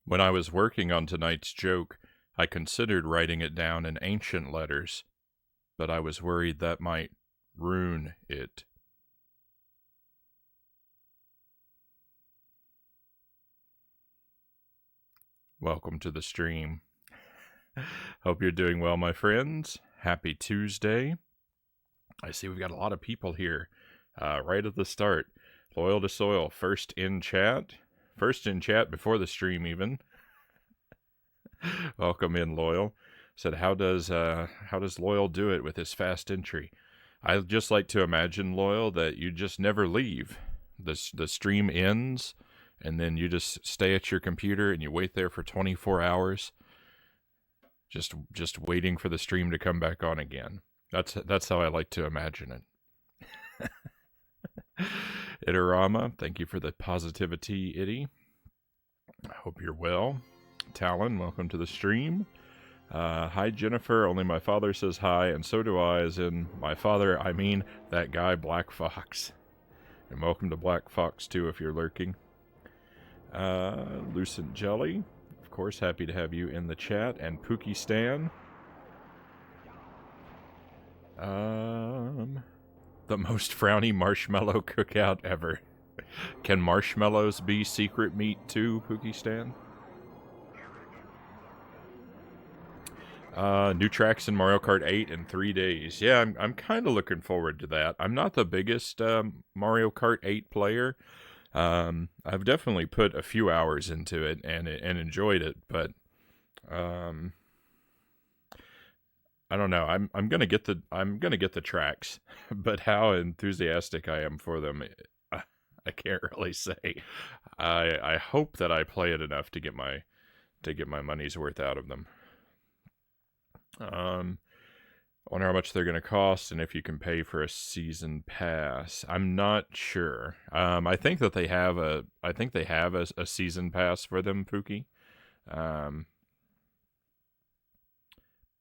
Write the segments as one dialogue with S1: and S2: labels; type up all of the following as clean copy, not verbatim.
S1: When I was working on tonight's joke, I considered writing it down in ancient letters, but I was worried that might ruin it. Welcome to the stream. Hope you're doing well, my friends. Happy Tuesday. I see we've got a lot of people here right at the start. Loyal to Soil, first in chat. First in chat before the stream, even. Welcome in, Loyal. Said, how does Loyal do it with his fast entry? I just like to imagine, Loyal, that you just never leave. The stream ends, and then you just stay at your computer and you wait there for 24 hours, just waiting for the stream to come back on again. That's how I like to imagine it. Itarama, thank you for the positivity, Itty. I hope you're well. Talon, welcome to the stream. Hi, Jennifer. Only my father says hi, and so do I, as in my father, I mean that guy, Black Fox. And welcome to Black Fox, too, if you're lurking. Lucent Jelly, of course, happy to have you in the chat. And Pookie Stan. The most frowny marshmallow cookout ever. Can marshmallows be secret meat too, Pookie Stan? New tracks in Mario Kart 8 in 3 days. Yeah, I'm kind of looking forward to that. I'm not the biggest Mario Kart 8 player. I've definitely put a few hours into it and enjoyed it, but I don't know. I'm gonna get the tracks, but how enthusiastic I am for them, I can't really say. I hope that I play it enough to get my money's worth out of them. I wonder how much they're gonna cost and if you can pay for a season pass. I'm not sure. I think that they have a season pass for them, Pookie.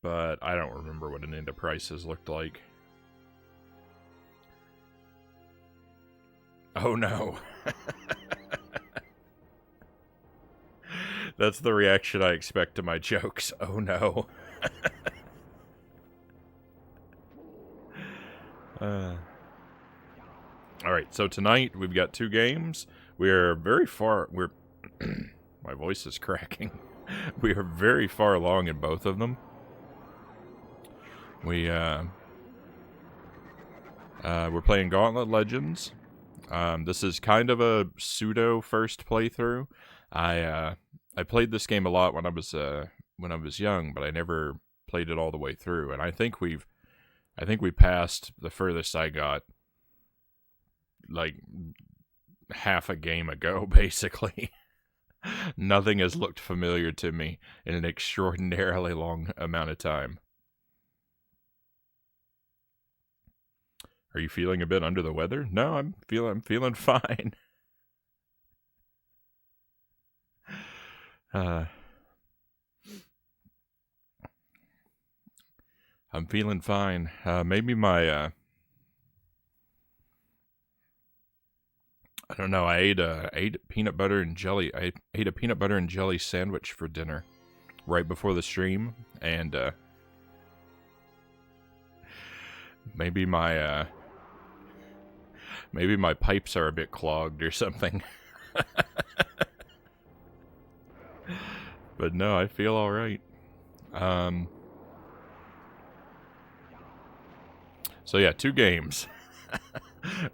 S1: But I don't remember what any of the prices looked like. Oh no. That's the reaction I expect to my jokes. Oh no. Alright, so tonight we've got 2 games. We're very far... My voice is cracking. We are very far along in both of them. We're playing Gauntlet Legends. This is kind of a pseudo first playthrough. I played this game a lot when I was young, but I never played it all the way through. And I think we passed the furthest I got, like half a game ago, basically. Nothing has looked familiar to me in an extraordinarily long amount of time. Are you feeling a bit under the weather? No, I'm feeling fine. I'm feeling fine. Maybe my I don't know. I ate peanut butter and jelly. I ate a peanut butter and jelly sandwich for dinner right before the stream, and maybe my pipes are a bit clogged or something. But no, I feel all right. So yeah, 2 games.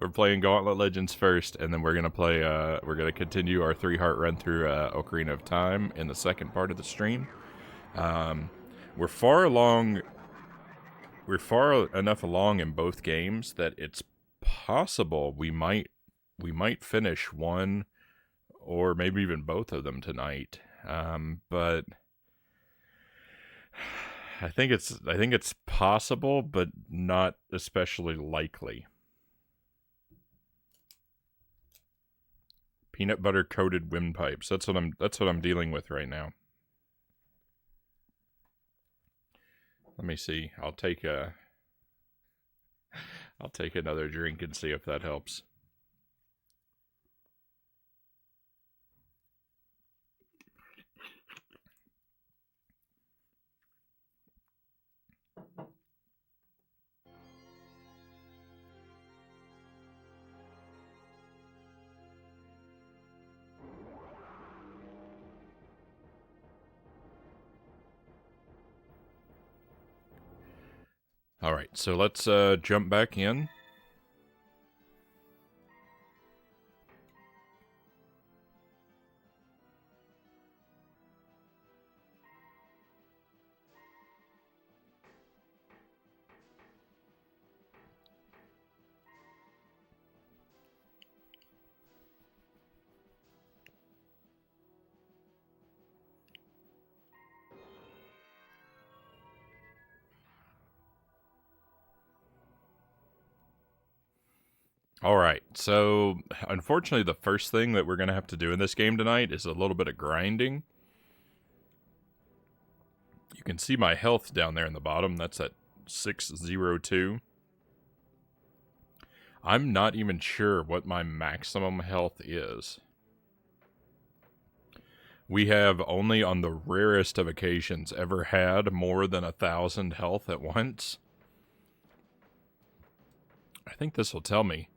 S1: We're playing Gauntlet Legends first, and then we're gonna continue our 3-heart run through Ocarina of Time in the second part of the stream. We're far enough along in both games that it's possible we might finish one or maybe even both of them tonight. But I think it's possible, but not especially likely. Peanut butter coated windpipes. That's what I'm dealing with right now. Let me see. I'll take another drink and see if that helps. Alright, so let's jump back in. Alright, so unfortunately the first thing that we're going to have to do in this game tonight is a little bit of grinding. You can see my health down there in the bottom. That's at 602. I'm not even sure what my maximum health is. We have only on the rarest of occasions ever had more than 1,000 health at once. I think this will tell me.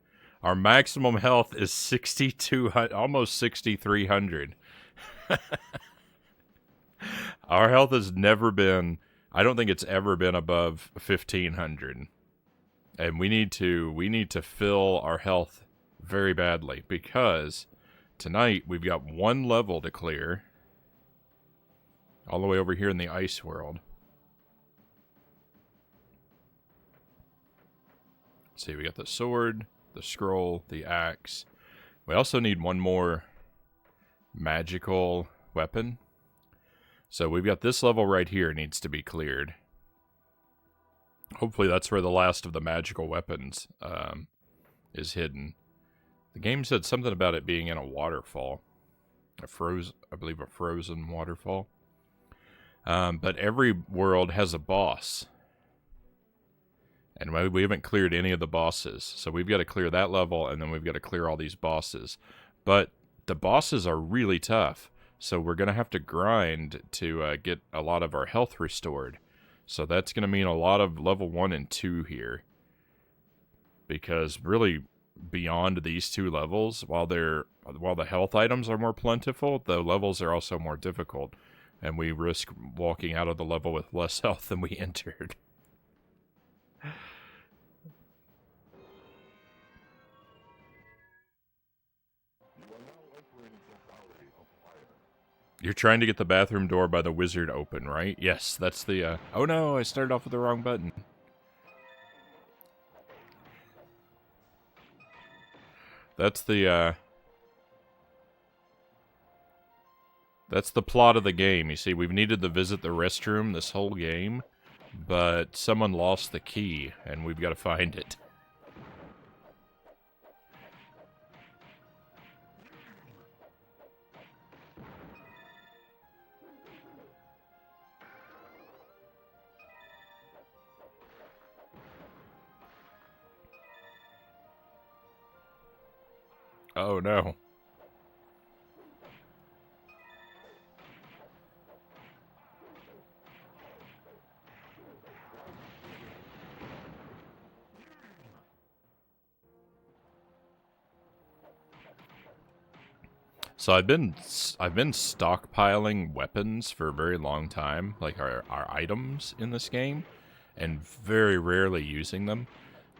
S1: Our maximum health is 6,200, almost 6,300. Our health has never been, I don't think it's ever been above 1,500. And we need to fill our health very badly because tonight we've got one level to clear all the way over here in the ice world. Let's see, we got the sword, the scroll, the axe. We also need one more magical weapon. So we've got this level right here needs to be cleared. Hopefully that's where the last of the magical weapons is hidden. The game said something about it being in a waterfall. I believe a frozen waterfall. But every world has a boss. And we haven't cleared any of the bosses. So we've got to clear that level, and then we've got to clear all these bosses. But the bosses are really tough. So we're going to have to grind to get a lot of our health restored. So that's going to mean a lot of level 1 and 2 here. Because really, beyond these two levels, while the health items are more plentiful, the levels are also more difficult. And we risk walking out of the level with less health than we entered. You're trying to get the bathroom door by the wizard open, right? Yes, that's the, oh no, I started off with the wrong button. That's the plot of the game. You see, we've needed to visit the restroom this whole game, but someone lost the key, and we've got to find it. Oh no. So I've been stockpiling weapons for a very long time, like our items in this game, and very rarely using them.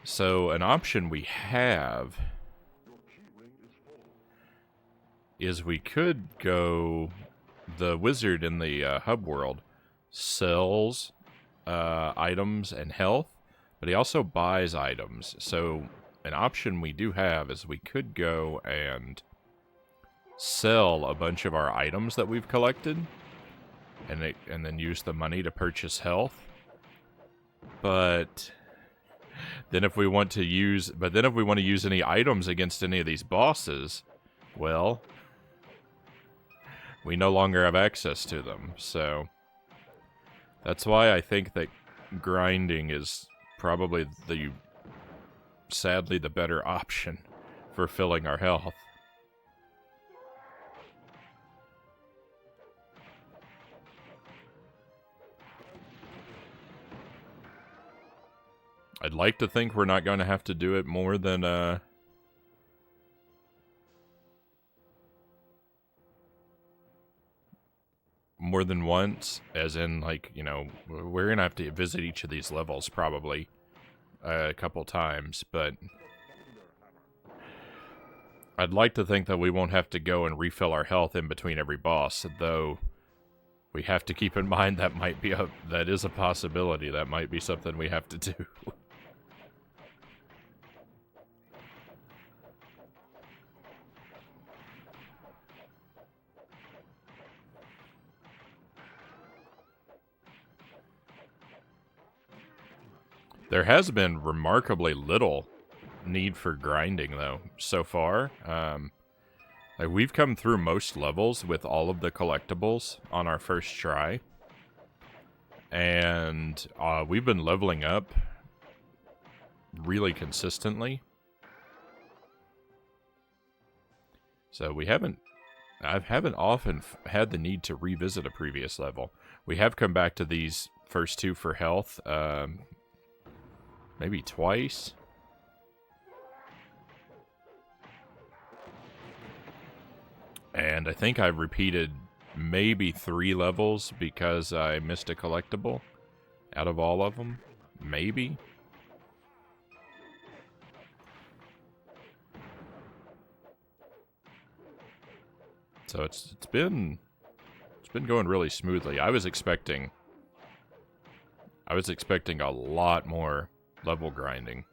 S1: So an option we have is we could go, the wizard in the hub world sells items and health, but he also buys items. So an option we do have is we could go and sell a bunch of our items that we've collected, and then use the money to purchase health. But then if we want to use any items against any of these bosses, well, we no longer have access to them. So that's why I think that grinding is probably sadly the better option for filling our health. I'd like to think we're not going to have to do it more than more than once, as in, like, you know, we're gonna have to visit each of these levels probably a couple times, but I'd like to think that we won't have to go and refill our health in between every boss, though we have to keep in mind that is a possibility. That might be something we have to do. There has been remarkably little need for grinding, though, so far. Like, we've come through most levels with all of the collectibles on our first try. And we've been leveling up really consistently. So I haven't often had the need to revisit a previous level. We have come back to these first two for health, maybe twice. And I think I've repeated maybe 3 levels because I missed a collectible out of all of them. Maybe. So it's been going really smoothly. I was expecting a lot more level grinding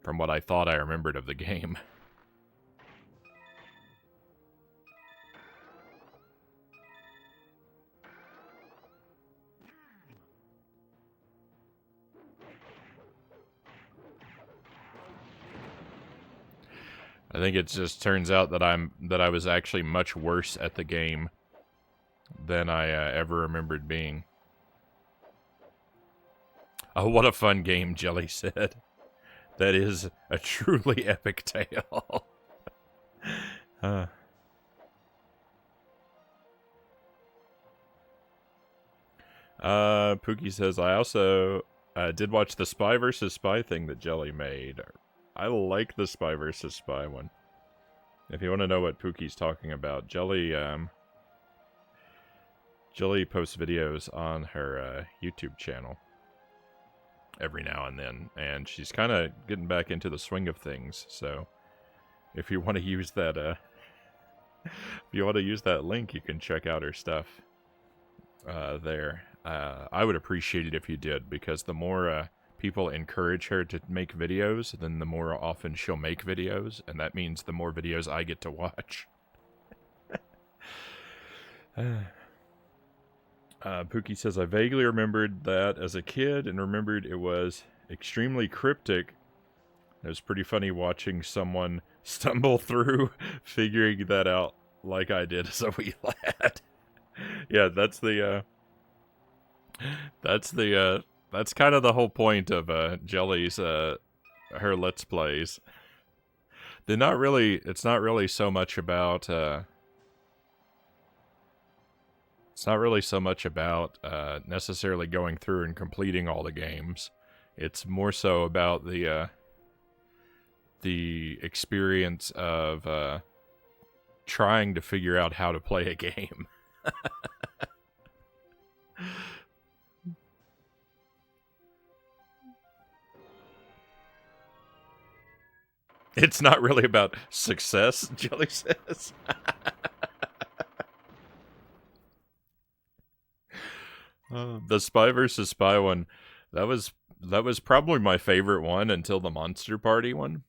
S1: from what I thought I remembered of the game. I think it just turns out that I was actually much worse at the game than I ever remembered being. Oh, what a fun game, Jelly said. That is a truly epic tale. Pookie says, I also did watch the Spy versus Spy thing that Jelly made. I like the Spy versus Spy one. If you want to know what Pookie's talking about, Jelly posts videos on her YouTube channel every now and then, and she's kind of getting back into the swing of things. So, if you want to use that, link, you can check out her stuff there. I would appreciate it if you did, because the more people encourage her to make videos, then the more often she'll make videos, and that means the more videos I get to watch. Pookie says, I vaguely remembered that as a kid and remembered it was extremely cryptic. It was pretty funny watching someone stumble through figuring that out like I did as a wee lad. Yeah, that's kind of the whole point of Jelly's her Let's Plays. It's not really so much about necessarily going through and completing all the games. It's more so about the experience of trying to figure out how to play a game. It's not really about success, Jelly says. The Spy versus Spy one, that was probably my favorite one until the Monster Party one.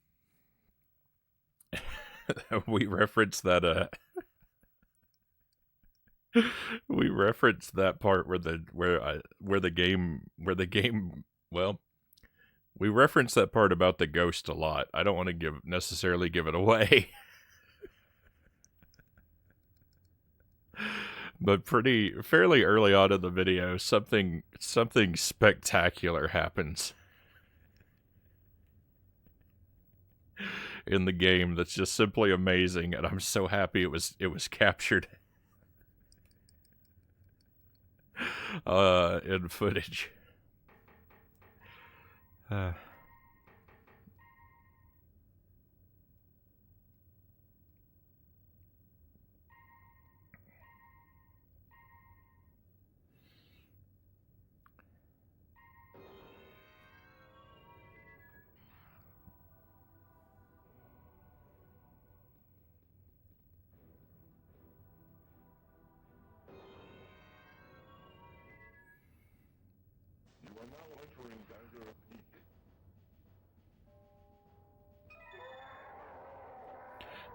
S1: We referenced that we referenced that part where the game well, we referenced that part about the ghost a lot. I don't want to necessarily give it away. But fairly early on in the video, something spectacular happens in the game that's just simply amazing, and I'm so happy it was captured in footage.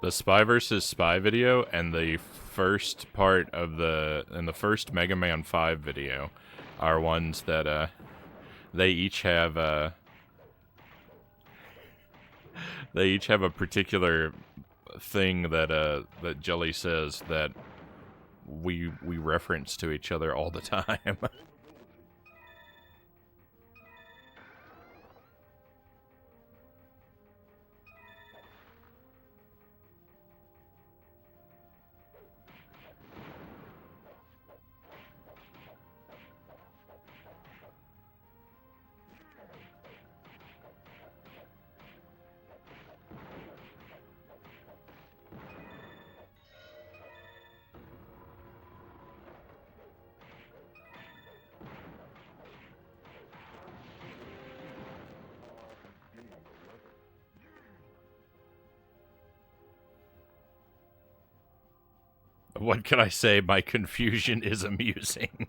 S1: The Spy versus Spy video and the first part of the first Mega Man 5 video are ones that they each have a particular thing that Jelly says that we reference to each other all the time. What can I say? My confusion is amusing.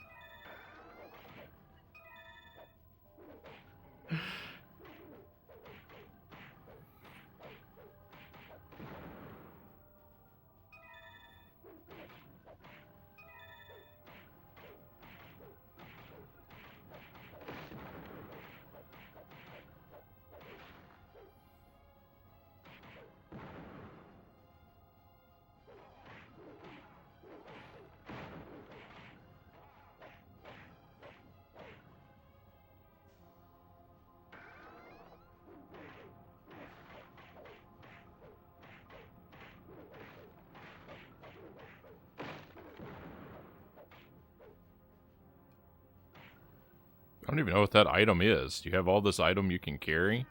S1: I don't even know what that item is. You have all this item you can carry?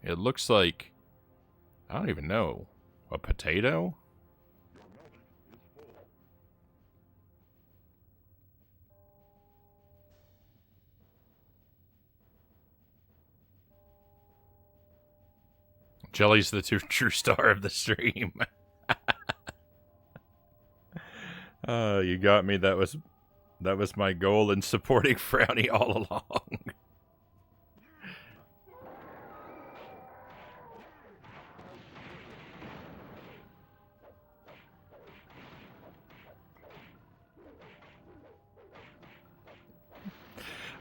S1: It looks like... I don't even know. A potato? Jelly's the true star of the stream. You got me. That was my goal in supporting Frownie all along.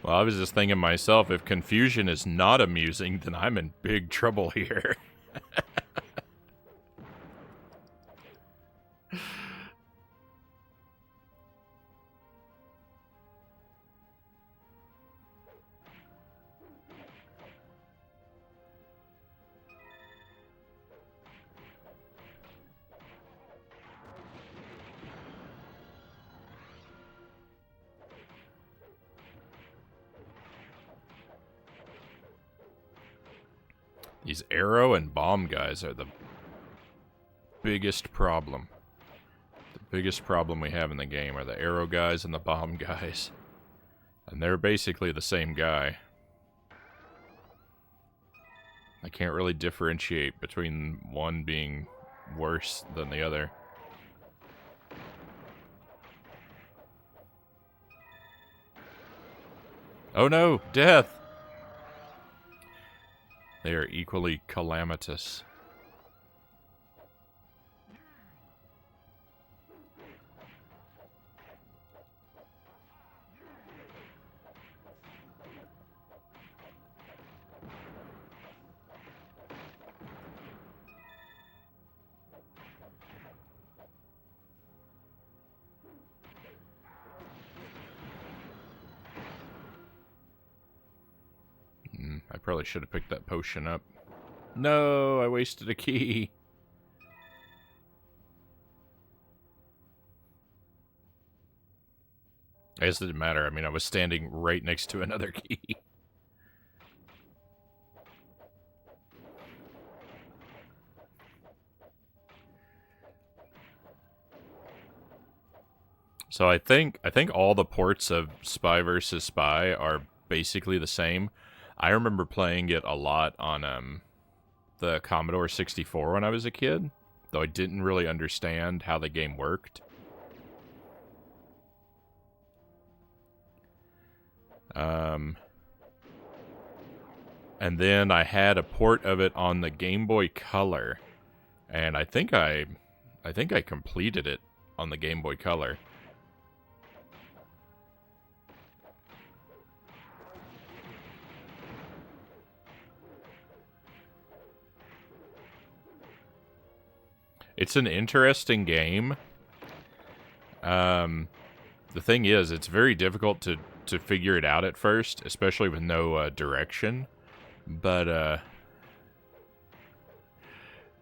S1: Well, I was just thinking myself, if confusion is not amusing, then I'm in big trouble here. These arrow and bomb guys are the biggest problem. The biggest problem we have in the game are the arrow guys and the bomb guys. And they're basically the same guy. I can't really differentiate between one being worse than the other. Oh no, death! They are equally calamitous. I probably should have picked that potion up. No, I wasted a key. I guess it didn't matter. I mean, I was standing right next to another key. So I think all the ports of Spy vs. Spy are basically the same. I remember playing it a lot on the Commodore 64 when I was a kid, though I didn't really understand how the game worked. And then I had a port of it on the Game Boy Color, and I think I completed it on the Game Boy Color. It's an interesting game. The thing is, it's very difficult to figure it out at first, especially with no direction. But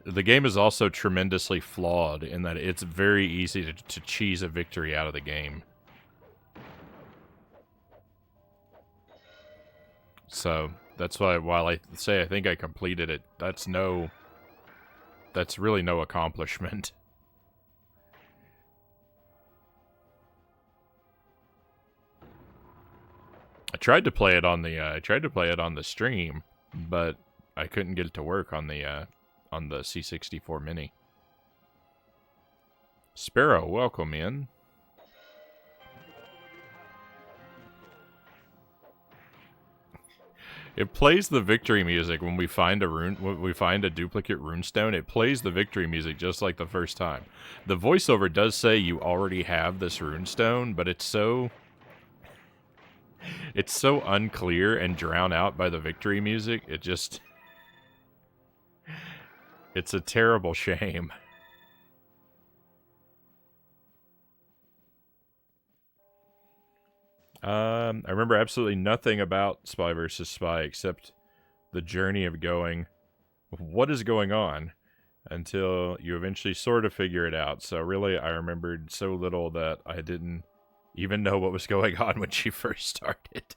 S1: the game is also tremendously flawed in that it's very easy to cheese a victory out of the game. So that's why, while I say I think I completed it, that's really no accomplishment. I tried to play it on the stream, but I couldn't get it to work on the C64 Mini. Sparrow, welcome in. It plays the victory music when we find a duplicate runestone. It plays the victory music just like the first time. The voiceover does say you already have this runestone, but it's so unclear and drowned out by the victory music. It's a terrible shame. I remember absolutely nothing about Spy vs. Spy except the journey of going, what is going on? Until you eventually sort of figure it out. So really, I remembered so little that I didn't even know what was going on when she first started.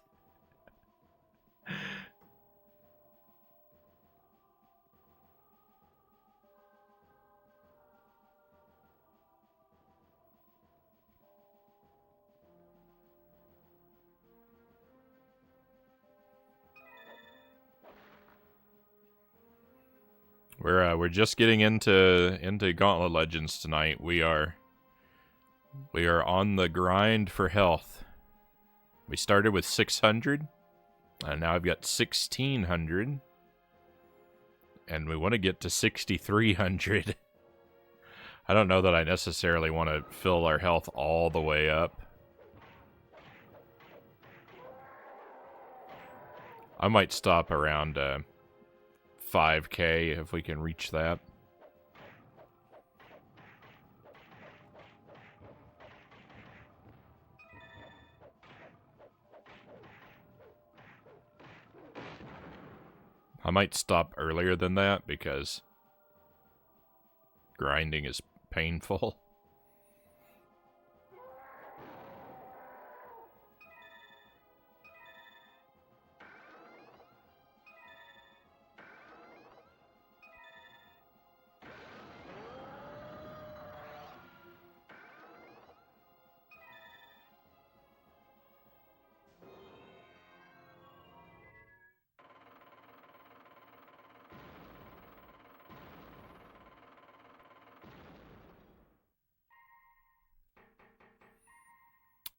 S1: We're just getting into Gauntlet Legends tonight. We are on the grind for health. We started with 600, and now I've got 1600, and we want to get to 6300. I don't know that I necessarily want to fill our health all the way up. I might stop around 5K if we can reach that. I might stop earlier than that because grinding is painful.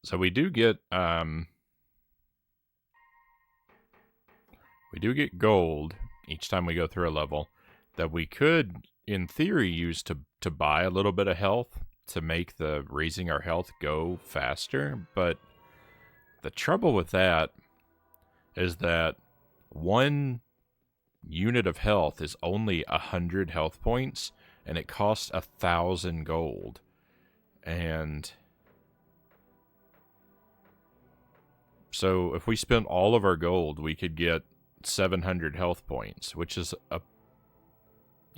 S1: So we do get gold each time we go through a level that we could, in theory, use to buy a little bit of health to make the raising our health go faster. But the trouble with that is that one unit of health is only 100 health points, and it costs 1,000 gold. And so if we spent all of our gold, we could get 700 health points, which is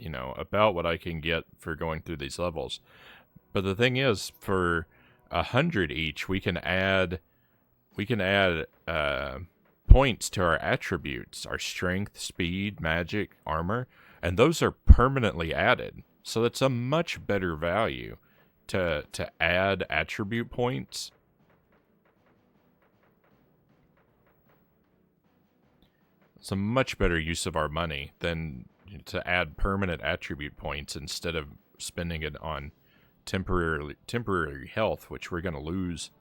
S1: about what I can get for going through these levels. But the thing is, for 100 each, we can add points to our attributes, our strength, speed, magic, armor, and those are permanently added. So it's a much better value to add attribute points. It's a much better use of our money than to add permanent attribute points instead of spending it on temporary health, which we're going to lose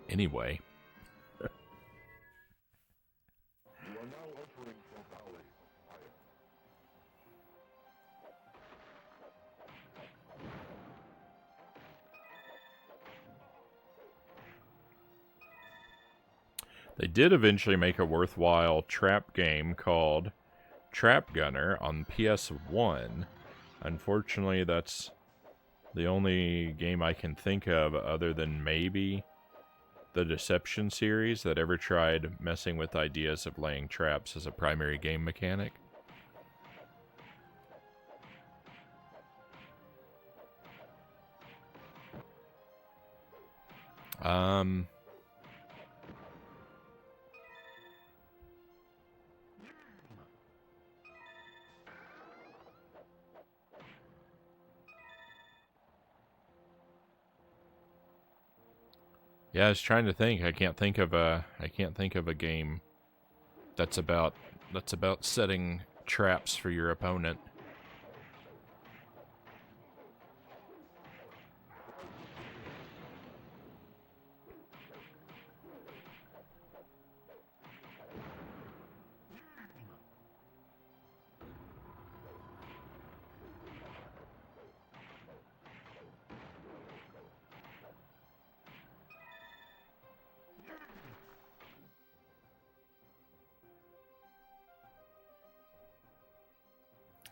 S1: anyway. They did eventually make a worthwhile trap game called Trap Gunner on PS1. Unfortunately, that's the only game I can think of other than maybe the Deception series that ever tried messing with ideas of laying traps as a primary game mechanic. Yeah, I was trying to think. I can't think of a game that's about setting traps for your opponent.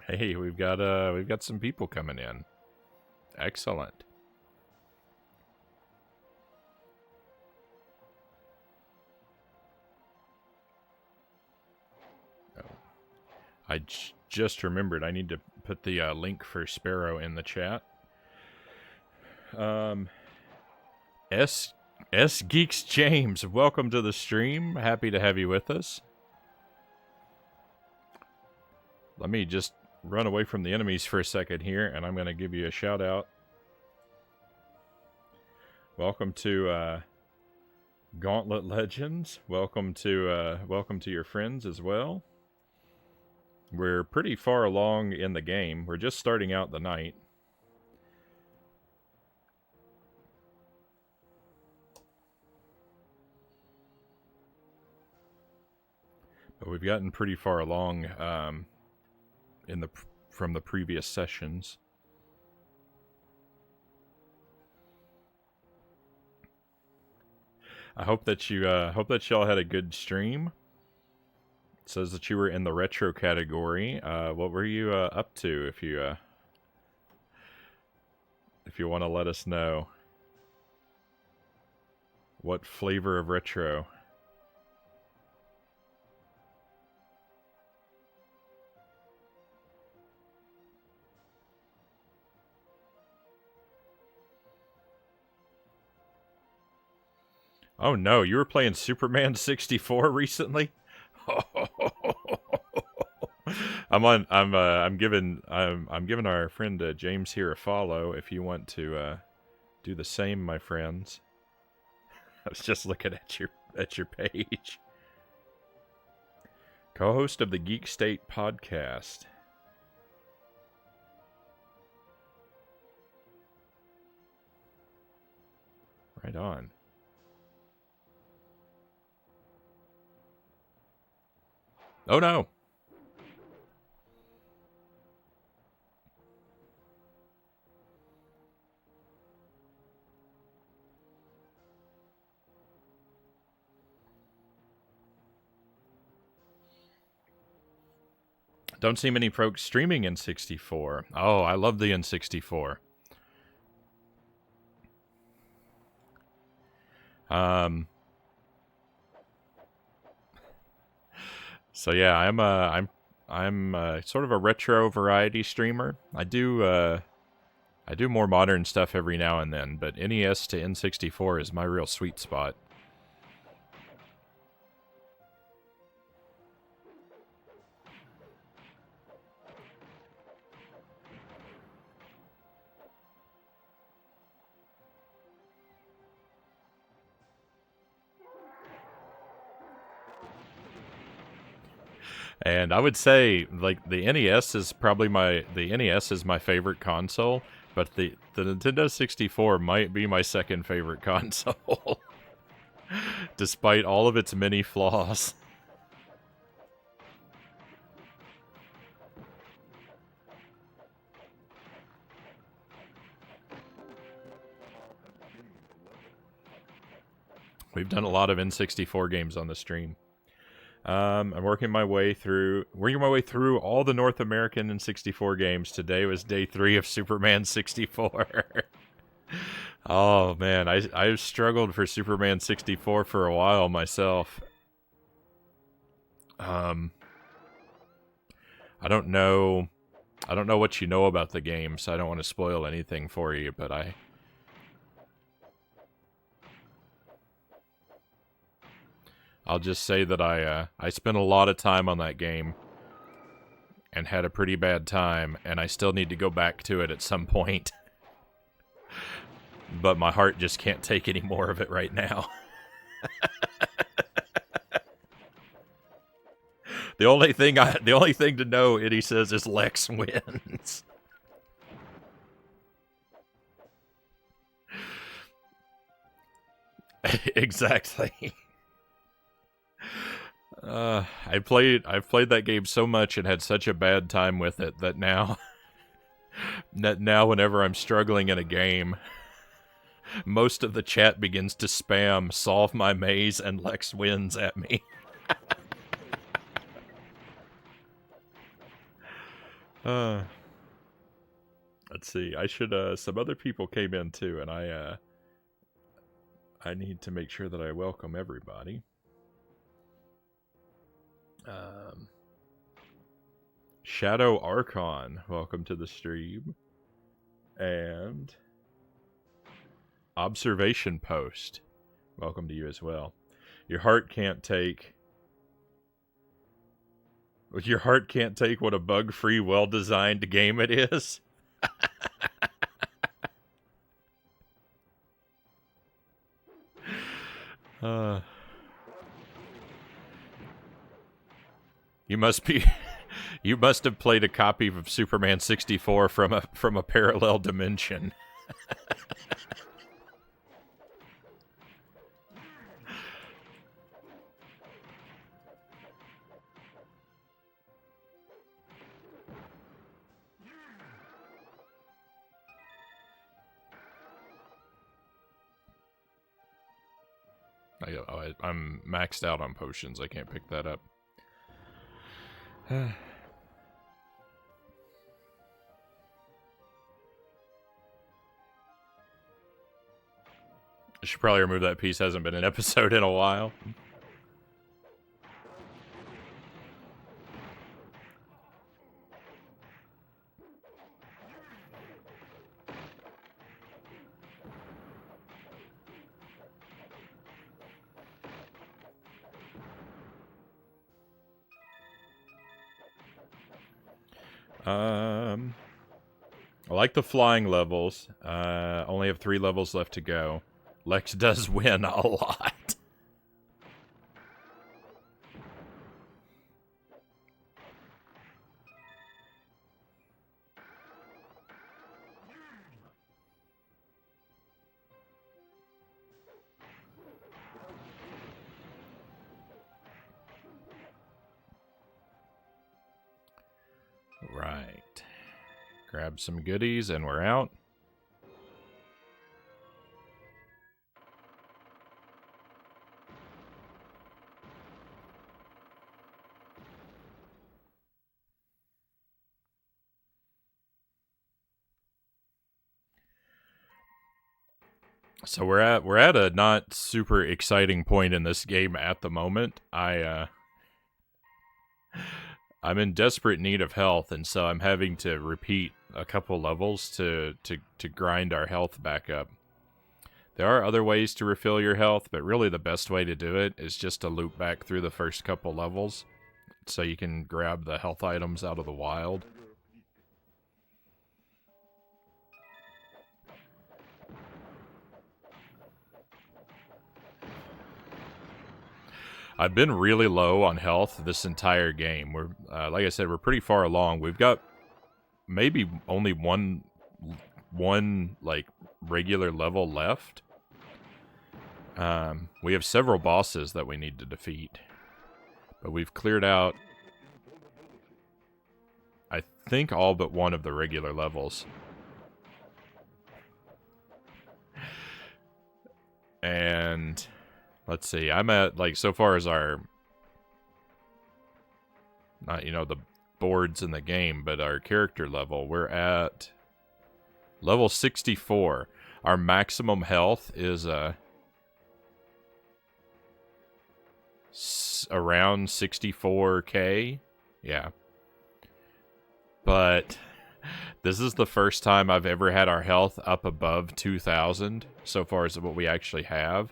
S1: Hey, we've got some people coming in. Excellent. Oh. I just remembered I need to put the link for Sparrow in the chat. S Geeks James, welcome to the stream. Happy to have you with us. Let me just run away from the enemies for a second here, and I'm going to give you a shout out. Welcome to Gauntlet Legends. Welcome to your friends as well. We're pretty far along in the game. We're just starting out the night. But we've gotten pretty far along from the previous sessions. I hope that y'all had a good stream. It says that you were in the retro category. What were you up to? If you want to let us know, what flavor of retro? Oh no, you were playing Superman 64 recently? I'm giving our friend James here a follow if you want to do the same, my friends. I was just looking at your page. Co-host of the Geek State podcast. Right on. Oh no. Don't see many folks streaming N64. Oh, I love the N64. So yeah, I'm sort of a retro variety streamer. I do more modern stuff every now and then, but NES to N64 is my real sweet spot. And I would say, like, the NES is my favorite console, but the Nintendo 64 might be my second favorite console, despite all of its many flaws. We've done a lot of N64 games on the stream. I'm working my way through all the North American N64 games. Today was day 3 of Superman 64. Oh man, I've struggled for Superman 64 for a while myself. I don't know what you know about the game, so I don't want to spoil anything for you, but I'll just say that I spent a lot of time on that game and had a pretty bad time, and I still need to go back to it at some point. But my heart just can't take any more of it right now. The only thing to know, Eddie says, is Lex wins. Exactly. I've played that game so much and had such a bad time with it that now whenever I'm struggling in a game, most of the chat begins to spam "solve my maze" and Lex wins at me. Let's see. I should. Some other people came in too, and I need to make sure that I welcome everybody. Shadow Archon, welcome to the stream. And Observation Post, welcome to you as well. Your heart can't take what a bug-free, well-designed game it is. You must have played a copy of Superman 64 from a parallel dimension. I'm maxed out on potions. I can't pick that up. I should probably remove that piece. Hasn't been an episode in a while. I like the flying levels. Only have 3 levels left to go. Lex does win a lot. Right. Grab some goodies and we're out. So we're at a not super exciting point in this game at the moment. I'm in desperate need of health, and so I'm having to repeat a couple levels to grind our health back up. There are other ways to refill your health, but really the best way to do it is just to loop back through the first couple levels so you can grab the health items out of the wild. I've been really low on health this entire game. We're like I said, we're pretty far along. We've got maybe only one like regular level left. We have several bosses that we need to defeat, but we've cleared out, I think, all but one of the regular levels. And Let's see. I'm at, like, so far as our, not, you know, the boards in the game, but our character level, we're at level 64. Our maximum health is around 64k. Yeah. But this is the first time I've ever had our health up above 2,000 so far as what we actually have.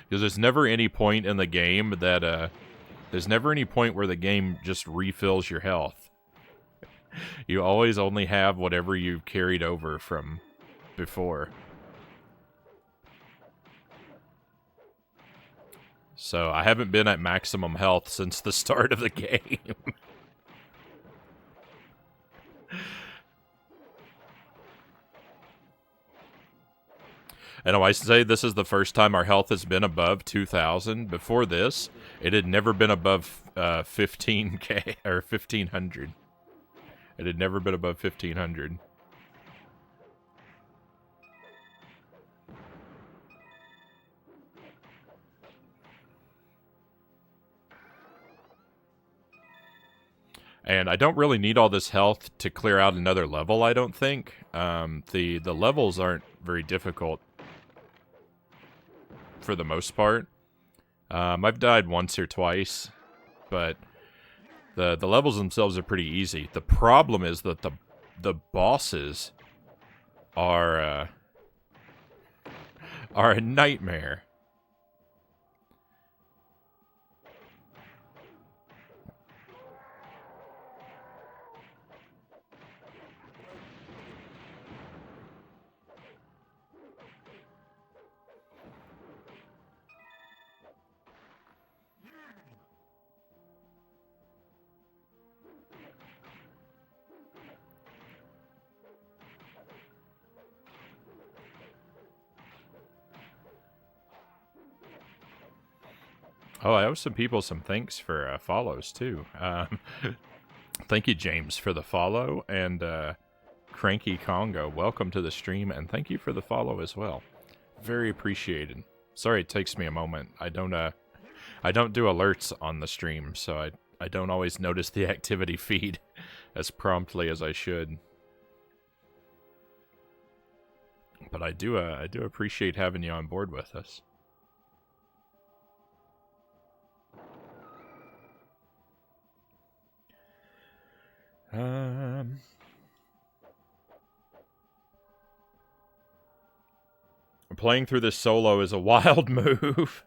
S1: Because there's never any point in the game that, there's never any point where the game just refills your health. You always only have whatever you've carried over from before. So I haven't been at maximum health since the start of the game. And I say this is the first time our health has been above 2,000. Before this, it had never been above 15k or 1,500. It had never been above 1,500. And I don't really need all this health to clear out another level, I don't think. The levels aren't very difficult for the most part. I've died once or twice, but the levels themselves are pretty easy. The problem is that the bosses are a nightmare. Oh, I owe some people some thanks for follows, too. Thank you, James, for the follow, and Cranky Congo, welcome to the stream, and thank you for the follow as well. Very appreciated. Sorry it takes me a moment. I don't do alerts on the stream, so I don't always notice the activity feed as promptly as I should. But I do appreciate having you on board with us. Playing through this solo is a wild move.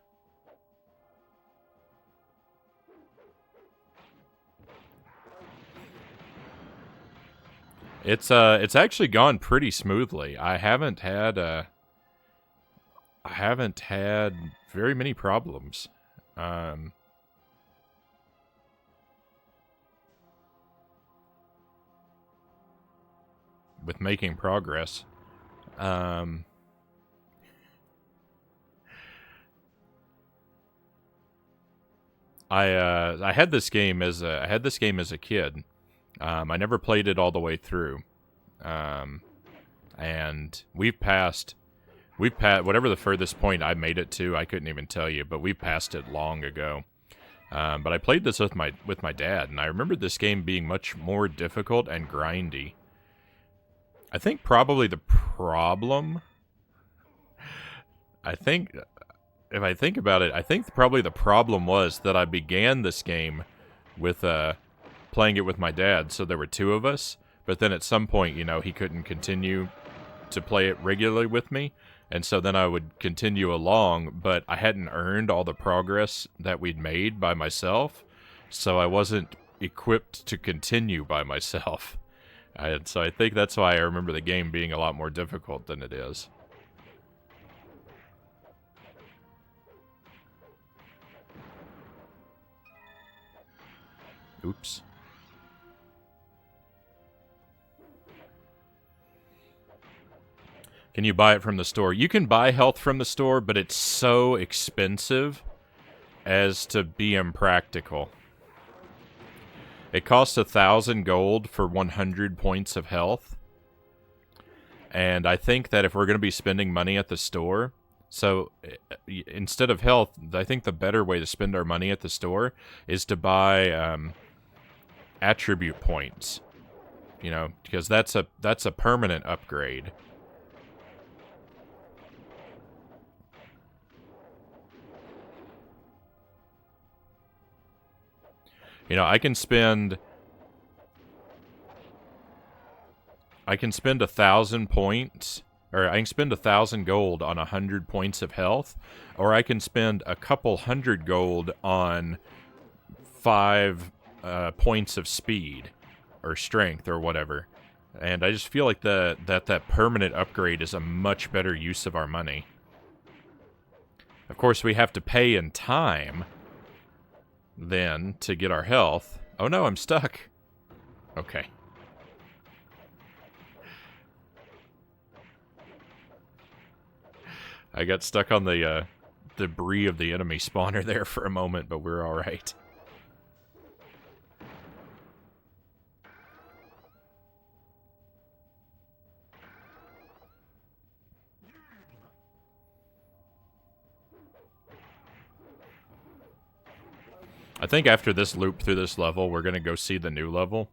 S1: It's actually gone pretty smoothly. I haven't had very many problems. With making progress. I had this game as a kid. I never played it all the way through. And we've passed whatever the furthest point I made it to, I couldn't even tell you, but we passed it long ago. But I played this with my dad, and I remember this game being much more difficult and grindy. I think probably the problem, if I think about it, I think probably the problem was that I began this game with playing it with my dad, so there were two of us, but then at some point, you know, he couldn't continue to play it regularly with me, and so then I would continue along, but I hadn't earned all the progress that we'd made by myself, so I wasn't equipped to continue by myself. And so I think that's why I remember the game being a lot more difficult than it is. Oops. Can you buy it from the store? You can buy health from the store, but it's so expensive as to be impractical. It costs 1,000 gold for 100 points of health. And I think that if we're going to be spending money at the store, So instead of health, I think the better way to spend our money at the store is to buy attribute points. You know, because that's a permanent upgrade. You know, I can spend 1,000 points, or I can spend 1,000 gold on 100 points of health, or I can spend a couple hundred gold on 5 points of speed or strength or whatever. And I just feel like that permanent upgrade is a much better use of our money. Of course, we have to pay in time then to get our health. Oh no, I'm stuck. Okay. I got stuck on the debris of the enemy spawner there for a moment, but we're alright. I think after this loop through this level, we're going to go see the new level.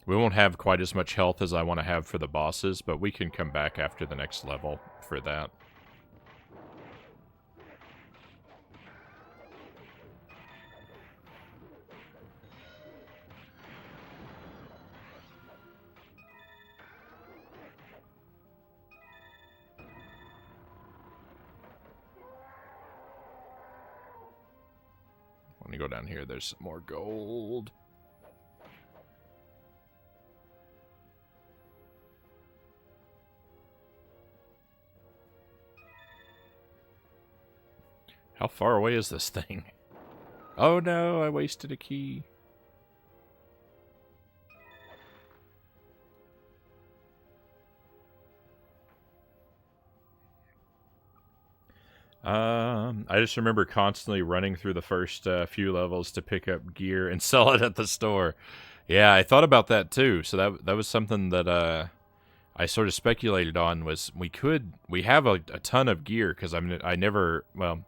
S1: We won't have quite as much health as I want to have for the bosses, but we can come back after the next level for that. Let me go down here. There's some more gold. How far away is this thing? Oh no, I wasted a key. I just remember constantly running through the first few levels to pick up gear and sell it at the store. Yeah, I thought about that too. So that was something that I sort of speculated on. Was we have a ton of gear because I never, well,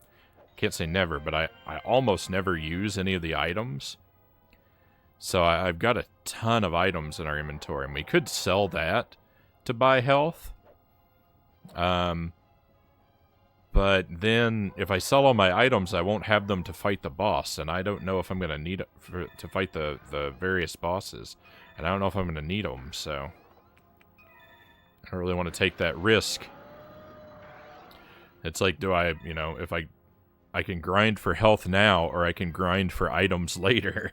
S1: can't say never, but I almost never use any of the items. So I've got a ton of items in our inventory, and we could sell that to buy health. But then, if I sell all my items, I won't have them to fight the boss, and I don't know if I'm going to need it to fight the various bosses. And I don't know if I'm going to need them, so I don't really want to take that risk. It's like, do I, you know, if I can grind for health now, or I can grind for items later.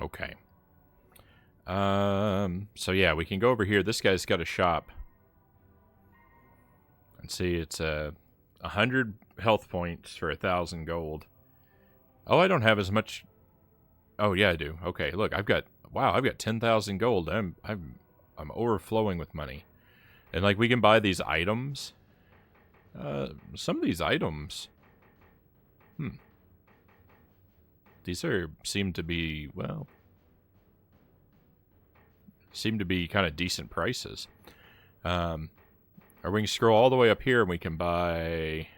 S1: Okay. So yeah, we can go over here. This guy's got a shop. And see, it's 100 health points for 1,000 gold. Oh, I don't have as much. Oh yeah, I do. Okay, look, I've got 10,000 gold. I'm overflowing with money, and like we can buy these items. Some of these items. These seem to be kind of decent prices. Or we can scroll all the way up here and we can buy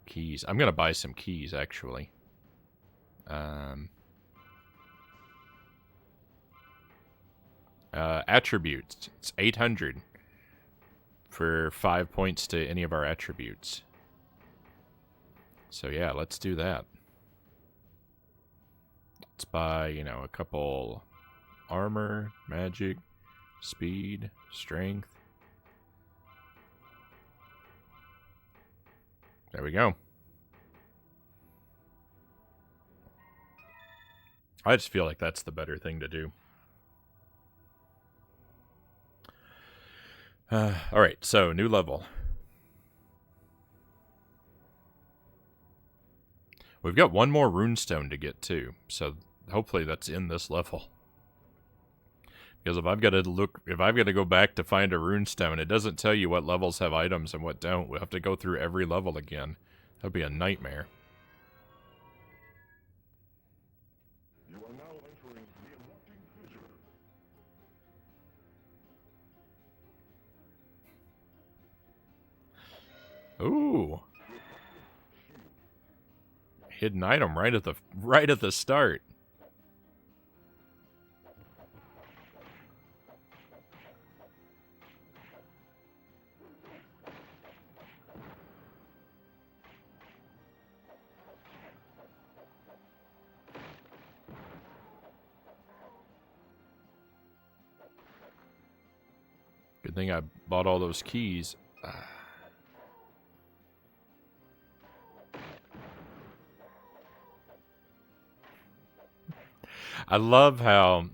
S1: keys. I'm going to buy some keys, actually. Attributes. It's 800 for 5 points to any of our attributes. So yeah, let's do that. Let's buy, you know, a couple armor, magic, speed, strength. There we go. I just feel like that's the better thing to do. Alright, so new level. We've got one more runestone to get to, so hopefully that's in this level. Because if I've got to go back to find a runestone, it doesn't tell you what levels have items and what don't. We'll have to go through every level again. That'd be a nightmare.
S2: You are now entering the erupting fissure.
S1: Ooh. Hidden item right at the start. Good thing I bought all those keys. I love how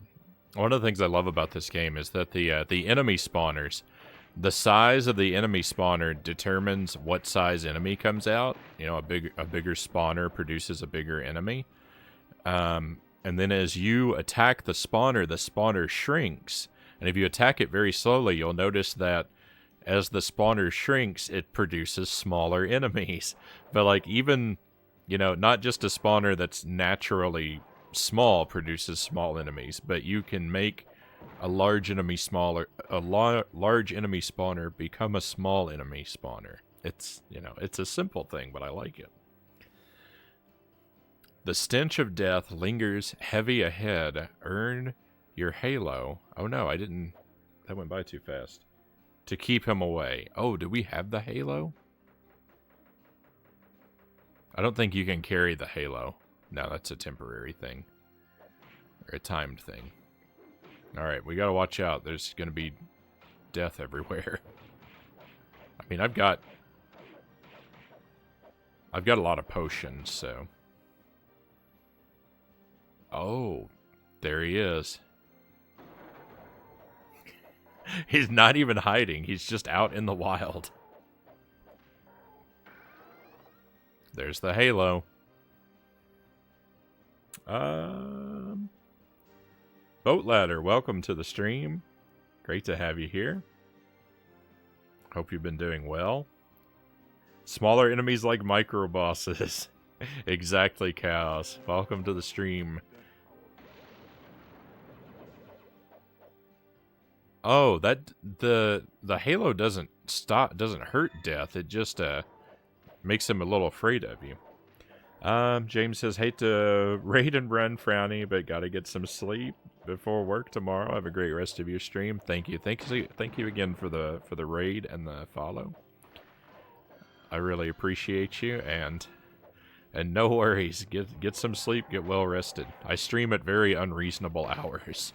S1: one of the things I love about this game is that the enemy spawners, the size of the enemy spawner determines what size enemy comes out. You know, a bigger spawner produces a bigger enemy. And then as you attack the spawner shrinks. And if you attack it very slowly, you'll notice that as the spawner shrinks, it produces smaller enemies. But like even, you know, not just a spawner that's naturally small produces small enemies, but you can make a large enemy large enemy spawner become a small enemy spawner. It's, you know, it's a simple thing, but I like it. The stench of death lingers heavy ahead. Earn your halo. Oh no, I didn't. That went by too fast. To keep him away. Oh, do we have the halo? I don't think you can carry the halo. No, that's a temporary thing. Or a timed thing. Alright, we gotta watch out. There's gonna be death everywhere. I mean, I've got a lot of potions, so... Oh, there he is. He's not even hiding. He's just out in the wild. There's the halo. Boat Ladder, welcome to the stream. Great to have you here. Hope you've been doing well. Smaller enemies like micro bosses. Exactly, cows. Welcome to the stream. Oh, that the halo doesn't hurt death. It just makes him a little afraid of you. James says, hate to raid and run, Frownie, but gotta get some sleep before work tomorrow. Have a great rest of your stream. Thank you. Thank you again for the raid and the follow. I really appreciate you, and no worries. Get some sleep, get well rested. I stream at very unreasonable hours.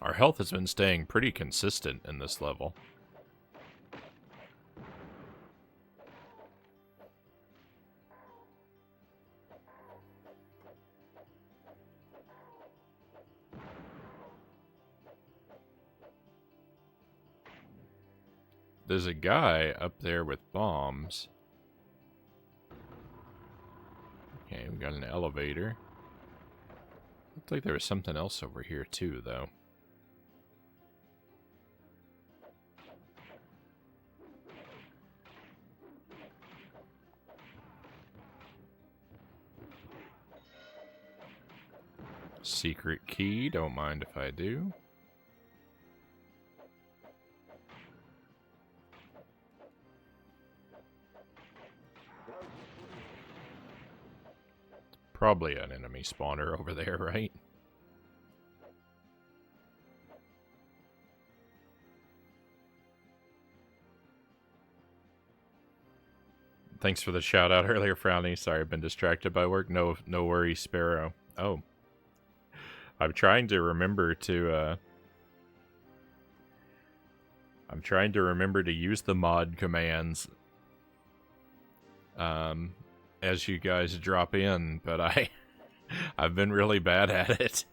S1: Our health has been staying pretty consistent in this level. There's a guy up there with bombs. Okay, we got an elevator. Looks like there was something else over here too, though. Secret key, don't mind if I do. Probably an enemy spawner over there, right? Thanks for the shout out earlier, Frownie. Sorry, I've been distracted by work. No worries, Sparrow. Oh. I'm trying to remember to use the mod commands as you guys drop in, but I've been really bad at it.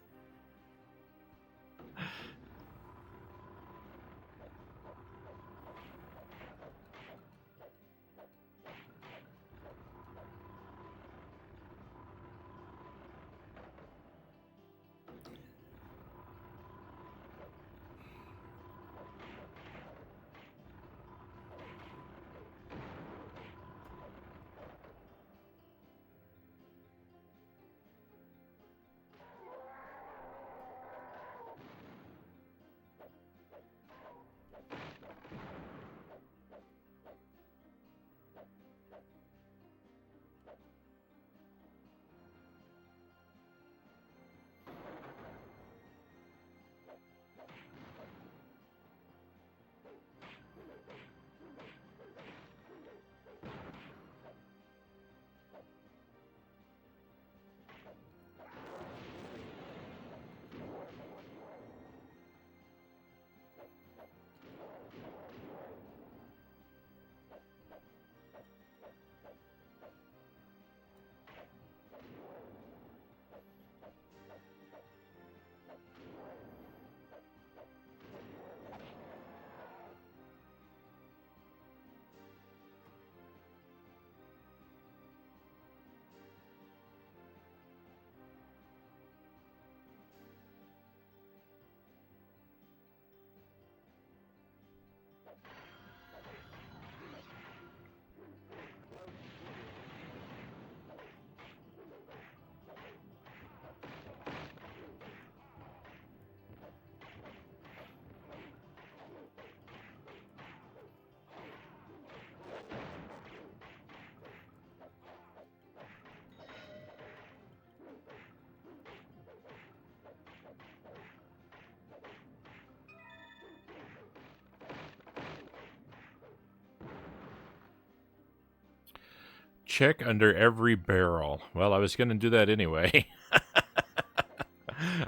S1: Check under every barrel. Well, I was going to do that anyway.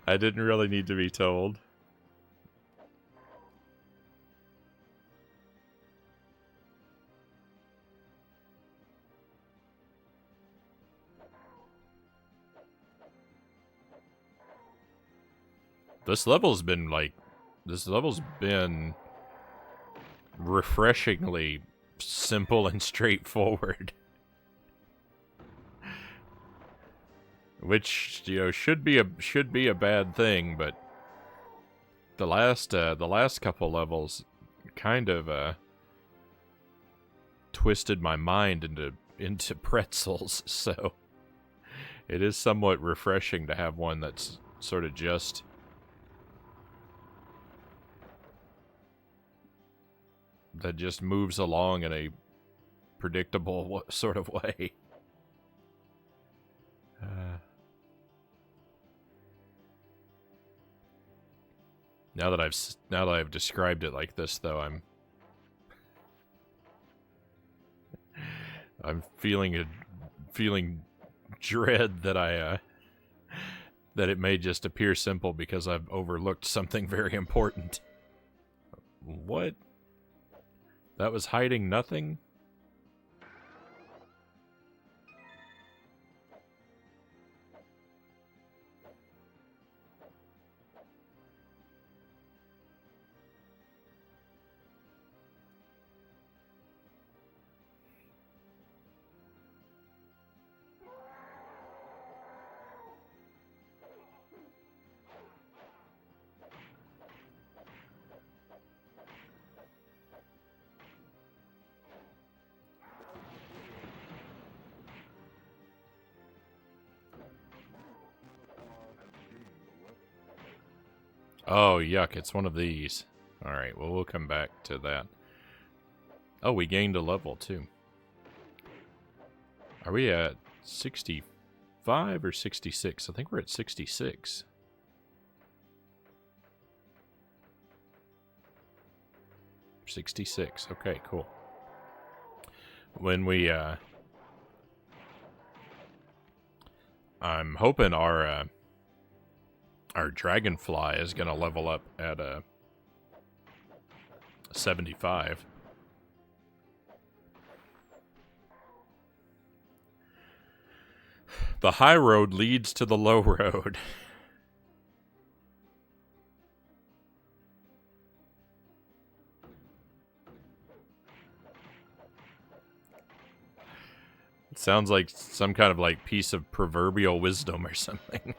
S1: I didn't really need to be told. This level's been refreshingly simple and straightforward. Which, you know, should be a bad thing, but the last couple levels kind of twisted my mind into pretzels, so it is somewhat refreshing to have one that's sort of just moves along in a predictable sort of way. Now that I've described it like this, though, I'm feeling dread that that it may just appear simple because I've overlooked something very important. What? That was hiding nothing? Oh, yuck, it's one of these. Alright, well, we'll come back to that. Oh, we gained a level, too. Are we at 65 or 66? I think we're at 66. $66. Okay, cool. When we, I'm hoping our dragonfly is gonna level up at 75. The high road leads to the low road. It sounds like some kind of like piece of proverbial wisdom or something.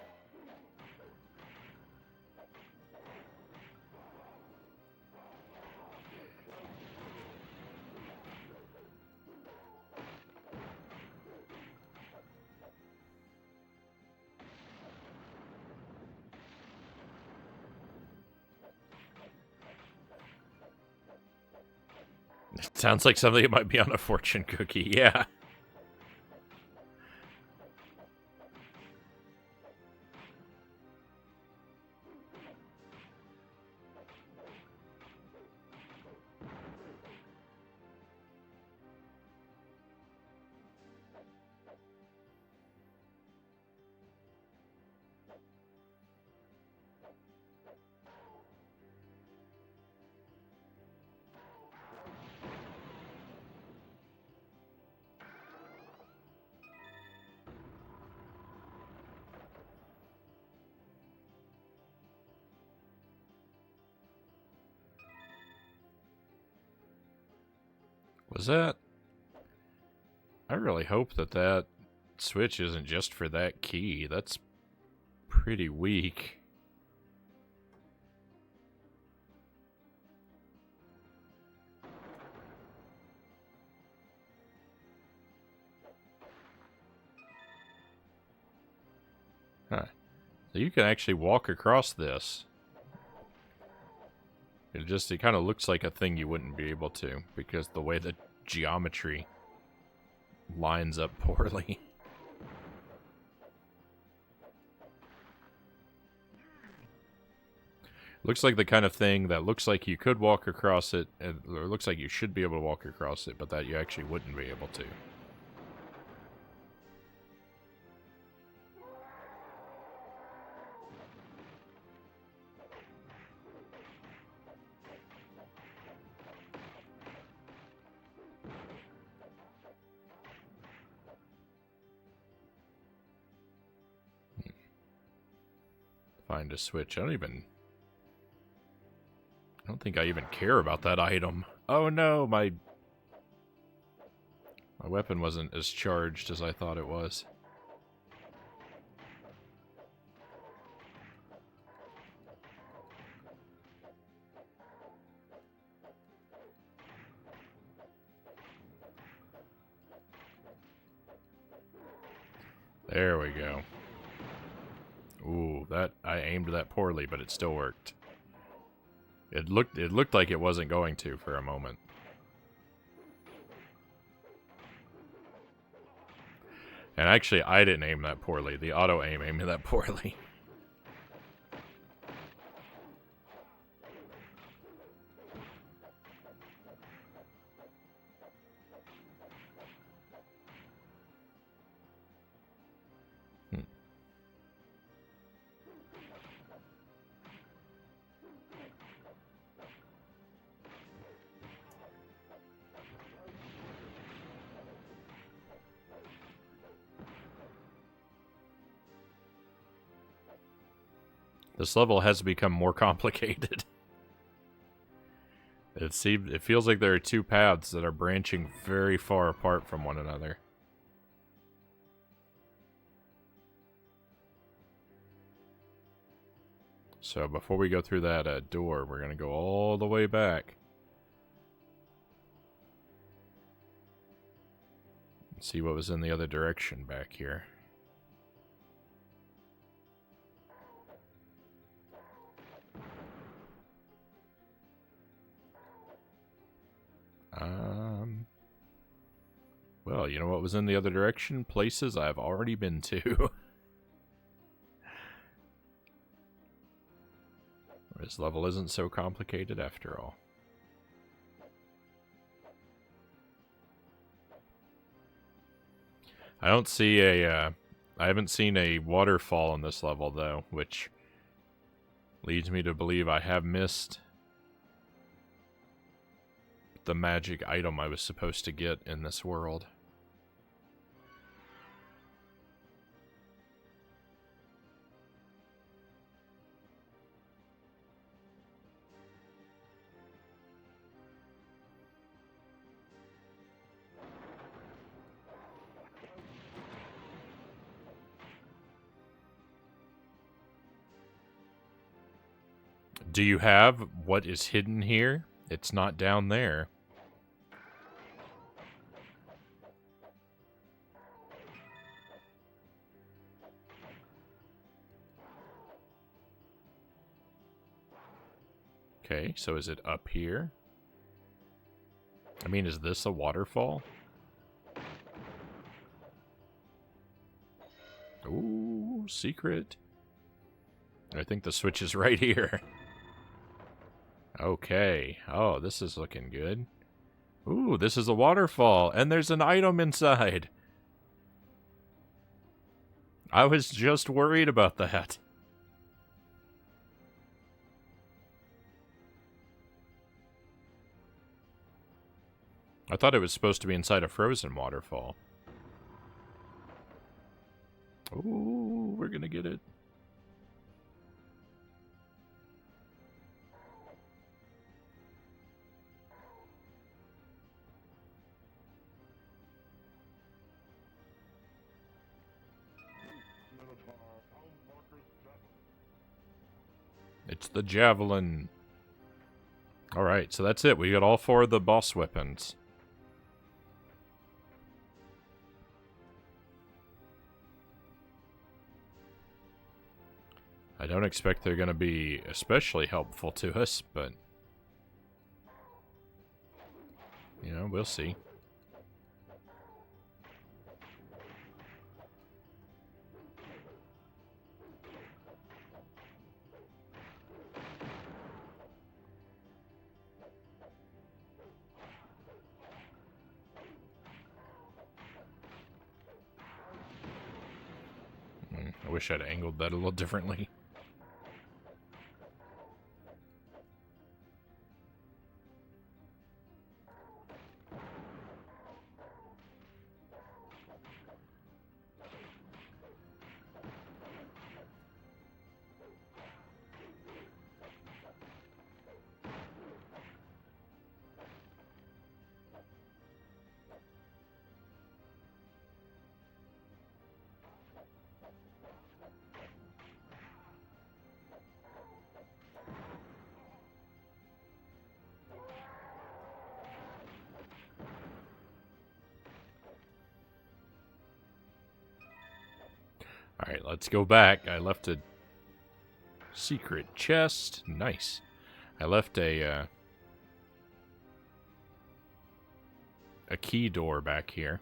S1: It sounds like something that might be on a fortune cookie, yeah. Was that? I really hope that that switch isn't just for that key. That's pretty weak. Huh. So you can actually walk across this. It kind of looks like a thing you wouldn't be able to, because the way the geometry lines up poorly. Looks like the kind of thing that looks like you could walk across it, or looks like you should be able to walk across it, but that you actually wouldn't be able to. Find a switch. I don't think I even care about that item. Oh no, my weapon wasn't as charged as I thought it was. There we go. Ooh, I aimed that poorly, but it still worked. It looked like it wasn't going to for a moment. And actually, I didn't aim that poorly. The auto aim aimed that poorly. This level has become more complicated. It feels like there are two paths that are branching very far apart from one another. So before we go through that door, we're going to go all the way back. See what was in the other direction back here. Well, you know what was in the other direction? Places I've already been to. This level isn't so complicated after all. I don't see a, I haven't seen a waterfall in this level, though, which leads me to believe I have missed the magic item I was supposed to get in this world. Do you have what is hidden here? It's not down there. Okay, so is it up here? I mean, is this a waterfall? Ooh, secret. I think the switch is right here. Okay. Oh, this is looking good. Ooh, this is a waterfall, and there's an item inside. I was just worried about that. I thought it was supposed to be inside a frozen waterfall. Ooh, we're gonna get it.
S2: Minotaur, Pound Marker's Javelin.
S1: It's the javelin. Alright, so that's it. We got all 4 of the boss weapons. I don't expect they're going to be especially helpful to us, but... you know, we'll see. I wish I'd angled that a little differently. Alright, let's go back. I left a secret chest. Nice. I left a key door back here.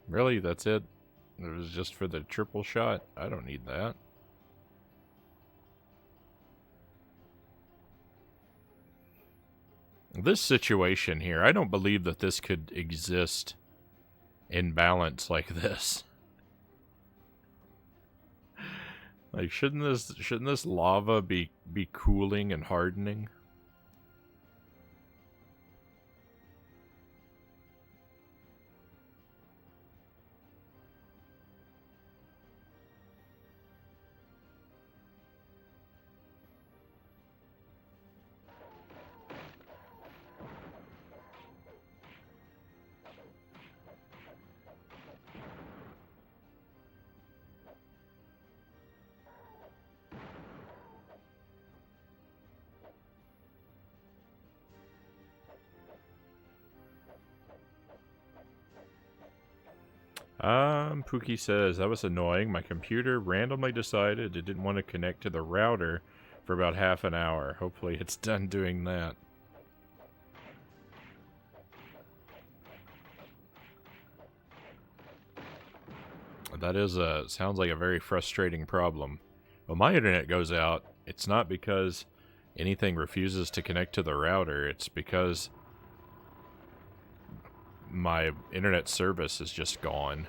S1: Really? That's it? It was just for the triple shot? I don't need that. This situation here, I don't believe that this could exist in balance like this. Like, shouldn't this lava be cooling and hardening? Pookie says, that was annoying. My computer randomly decided it didn't want to connect to the router for about half an hour. Hopefully it's done doing that. That is sounds like a very frustrating problem. When my internet goes out, it's not because anything refuses to connect to the router. It's because my internet service is just gone.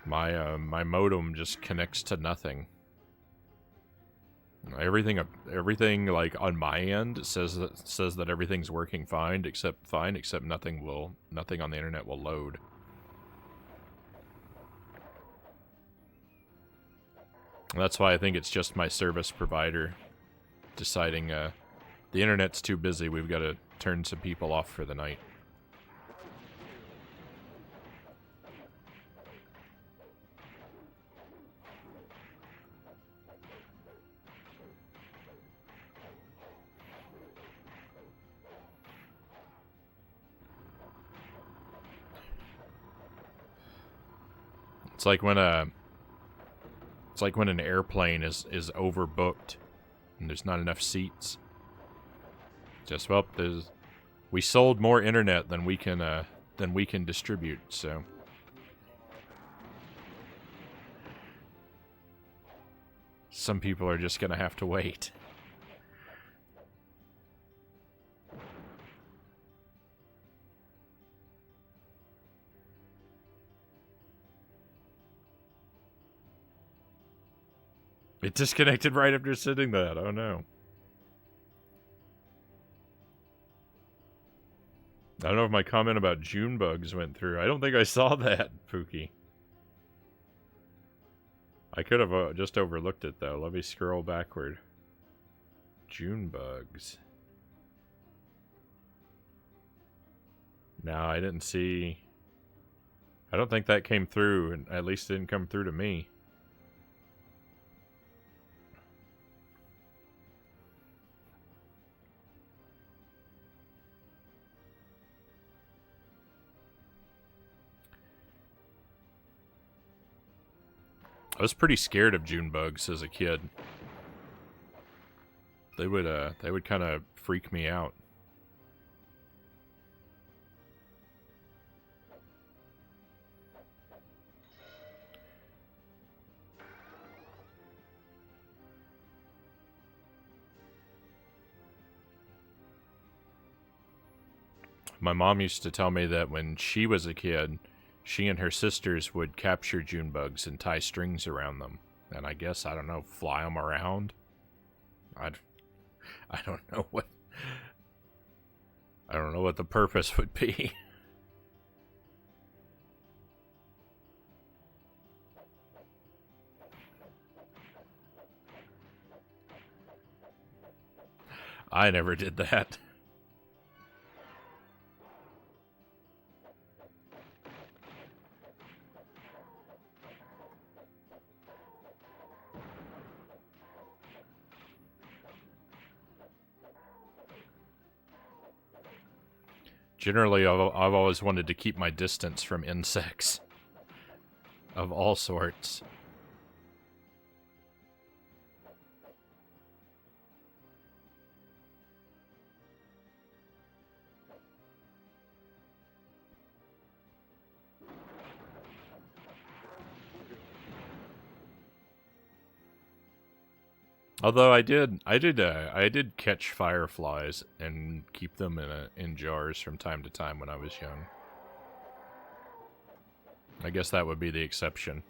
S1: My modem just connects to nothing. Everything like on my end says that everything's working fine, except nothing on the internet will load. That's why I think it's just my service provider deciding the internet's too busy. We've got to turn some people off for the night. It's like when an airplane is overbooked and there's not enough seats. Just well, we sold more internet than we can distribute, so some people are just gonna have to wait. It disconnected right after sitting that. Oh no. I don't know if my comment about June bugs went through. I don't think I saw that, Pookie. I could have just overlooked it, though. Let me scroll backward. June bugs. No, I didn't see... I don't think that came through, and at least it didn't come through to me. I was pretty scared of June bugs as a kid. They would kind of freak me out. My mom used to tell me that when she was a kid, she and her sisters would capture June bugs and tie strings around them. And I guess, I don't know, fly them around? I don't know what... I don't know what the purpose would be. I never did that. Generally, I've always wanted to keep my distance from insects of all sorts. Although I did catch fireflies and keep them in jars from time to time when I was young. I guess that would be the exception.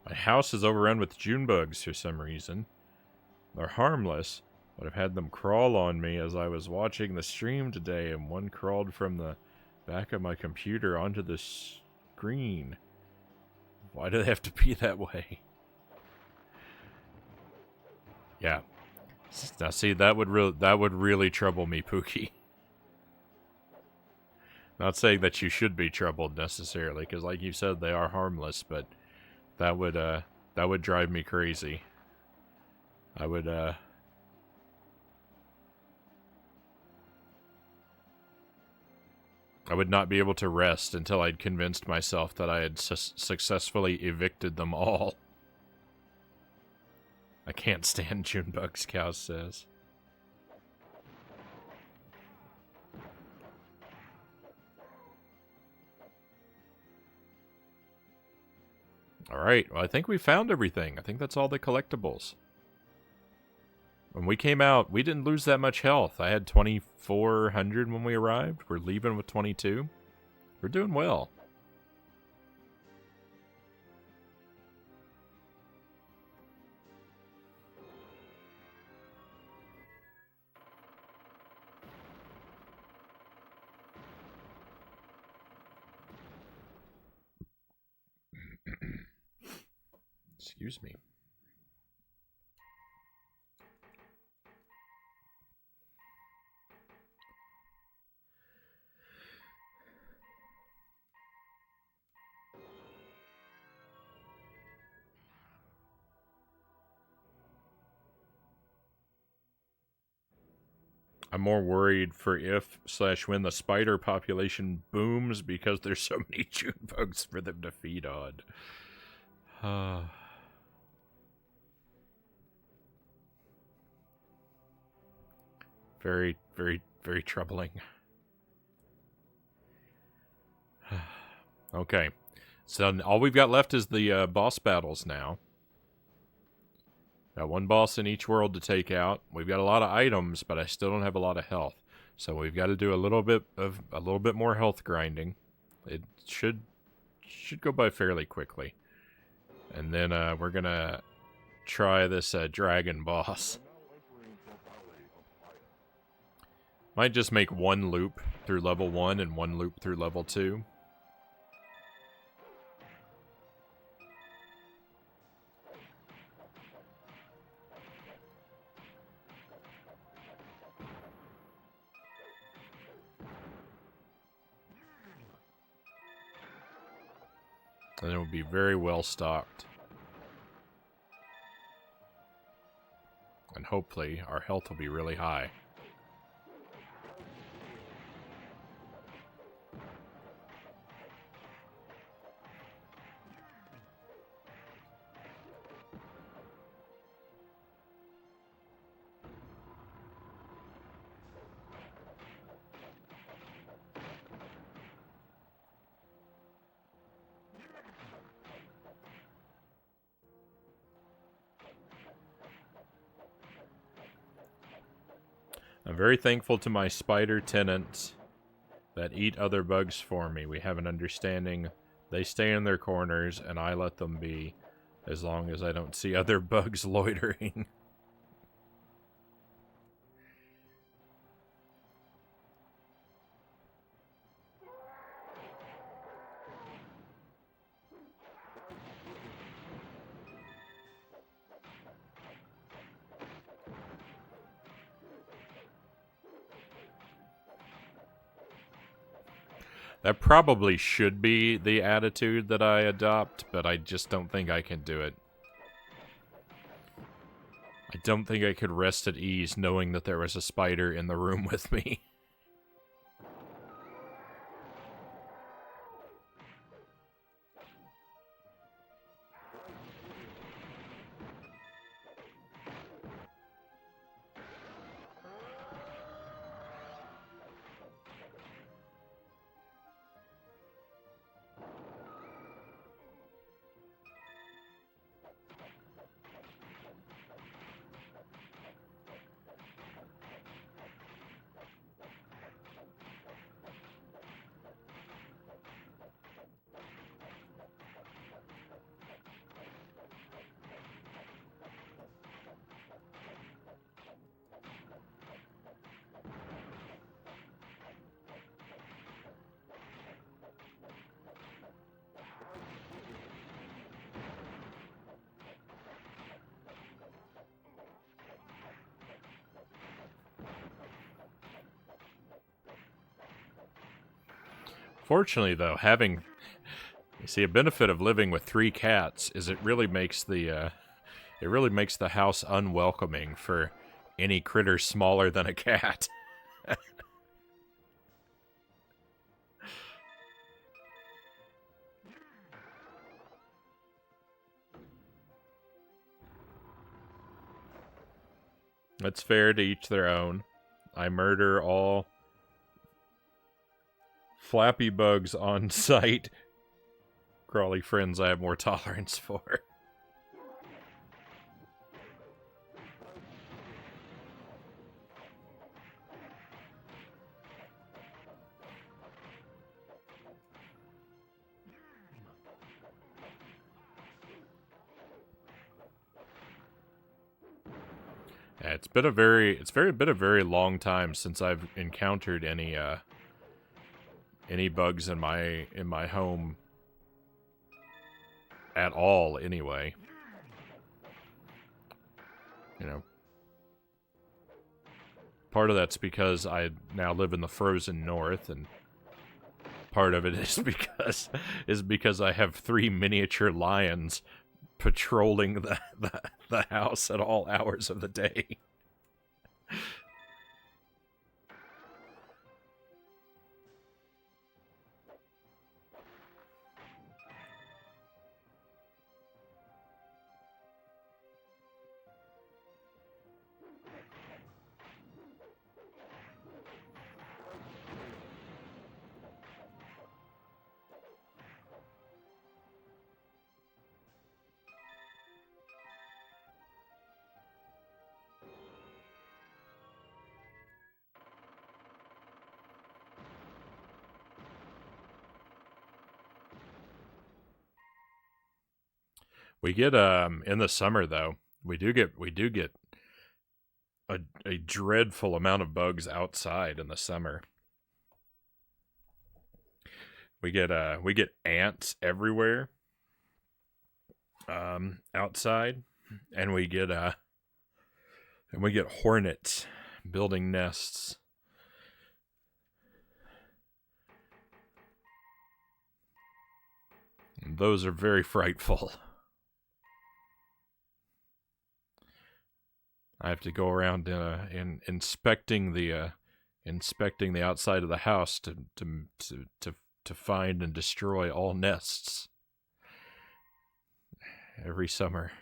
S1: My house is overrun with June bugs for some reason. They're harmless, but I've had them crawl on me as I was watching the stream today, and one crawled from the back of my computer onto the screen. Why do they have to be that way? Yeah. Now, see, that would really trouble me, Pookie. Not saying that you should be troubled necessarily, because like you said, they are harmless, but that would drive me crazy. I would not be able to rest until I'd convinced myself that I had successfully evicted them all. I can't stand Junebugs, Cow says. Alright, well, I think we found everything. I think that's all the collectibles. When we came out, we didn't lose that much health. I had 2,400 when we arrived. We're leaving with 22. We're doing well. Excuse me. I'm more worried for if/when the spider population booms because there's so many Junebugs for them to feed on. Very, very, very troubling. Okay. So all we've got left is the boss battles now. Got one boss in each world to take out. We've got a lot of items, but I still don't have a lot of health. So we've got to do a little bit more health grinding. It should go by fairly quickly. And then we're gonna try this dragon boss. Might just make one loop through level 1 and one loop through level 2. And it will be very well stocked. And hopefully our health will be really high. I'm very thankful to my spider tenants that eat other bugs for me. We have an understanding. They stay in their corners, and I let them be, as long as I don't see other bugs loitering. That probably should be the attitude that I adopt, but I just don't think I can do it. I don't think I could rest at ease knowing that there was a spider in the room with me. Fortunately, though, having you see a benefit of living with 3 cats is it really makes the house unwelcoming for any critter smaller than a cat. It's fair, to each their own. I murder all flappy bugs on sight. Crawly friends I have more tolerance for. Yeah, it's been a very long time since I've encountered any bugs in my home at all anyway. You know, part of that's because I now live in the frozen north, and part of it is because I have 3 miniature lions patrolling the house at all hours of the day. We get in the summer though, we do get a dreadful amount of bugs outside in the summer. We get ants everywhere outside, and we get hornets building nests. And those are very frightful. I have to go around inspecting the outside of the house to find and destroy all nests every summer.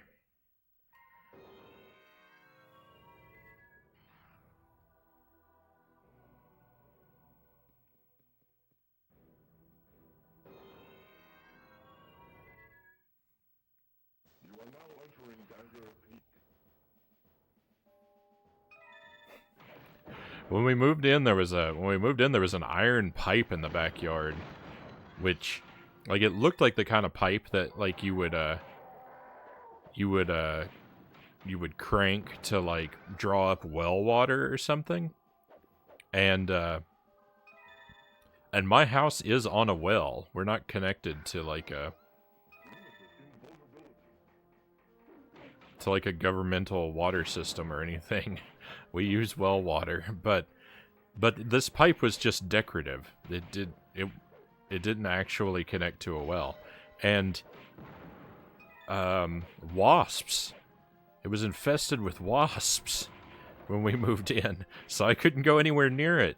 S2: You are now entering Danger Peak.
S1: When we moved in, there was an iron pipe in the backyard, which, like, it looked like the kind of pipe that, like, you would crank to, like, draw up well water or something. And my house is on a well. We're not connected to like a governmental water system or anything. We use well water, but this pipe was just decorative. It didn't actually connect to a well. And wasps. It was infested with wasps when we moved in, so I couldn't go anywhere near it.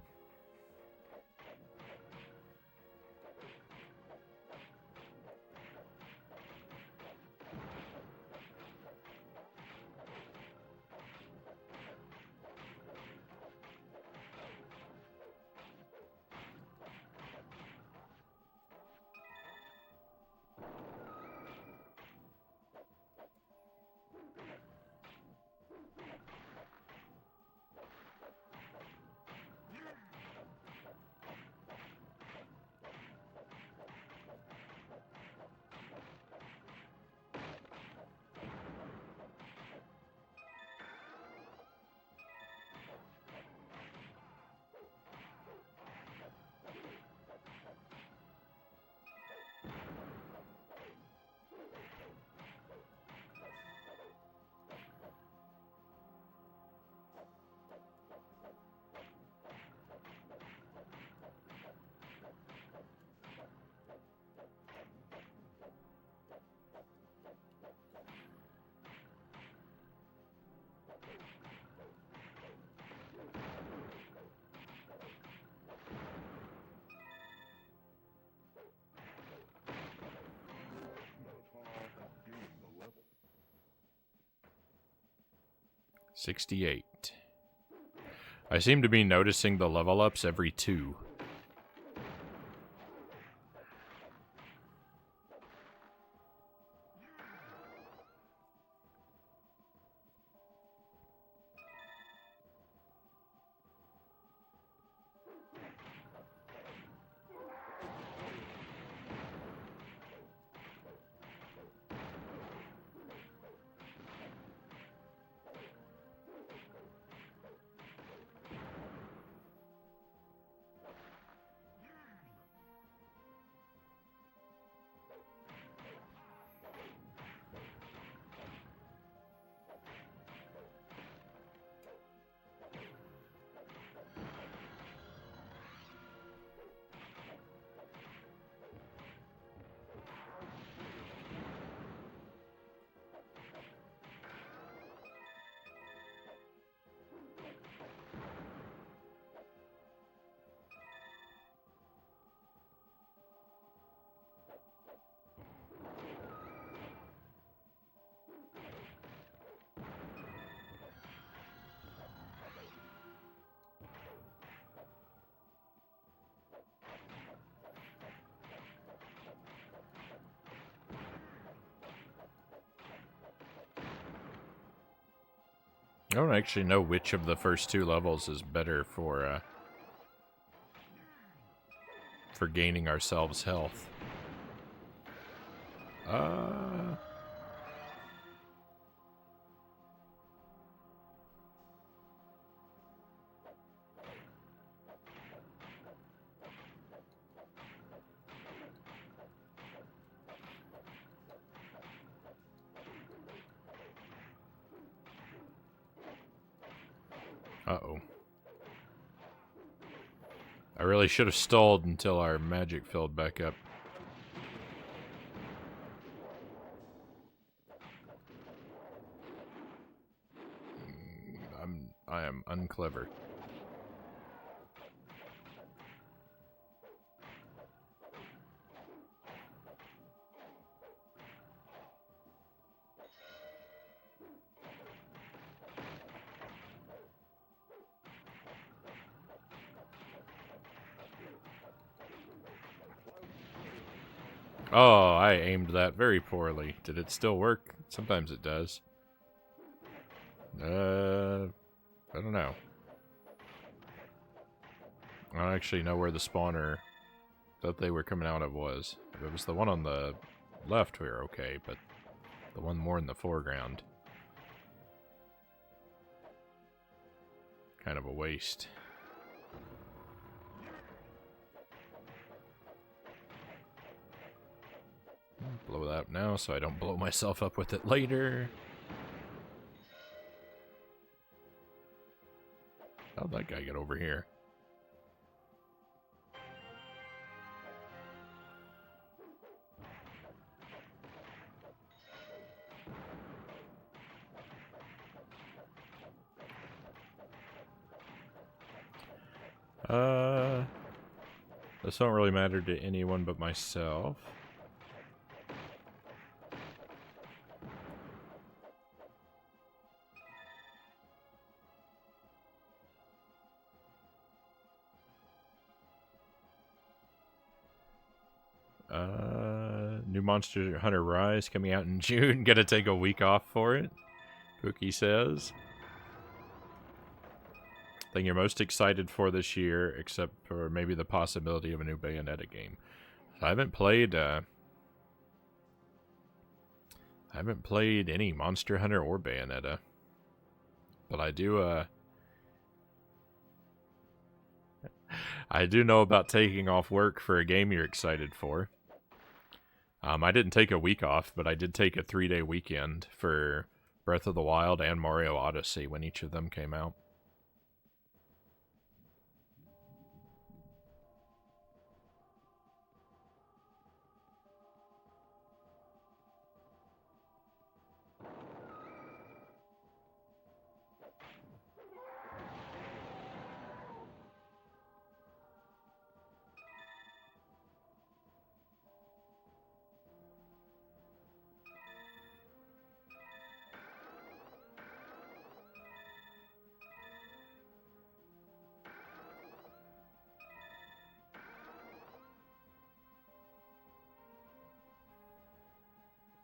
S1: 68. I seem to be noticing the level ups every 2. I don't actually know which of the first 2 levels is better for gaining ourselves health. Uh-oh. I really should have stalled until our magic filled back up. I am unclever. Oh, I aimed that very poorly. Did it still work? Sometimes it does. I don't know. I don't actually know where the spawner that they were coming out of was. If it was the one on the left, we were okay, but the one more in the foreground. Kind of a waste. Blow that up now so I don't blow myself up with it later. How'd that guy get over here? This don't really matter to anyone but myself. New Monster Hunter Rise coming out in June. Gonna take a week off for it, Pookie says. Thing you're most excited for this year, except for maybe the possibility of a new Bayonetta game. I haven't played any Monster Hunter or Bayonetta. But I do I do know about taking off work for a game you're excited for. I didn't take a week off, but I did take a 3-day weekend for Breath of the Wild and Mario Odyssey when each of them came out.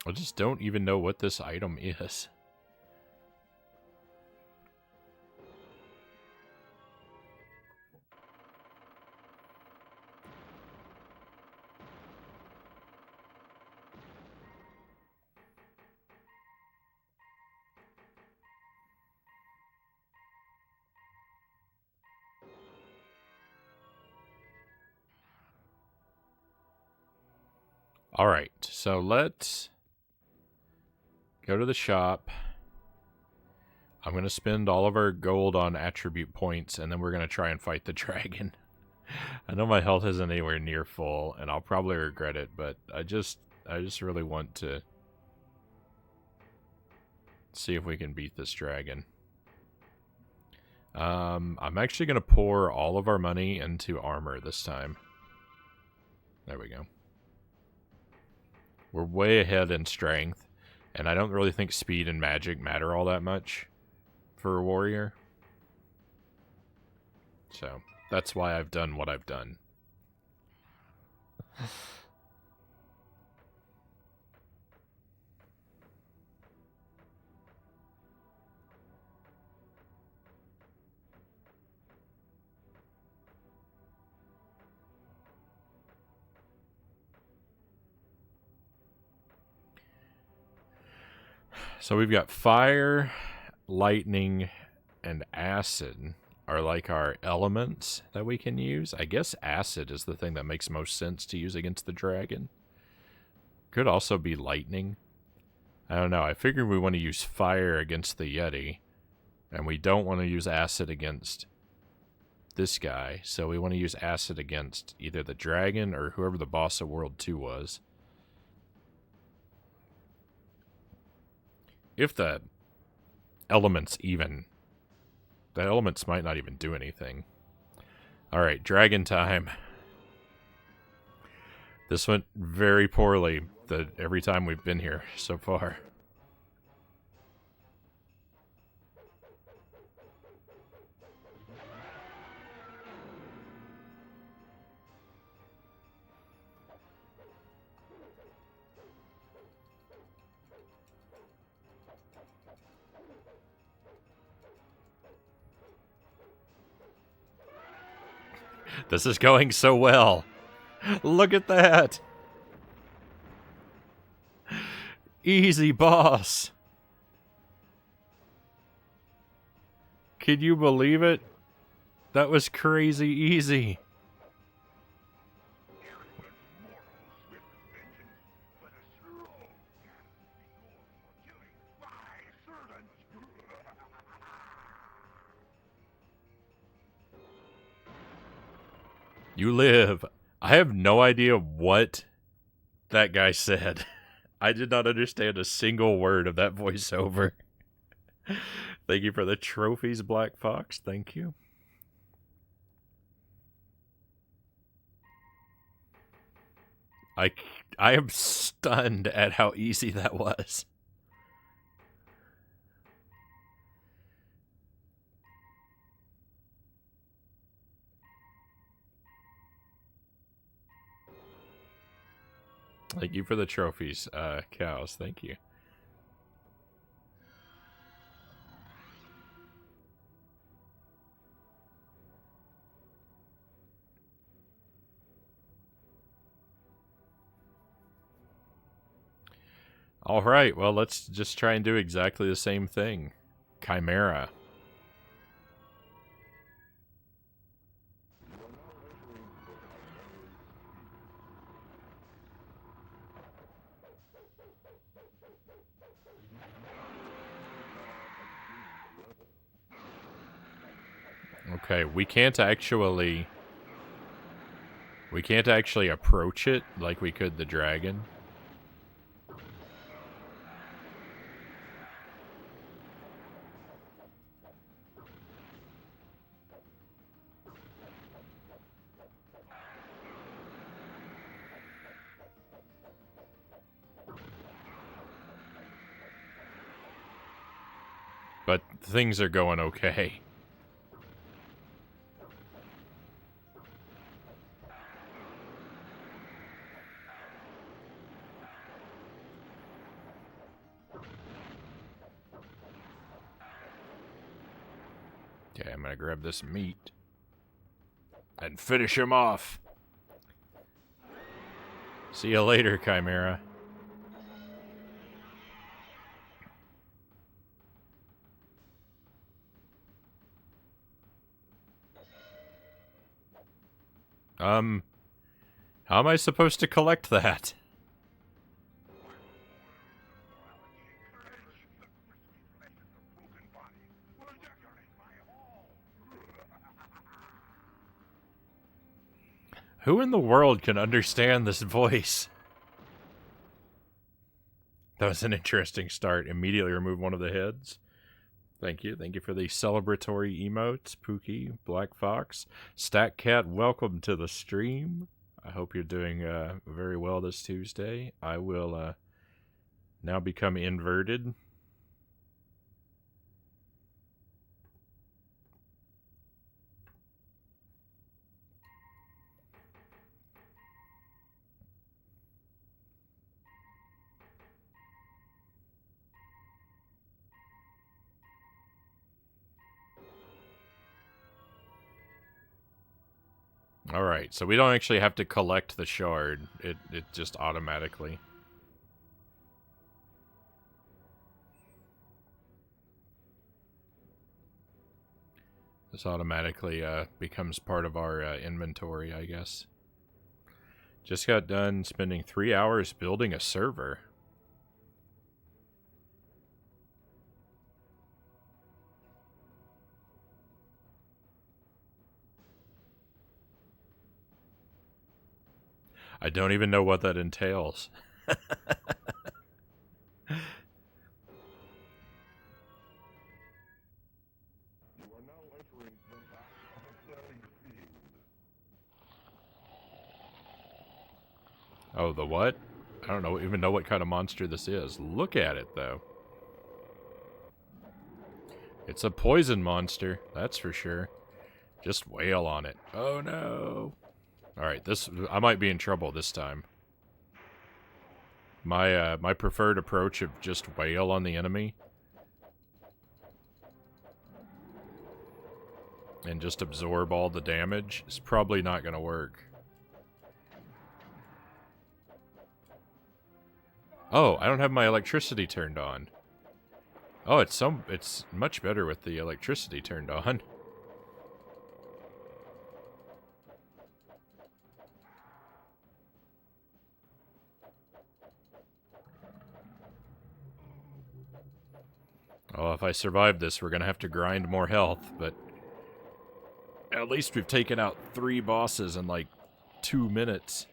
S1: I just don't even know what this item is. Alright, so let's go to the shop. I'm going to spend all of our gold on attribute points, and then we're going to try and fight the dragon. I know my health isn't anywhere near full, and I'll probably regret it, but I just really want to see if we can beat this dragon. I'm actually going to pour all of our money into armor this time. There we go. We're way ahead in strength, and I don't really think speed and magic matter all that much for a warrior. So, that's why I've done what I've done. So we've got fire, lightning, and acid are like our elements that we can use. I guess acid is the thing that makes most sense to use against the dragon. Could also be lightning. I don't know. I figured we want to use fire against the Yeti, and we don't want to use acid against this guy. So we want to use acid against either the dragon or whoever the boss of World 2 was. If the elements even... The elements might not even do anything. Alright, dragon time. This went very poorly every time we've been here so far. This is going so well. Look at that. Easy, boss. Can you believe it? That was crazy easy. You live. I have no idea what that guy said. I did not understand a single word of that voiceover. Thank you for the trophies, Black Fox. Thank you. I am stunned at how easy that was. Thank you for the trophies, cows. Thank you. Alright, well, let's just try and do exactly the same thing. Chimera. Okay, we can't actually approach it like we could the dragon. But things are going okay. Okay, I'm gonna grab this meat and finish him off. See you later, Chimera. How am I supposed to collect that? Who in the world can understand this voice? That was an interesting start. Immediately remove one of the heads. Thank you. Thank you for the celebratory emotes, Pookie, Black Fox. Stack Cat, welcome to the stream. I hope you're doing very well this Tuesday. I will now become inverted. Alright, so we don't actually have to collect the shard. It just automatically... This automatically becomes part of our inventory, I guess. Just got done spending 3 hours building a server. I don't even know what that entails.
S2: You are now entering the back of a playing field.
S1: Oh, the what? I don't know, even know what kind of monster this is. Look at it, though. It's a poison monster, that's for sure. Just wail on it. Oh no. Alright, I might be in trouble this time. My preferred approach of just wail on the enemy and just absorb all the damage is probably not going to work. Oh, I don't have my electricity turned on. Oh, it's much better with the electricity turned on. Oh, if I survive this, we're going to have to grind more health, but at least we've taken out 3 bosses in like 2 minutes.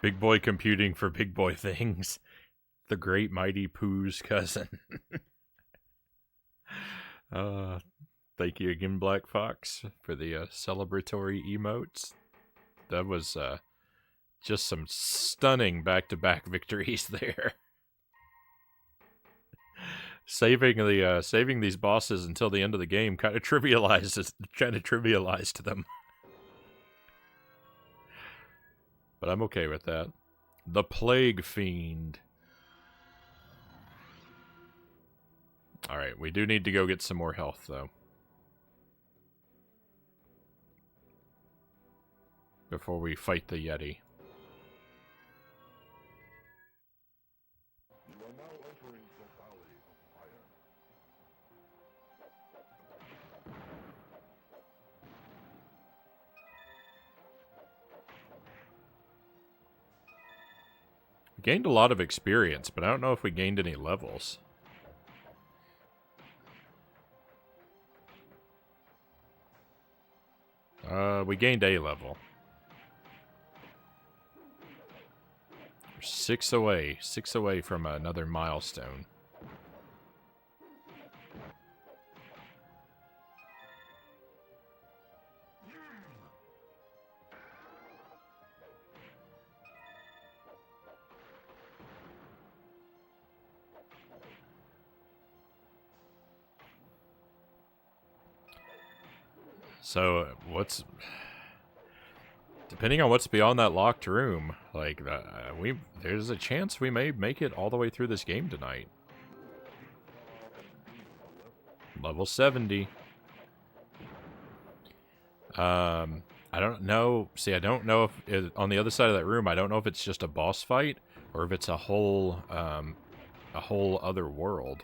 S1: Big boy computing for big boy things. The great mighty Pooh's cousin. Thank you again, Black Fox, for the celebratory emotes. That was just some stunning back-to-back victories there. Saving these bosses until the end of the game kind of trivialized them. But I'm okay with that. The Plague Fiend. Alright, we do need to go get some more health, though. Before we fight the Yeti.
S2: You are now entering the Valley of Fire.
S1: We gained a lot of experience, but I don't know if we gained any levels. We gained a level. We're 6 away from another milestone. So, what's... Depending on what's beyond that locked room, like, there's a chance we may make it all the way through this game tonight. Level 70. I don't know. See, I don't know if on the other side of that room, I don't know if it's just a boss fight or if it's a whole other world.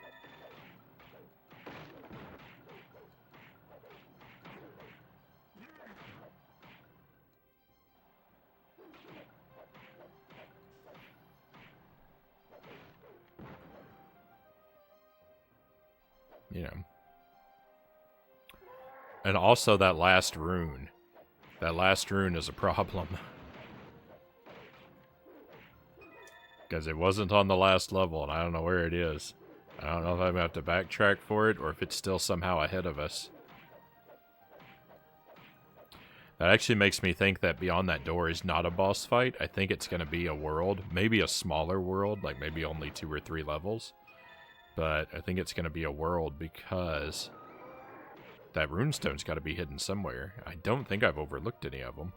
S1: You know. And also that last rune. That last rune is a problem. Because it wasn't on the last level, and I don't know where it is. I don't know if I'm going to have to backtrack for it, or if it's still somehow ahead of us. That actually makes me think that beyond that door is not a boss fight. I think it's going to be a world. Maybe a smaller world, like maybe only 2 or 3 levels. But I think it's going to be a world because that runestone's got to be hidden somewhere. I don't think I've overlooked any of them.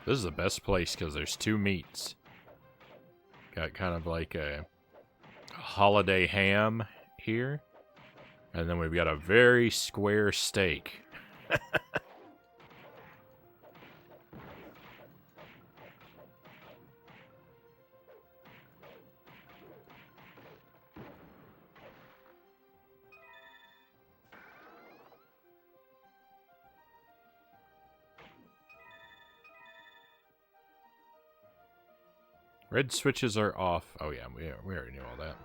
S1: This is the best place because there's 2 meats. Got kind of like a holiday ham here. And then we've got a very square steak. Red switches are off. Oh yeah, we already knew all that.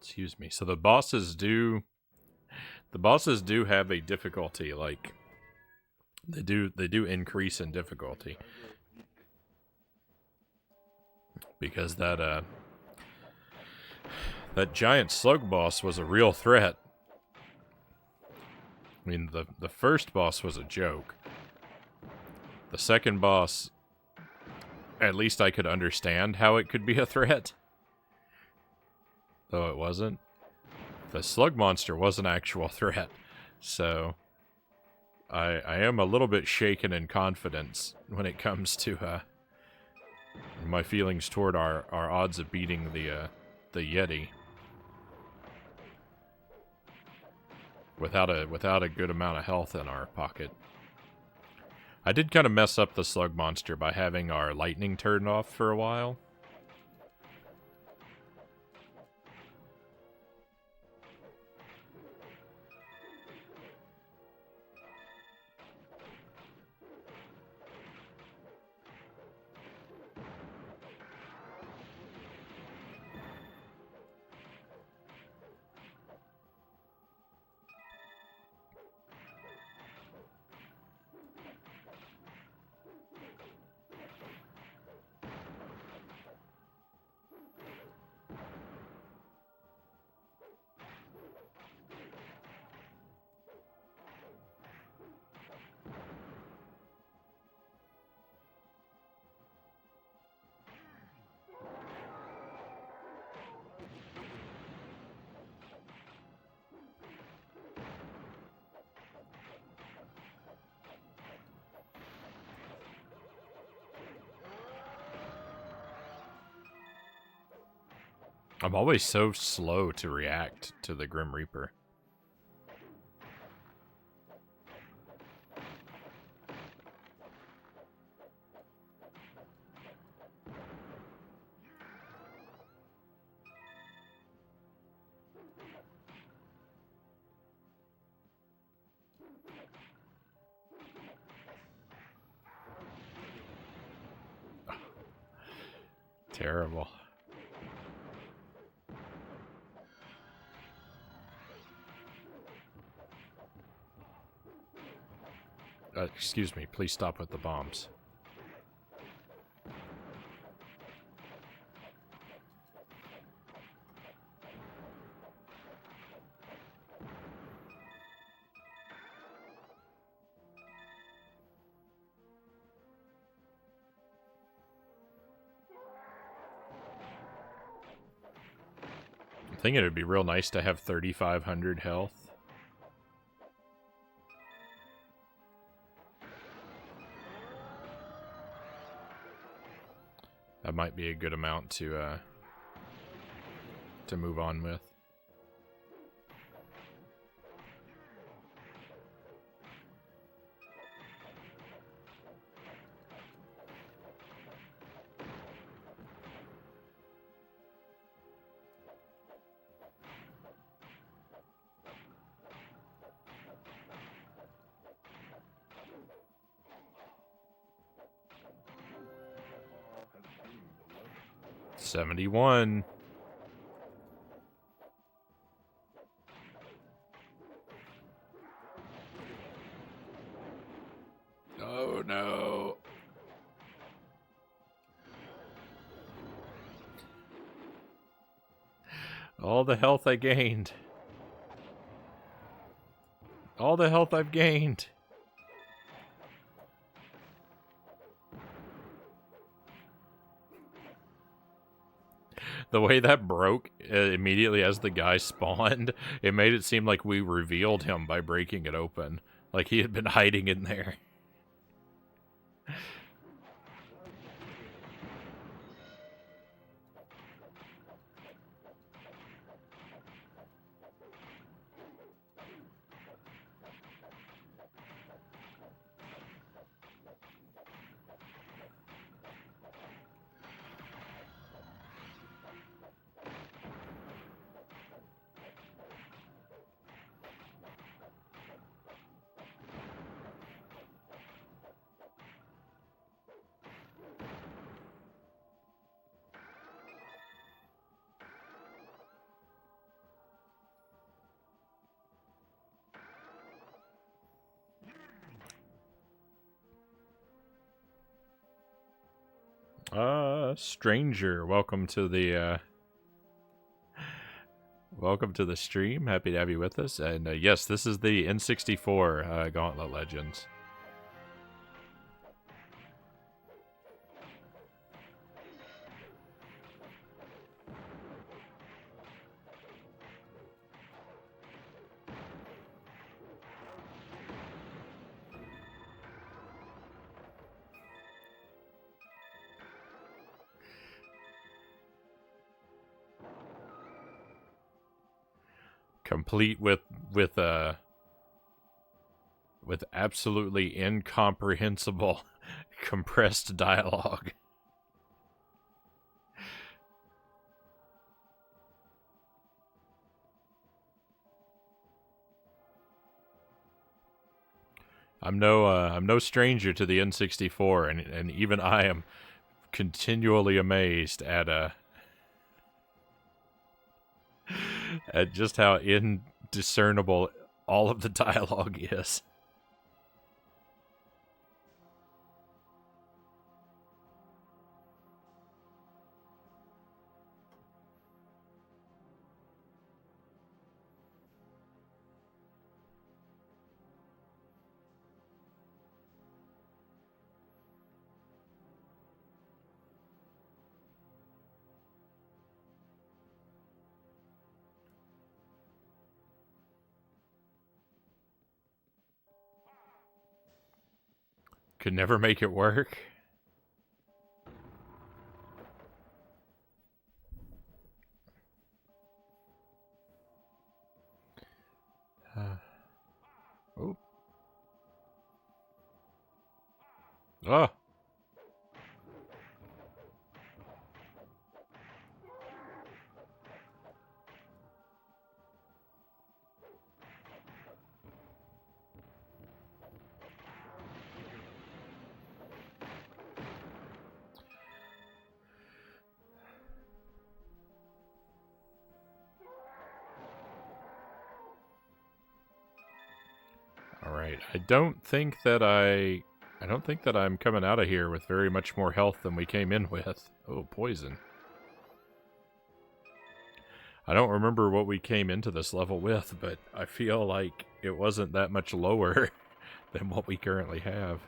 S1: Excuse me. So the bosses do have a difficulty, like they do increase in difficulty. Because that giant slug boss was a real threat. I mean, the first boss was a joke. The second boss, at least I could understand how it could be a threat. Though it wasn't. The slug monster was an actual threat. So, I am a little bit shaken in confidence when it comes to my feelings toward our odds of beating the Yeti. Without a good amount of health in our pocket. I did kind of mess up the slug monster by having our lightning turned off for a while. I'm always so slow to react to the Grim Reaper. Terrible. Excuse me, please stop with the bombs. I'm thinking it would be real nice to have 3,500 health. That might be a good amount to move on with.
S2: Has gained 11.
S1: 71. Oh no. All the health I gained. All the health I've gained. The way that broke immediately as the guy spawned, it made it seem like we revealed him by breaking it open. Like he had been hiding in there. Stranger, welcome to the stream. Happy to have you with us. And yes, this is the N64 Gauntlet Legends. Complete with absolutely incomprehensible compressed dialogue. I'm no stranger to the N64, and even I am continually amazed at just how indiscernible all of the dialogue is. Could never make it work. Oh. Oh. Alright, I don't think that I'm coming out of here with very much more health than we came in with. Oh, poison. I don't remember what we came into this level with, but I feel like it wasn't that much lower than what we currently have.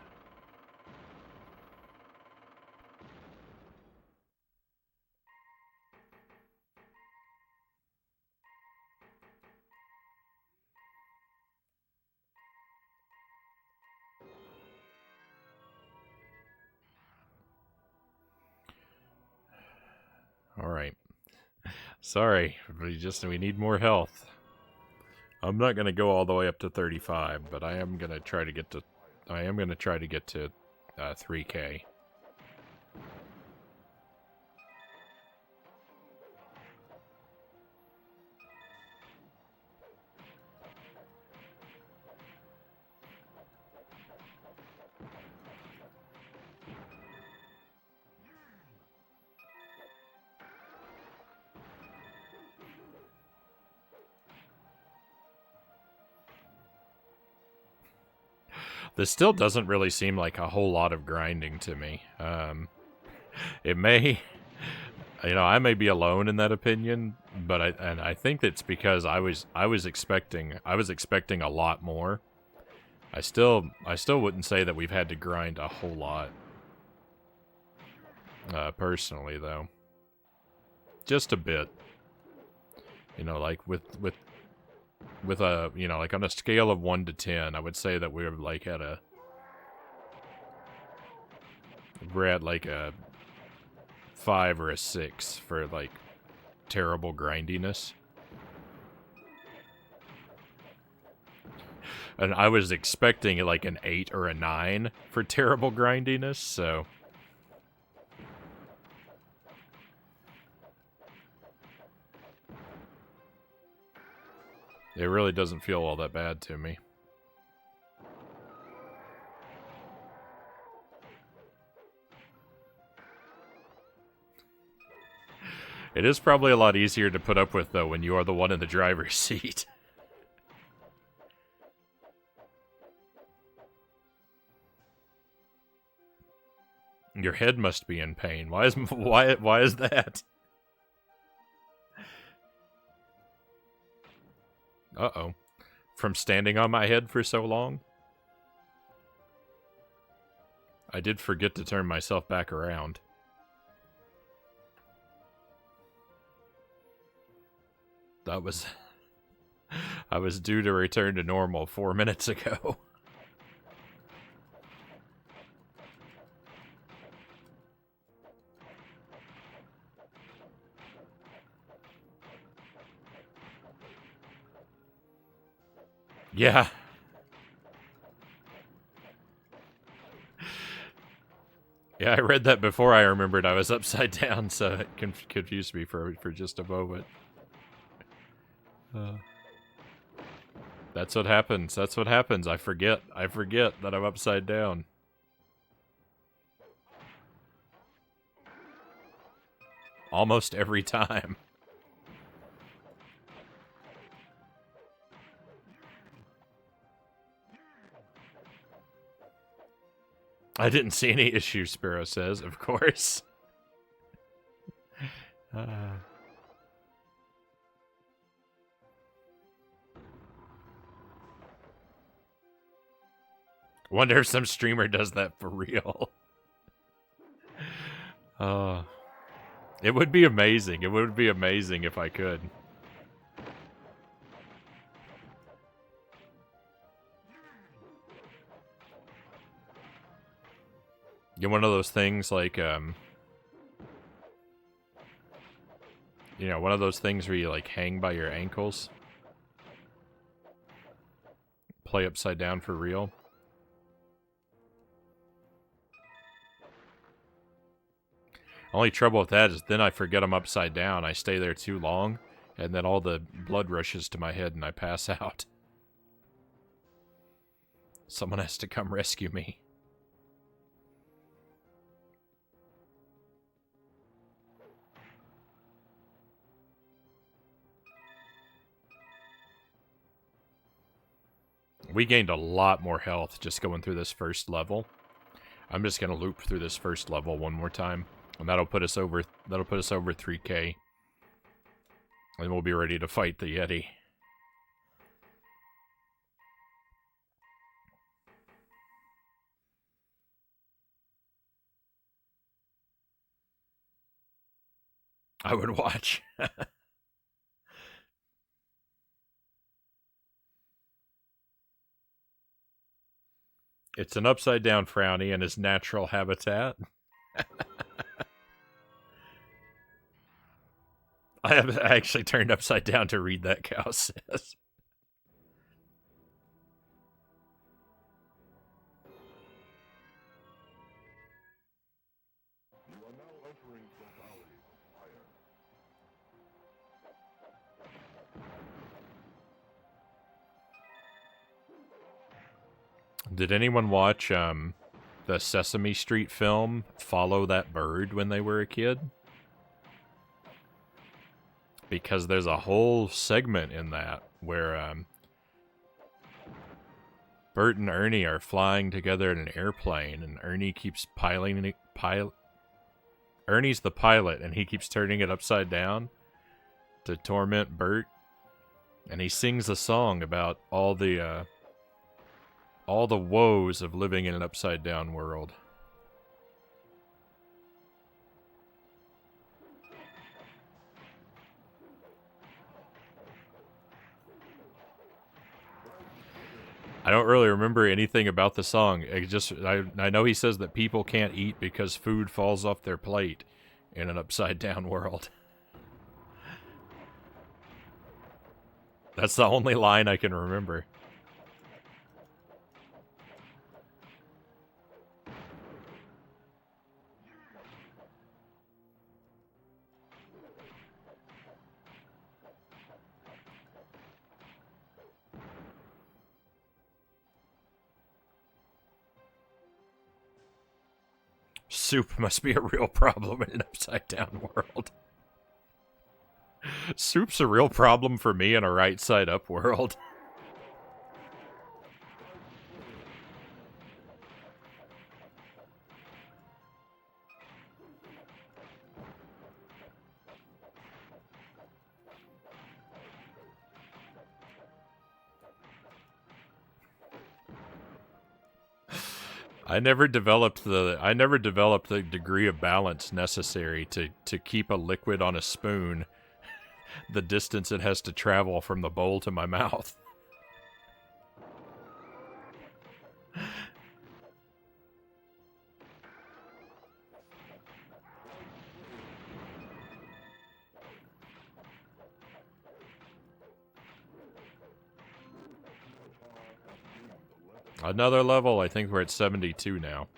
S1: Alright. Sorry, we need more health. I'm not gonna go all the way up to 35, but I am gonna try to get to 3K. This still doesn't really seem like a whole lot of grinding to me. It may, I may be alone in that opinion, but I think it's because I was expecting a lot more. I still wouldn't say that we've had to grind a whole lot. Personally, though, just a bit. Like with a, like on a scale of 1 to 10, I would say that we're like we're at like a 5 or a 6 for like terrible grindiness. And I was expecting like an 8 or a 9 for terrible grindiness, so it really doesn't feel all that bad to me. It is probably a lot easier to put up with, though, when you are the one in the driver's seat. Your head must be in pain. Why is that? Uh-oh. From standing on my head for so long? I did forget to turn myself back around. That was... I was due to return to normal 4 minutes ago. Yeah. Yeah, I read that before I remembered I was upside down, so it confused me for just a moment. That's what happens. That's what happens. I forget that I'm upside down. Almost every time. I didn't see any issues, Sparrow says, of course. Wonder if some streamer does that for real. It would be amazing. It would be amazing if I could. You're one of those things like, one of those things where you, like, hang by your ankles. play upside down for real. Only trouble with that is then I forget I'm upside down. I stay there too long, and then all the blood rushes to my head and I pass out. Someone has to come rescue me. We gained a lot more health just going through this first level. I'm just gonna loop through this first level one more time, and that'll put us over 3K. And we'll be ready to fight the Yeti. I would watch. It's an upside down Frownie in his natural habitat. I have actually turned upside down to read that, cow says.
S2: You are now entering the Valley of Fire.
S1: Did anyone watch the Sesame Street film Follow That Bird when they were a kid? Because there's a whole segment in that where Bert and Ernie are flying together in an airplane, and Ernie keeps Ernie's the pilot, and he keeps turning it upside down to torment Bert, and he sings a song about all the woes of living in an upside down world. I don't really remember anything about the song. I know he says that people can't eat because food falls off their plate in an upside down world. That's the only line I can remember. Soup must be a real problem in an upside-down world. Soup's a real problem for me in a right-side-up world. I never developed the degree of balance necessary to keep a liquid on a spoon the distance it has to travel from the bowl to my mouth. Another level, I think we're at 72 now.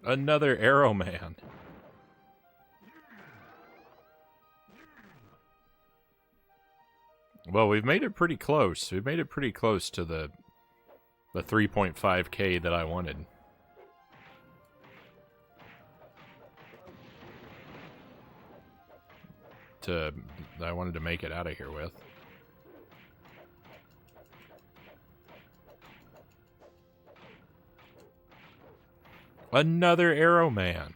S1: Another Arrow Man. Well, we've made it pretty close. We've made it pretty close to the 3.5K that I wanted. I wanted to make it out of here with. Another Arrow Man.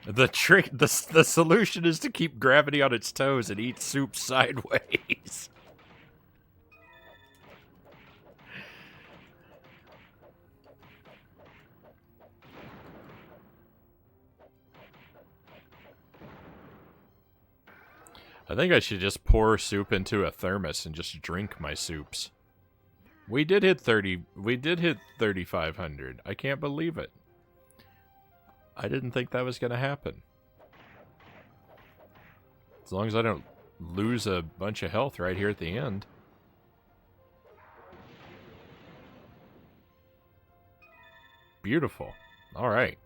S1: The solution is to keep gravity on its toes and eat soup sideways. I think I should just pour soup into a thermos and just drink my soups. We did hit 3,500. I can't believe it. I didn't think that was going to happen. As long as I don't lose a bunch of health right here at the end. Beautiful. All right.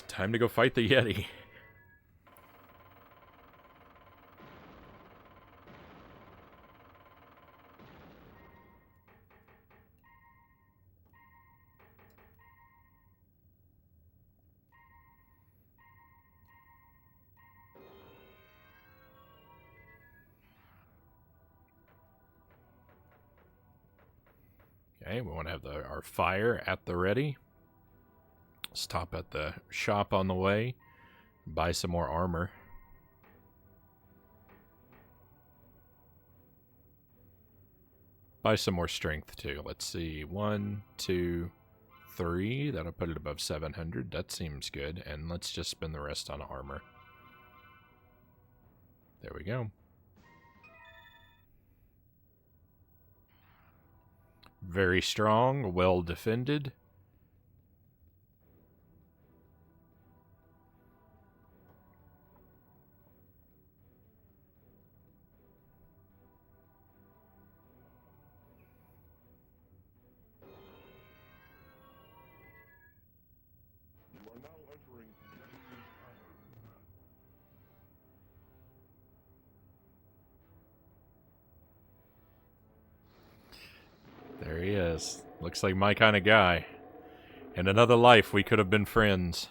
S1: Time to go fight the Yeti. Okay, we want to have our fire at the ready. Stop at the shop on the way. Buy some more armor. Buy some more strength, too. Let's see. 1, 2, 3. That'll put it above 700. That seems good. And let's just spend the rest on armor. There we go. Very strong, well defended.
S2: You are now entering the enemy's castle.
S1: There he is. Looks like my kind of guy. In another life, we could have been friends.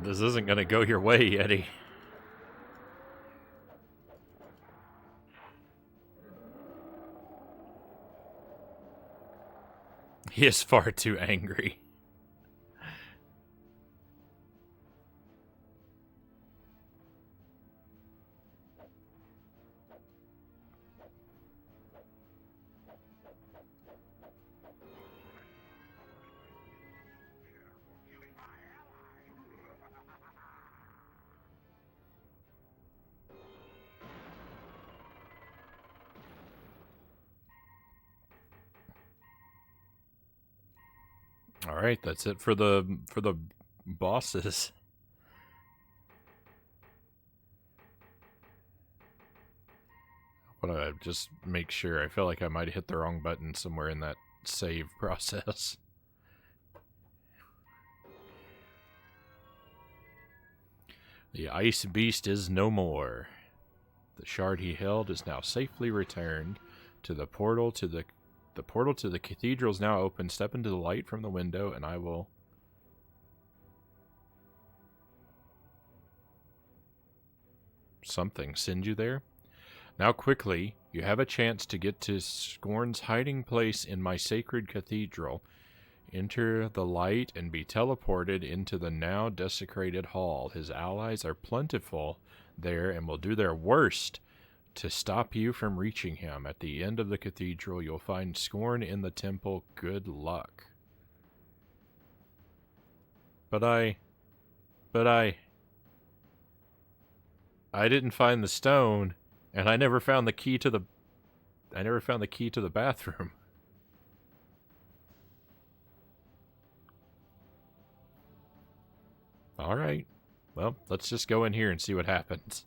S1: This isn't going to go your way, Yeti. He is far too angry. All right, that's it for the bosses. I want to just make sure. I feel like I might have hit the wrong button somewhere in that save process. The ice beast is no more. The shard he held is now safely returned to the portal to the portal to the cathedral is now open. Step into the light from the window, and I will... something send you there. Now quickly, you have a chance to get to Scorn's hiding place in my sacred cathedral. Enter the light and be teleported into the now desecrated hall. His allies are plentiful there and will do their worst to stop you from reaching him. At the end of the cathedral, you'll find Scorn in the temple. Good luck. But I didn't find the stone, and I never found the key to the bathroom. All right. Well, let's just go in here and see what happens.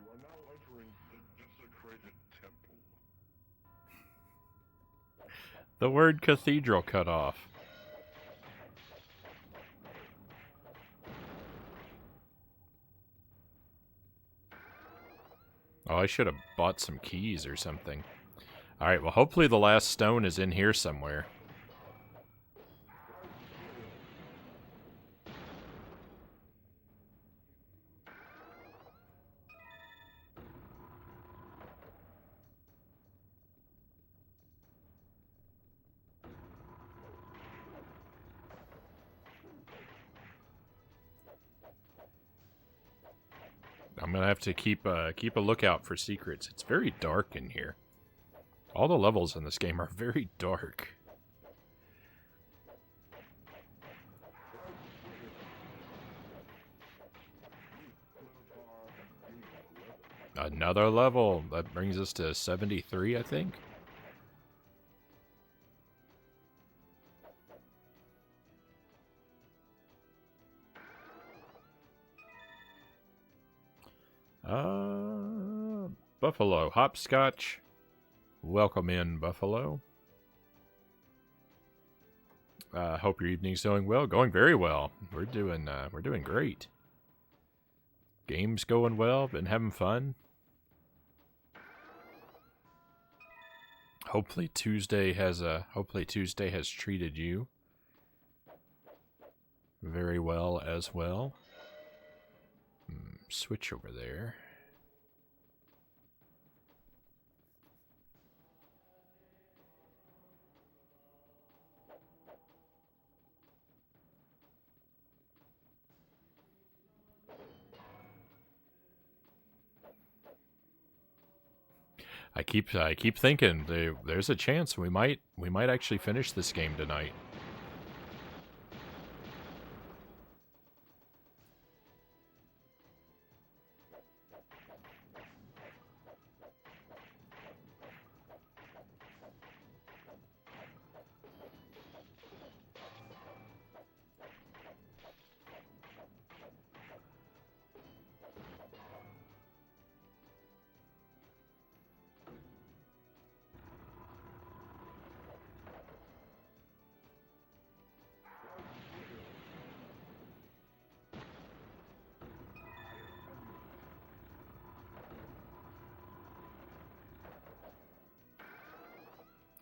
S2: You are now entering the desecrated temple.
S1: The word cathedral cut off. Oh, I should have bought some keys or something. Alright, well, hopefully the last stone is in here somewhere. I'm gonna have to keep a lookout for secrets. It's very dark in here. All the levels in this game are very dark. Another level. That brings us to 73, I think. Buffalo. Hopscotch. Welcome in, Buffalo. Hope your evening's going well. Going very well. We're doing great. Game's going well. Been having fun. Hopefully Tuesday has treated you very well as well. Switch over there. I keep thinking there's a chance we might actually finish this game tonight.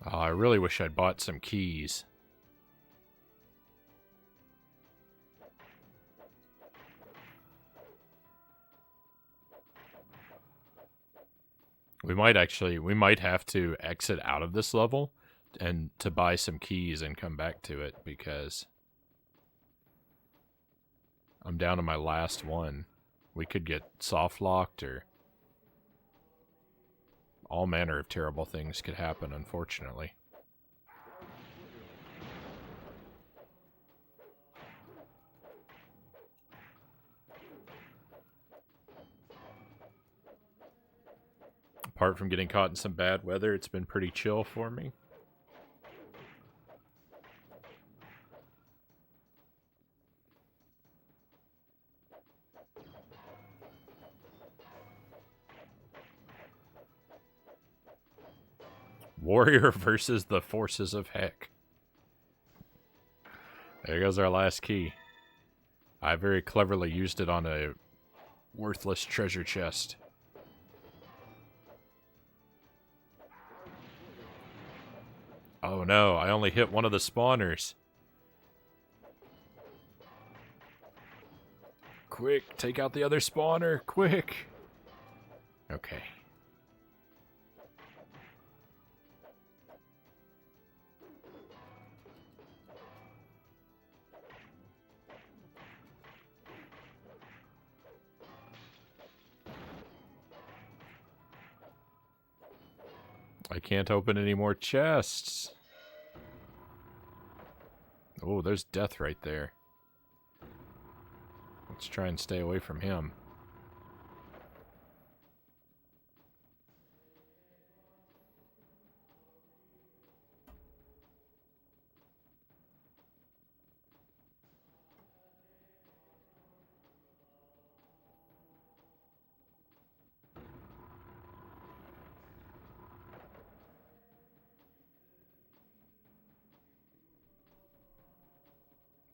S1: Oh, I really wish I'd bought some keys. We might have to exit out of this level and to buy some keys and come back to it because I'm down to my last one. We could get soft locked or all manner of terrible things could happen, unfortunately. Apart from getting caught in some bad weather, it's been pretty chill for me. Warrior versus the forces of heck. There goes our last key. I very cleverly used it on a worthless treasure chest. Oh no, I only hit one of the spawners. Quick, take out the other spawner, quick. Okay. I can't open any more chests. Oh, there's death right there. Let's try and stay away from him.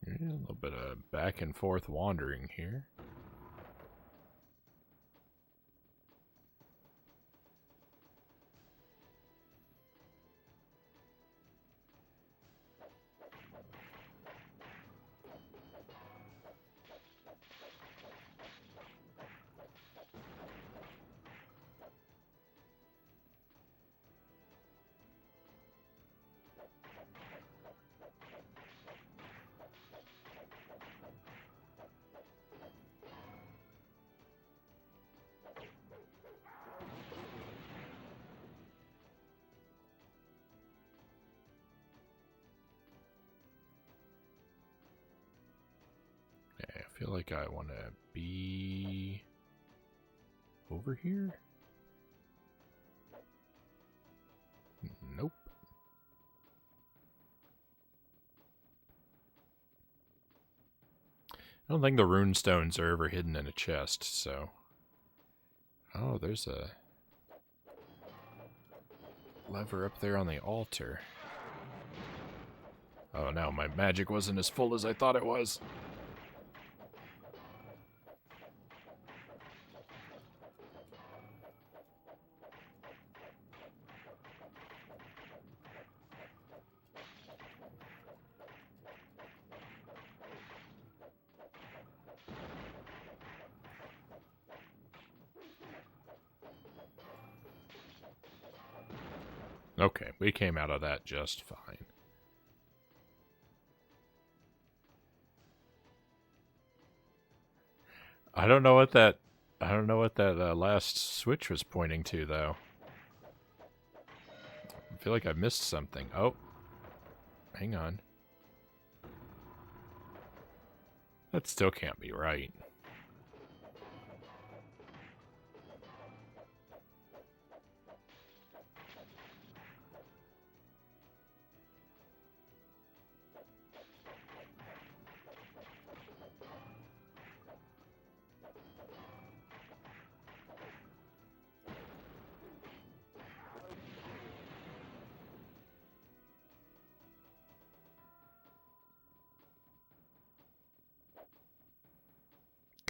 S1: Yeah, a little bit of back and forth wandering here. Okay, I feel like I want to be over here. Nope. I don't think the rune stones are ever hidden in a chest, so... Oh, there's a lever up there on the altar. Oh no, my magic wasn't as full as I thought it was. Okay, we came out of that just fine. I don't know what that last switch was pointing to, though. I feel like I missed something. Oh, hang on. That still can't be right.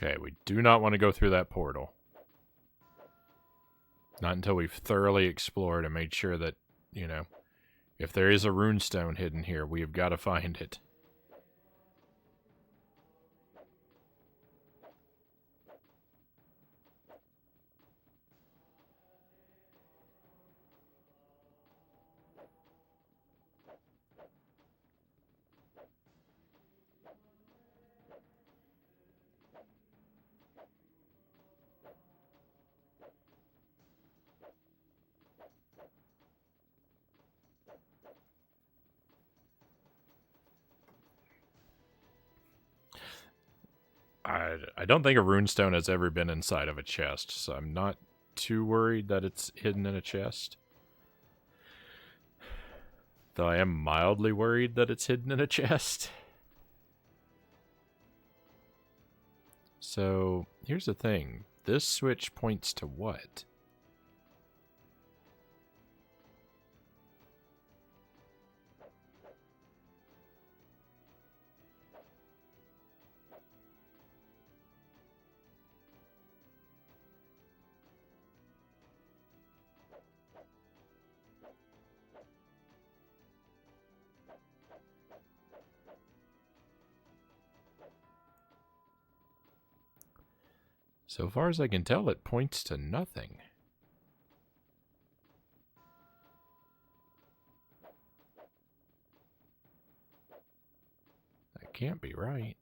S1: Okay, we do not want to go through that portal. Not until we've thoroughly explored and made sure that, you know, if there is a runestone hidden here, we have got to find it. I don't think a runestone has ever been inside of a chest, so I'm not too worried that it's hidden in a chest. Though I am mildly worried that it's hidden in a chest. So, here's the thing. This switch points to what? So far as I can tell, it points to nothing. That can't be right.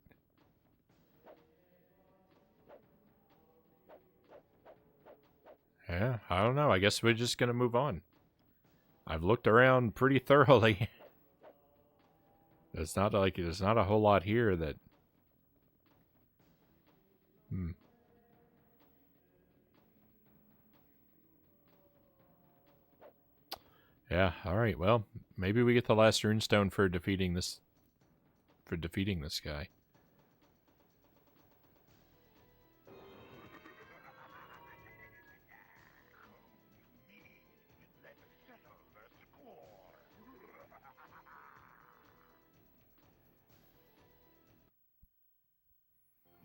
S1: Yeah, I don't know. I guess we're just gonna move on. I've looked around pretty thoroughly. It's not like there's not a whole lot here that. Hmm. Yeah. All right. Well, maybe we get the last runestone for defeating this. For defeating this guy.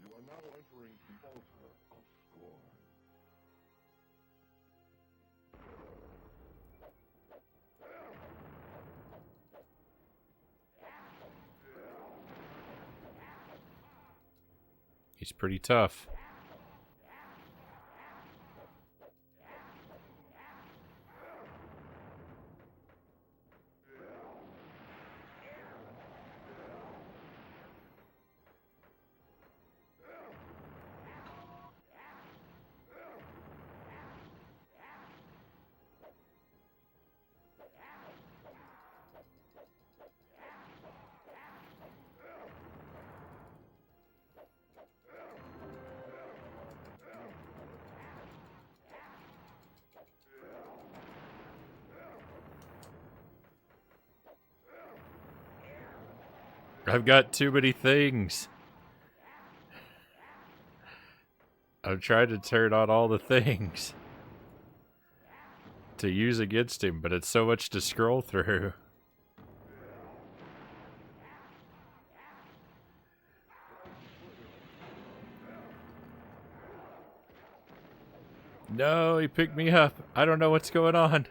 S2: You are now entering the altar of scorn.
S1: He's pretty tough. I've got too many things. I'm trying to turn on all the things to use against him, but it's so much to scroll through. No, he picked me up. I don't know what's going on.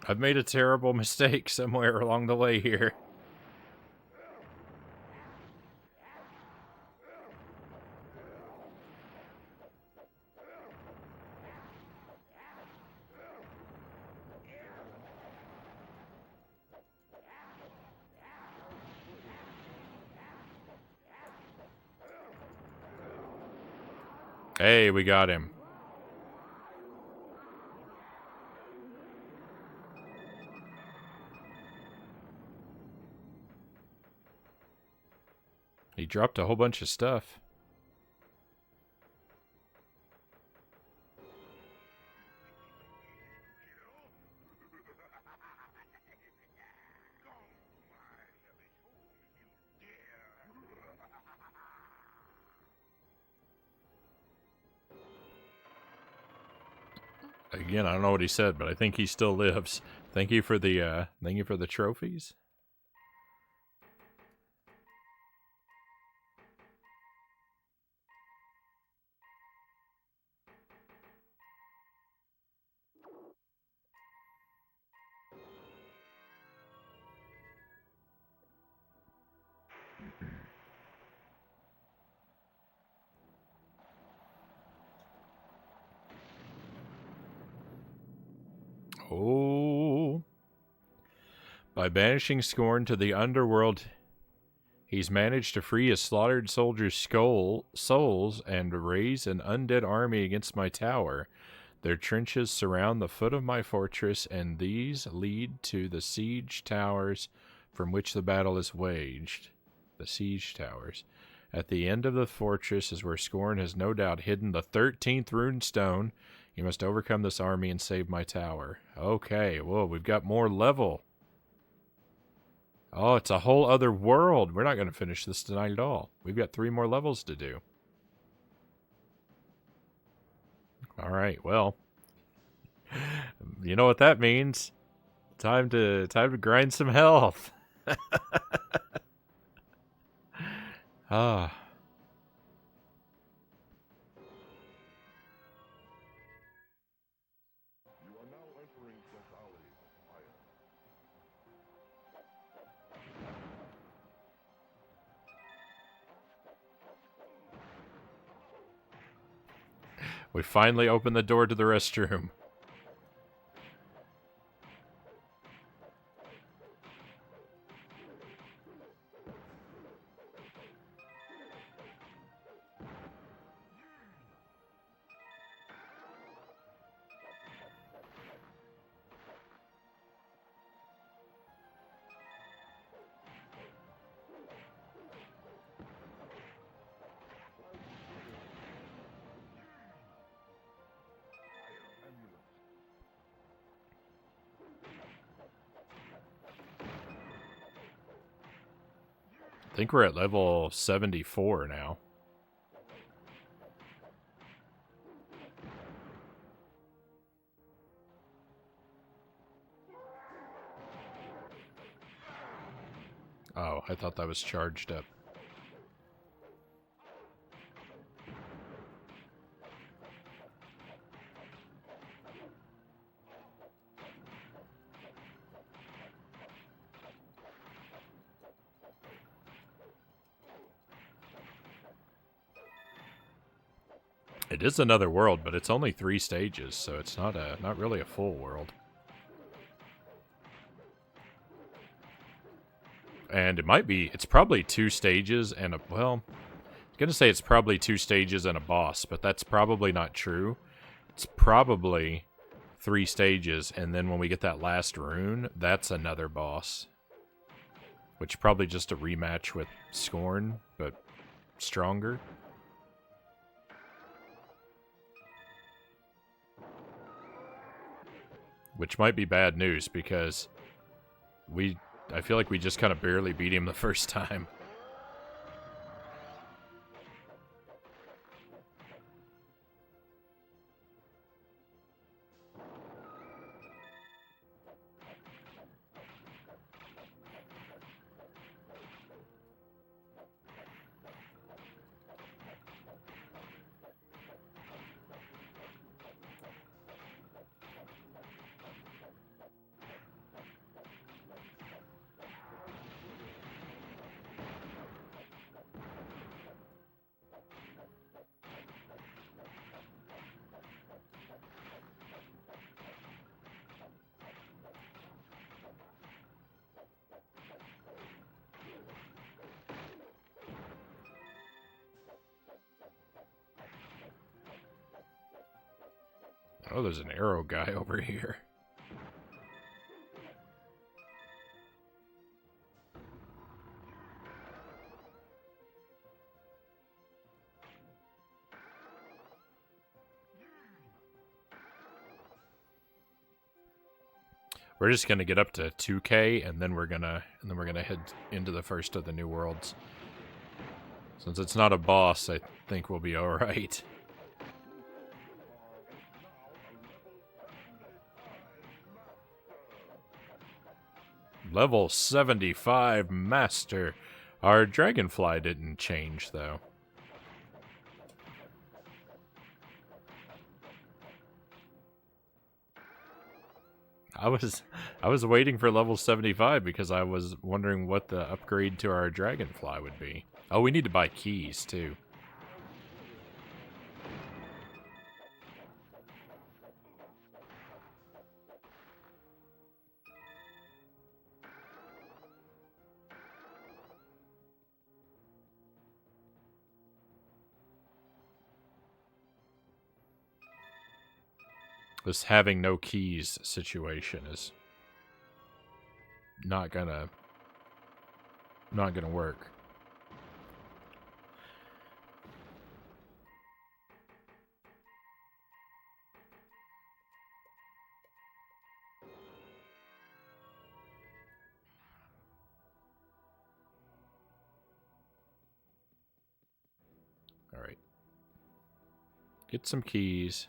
S1: I've made a terrible mistake somewhere along the way here. Hey, we got him. He dropped a whole bunch of stuff. Again, I don't know what he said, but I think he still lives. Thank you for the trophies. Oh. By banishing Scorn to the underworld, he's managed to free his slaughtered soldiers' souls and raise an undead army against my tower. Their trenches surround the foot of my fortress, and these lead to the siege towers from which the battle is waged. The siege towers. At the end of the fortress is where Scorn has no doubt hidden the 13th runestone. You must overcome this army and save my tower. Okay, whoa, we've got more level. Oh, it's a whole other world. We're not going to finish this tonight at all. We've got 3 more levels to do. All right, well, you know what that means. Time to grind some health. Ah.
S2: You are now entering the Valley of Fire.
S1: We finally opened the door to the restroom. I think we're at level 74 now. Oh, I thought that was charged up. It is another world, but it's only 3 stages, so it's not really a full world. And it's probably 2 stages and well, I was gonna say it's probably 2 stages and a boss, but that's probably not true. It's probably 3 stages, and then when we get that last rune, that's another boss. Which probably just a rematch with Scorn, but stronger. Which might be bad news, because I feel like we just kind of barely beat him the first time. Oh, there's an arrow guy over here. We're just gonna get up to 2K, and then we're gonna head into the first of the new worlds. Since it's not a boss, I think we'll be all right. Level 75 Master. Our dragonfly didn't change, though. I was waiting for level 75 because I was wondering what the upgrade to our dragonfly would be. Oh, we need to buy keys, too. This having no keys situation is not gonna work. All right. Get some keys.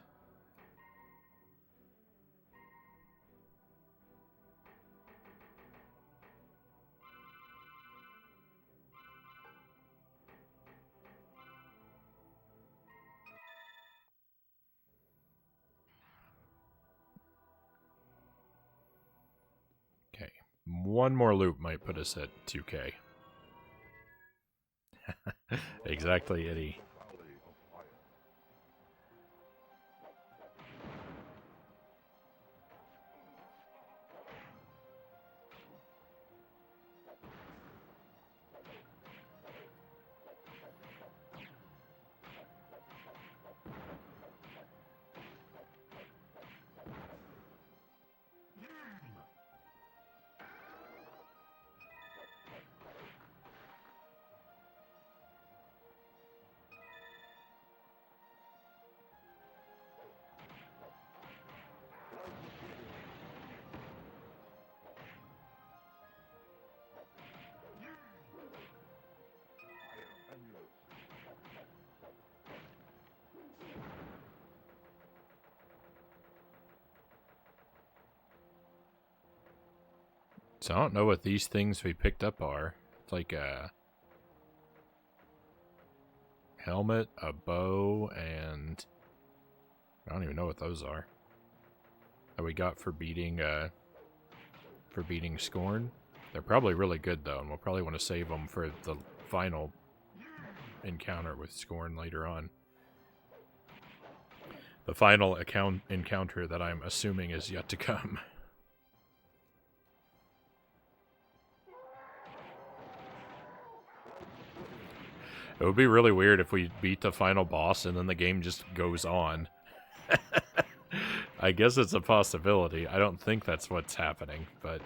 S1: Okay. One more loop might put us at 2K. Exactly, Eddie. So I don't know what these things we picked up are. It's like a helmet, a bow, and I don't even know what those are. That we got for beating Scorn. They're probably really good though, and we'll probably want to save them for the final encounter with Scorn later on. The final encounter that I'm assuming is yet to come. It would be really weird if we beat the final boss and then the game just goes on. I guess it's a possibility. I don't think that's what's happening, but...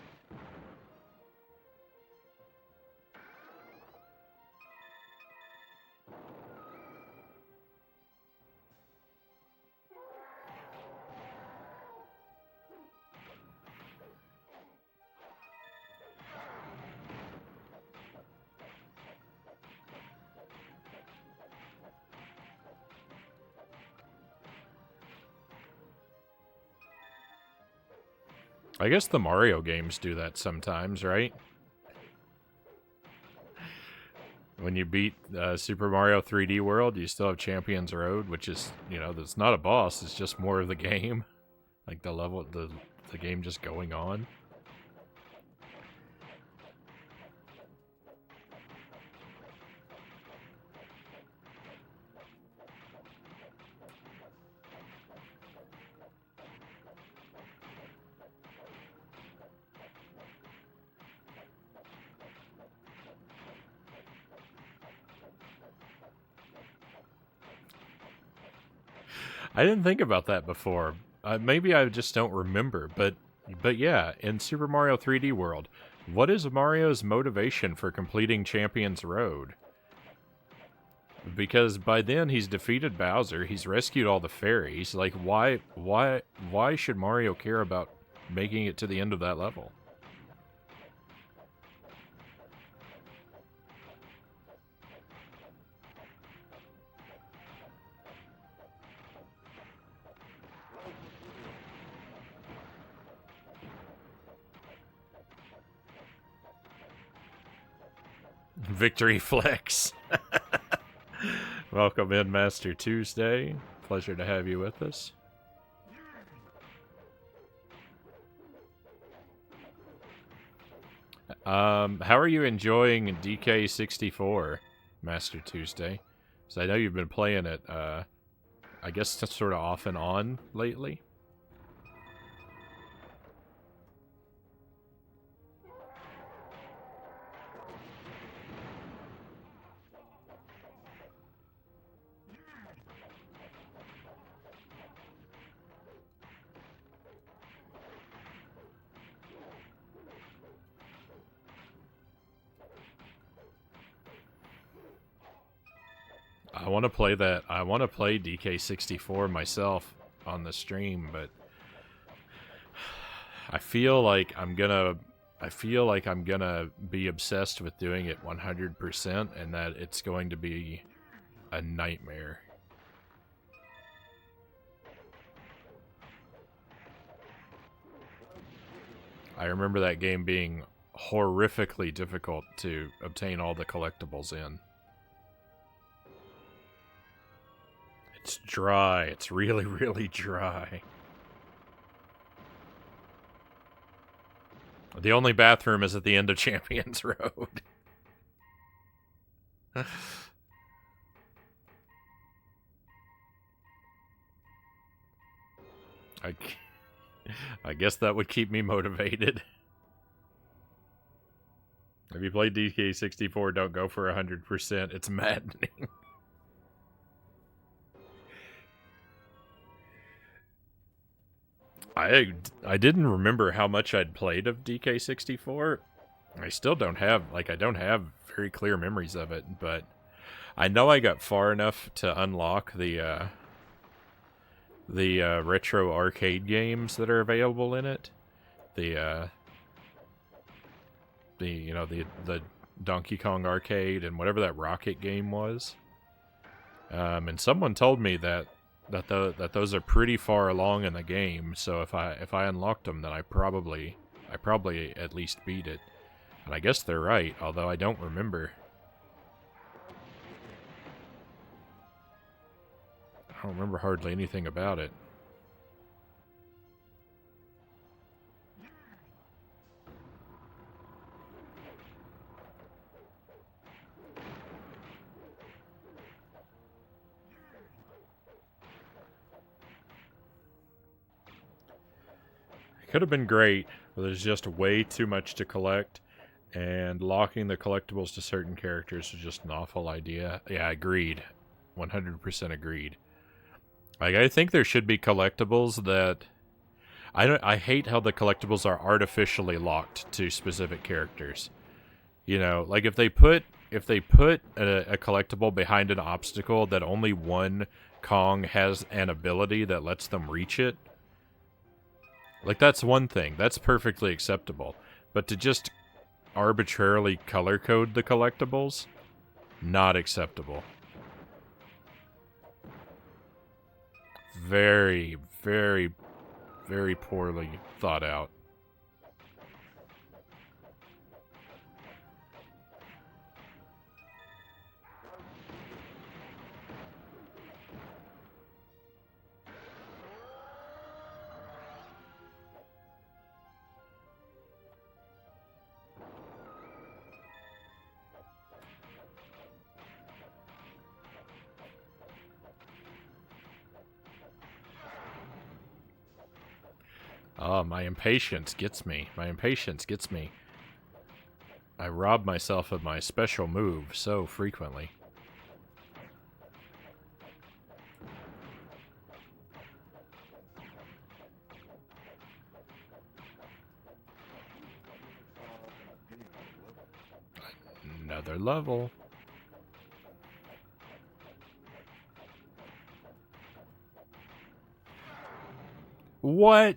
S1: I guess the Mario games do that sometimes, right? When you beat Super Mario 3D World, you still have Champions Road, which is, you know, that's not a boss, it's just more of the game. Like the level, the game just going on. I didn't think about that before. Maybe I just don't remember, but yeah, in Super Mario 3D World, what is Mario's motivation for completing Champions Road? Because by then he's defeated Bowser, he's rescued all the fairies. Like, why should Mario care about making it to the end of that level? Victory Flex. Welcome in, Master Tuesday. Pleasure to have you with us. How are you enjoying DK64, Master Tuesday? So I know you've been playing it, I guess sort of off and on lately. I want to play that. I want to play DK64 myself on the stream, but I feel like I'm gonna be obsessed with doing it 100% and that it's going to be a nightmare. I remember that game being horrifically difficult to obtain all the collectibles in. It's dry. It's really, really dry. The only bathroom is at the end of Champions Road. I guess that would keep me motivated. If you play DK64, don't go for 100%. It's maddening. I didn't remember how much I'd played of DK64. I still don't have, I don't have very clear memories of it, but I know I got far enough to unlock the retro arcade games that are available in it. The Donkey Kong arcade and whatever that Rocket game was. And someone told me that those are pretty far along in the game, so if I unlocked them, then I probably I probably at least beat it. And I guess they're right, although I don't remember. I don't remember hardly anything about it. It could have been great, but there's just way too much to collect, and locking the collectibles to certain characters is just an awful idea. Yeah, agreed. 100% agreed. Like, I think there should be collectibles that... I hate how the collectibles are artificially locked to specific characters. You know, like if they put a collectible behind an obstacle that only one Kong has an ability that lets them reach it, like that's one thing. That's perfectly acceptable. But to just arbitrarily color code the collectibles, not acceptable. Very, very, very poorly thought out. Oh, my impatience gets me. My impatience gets me. I rob myself of my special move so frequently. Another level. What?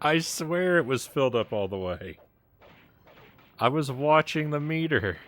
S1: I swear it was filled up all the way. I was watching the meter.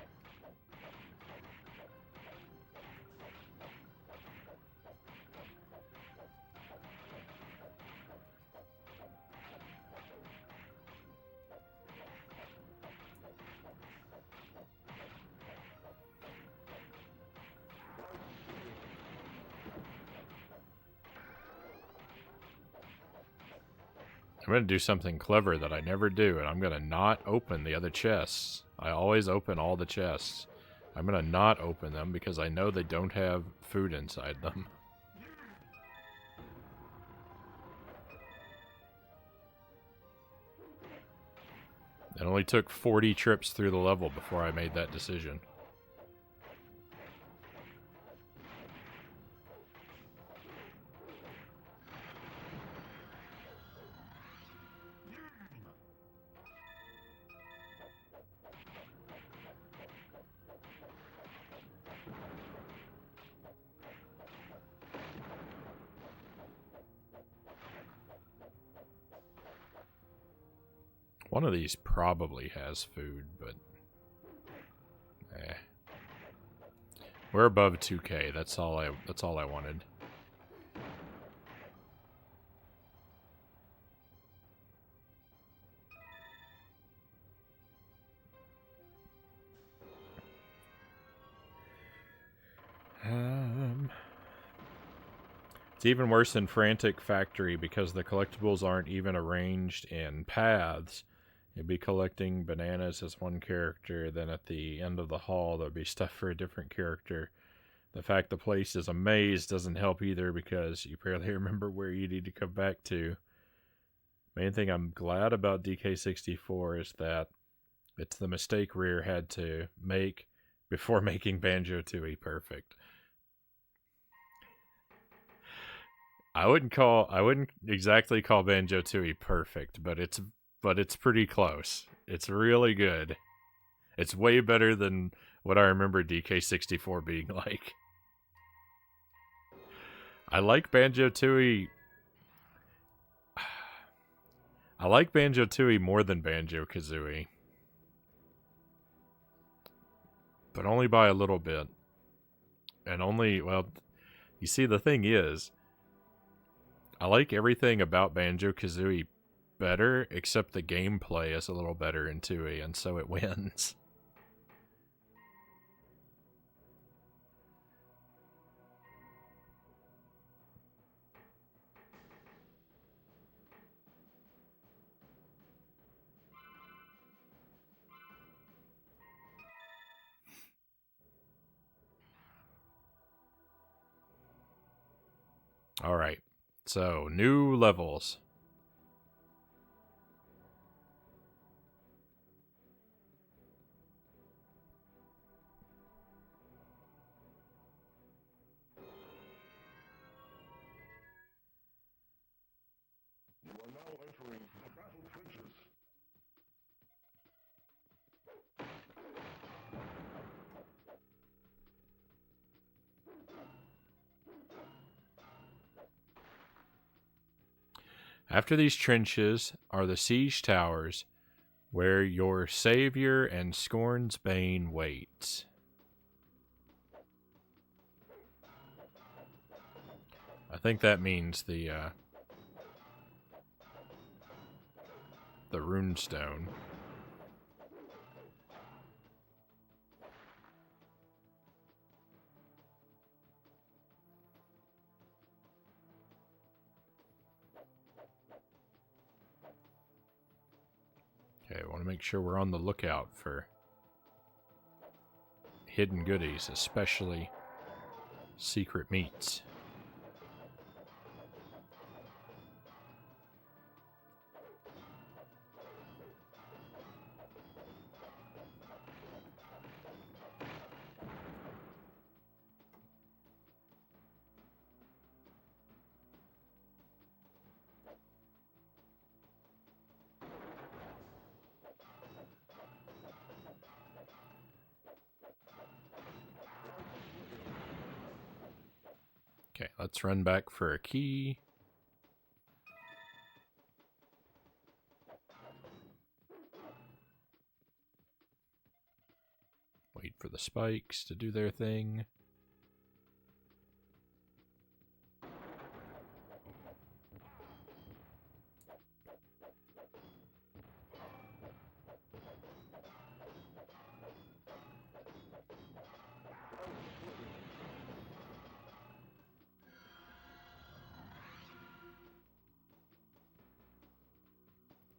S1: I'm going to do something clever that I never do, and I'm going to not open the other chests. I always open all the chests. I'm going to not open them because I know they don't have food inside them. It only took 40 trips through the level before I made that decision. One of these probably has food, but... We're above 2K. That's all I wanted. It's even worse in Frantic Factory because the collectibles aren't even arranged in paths. You'd be collecting bananas as one character, then at the end of the hall there'd be stuff for a different character. The fact the place is a maze doesn't help either because you barely remember where you need to come back to. Main thing I'm glad about DK64 is that it's the mistake Rear had to make before making Banjo-Tooie perfect. I wouldn't exactly call Banjo-Tooie perfect, but it's pretty close. It's really good. It's way better than what I remember DK64 being like. I like Banjo-Tooie. I like Banjo-Tooie more than Banjo-Kazooie. But only by a little bit. And only, well, you see, the thing is, I like everything about Banjo-Kazooie better, except the gameplay is a little better in 2E, and so it wins. Alright, so new levels.
S2: You are now entering the battle trenches.
S1: After these trenches are the siege towers, where your savior and Scorn's Bane waits. I think that means the runestone. Okay, I want to make sure we're on the lookout for hidden goodies, especially secret meats. Okay, let's run back for a key. Wait for the spikes to do their thing.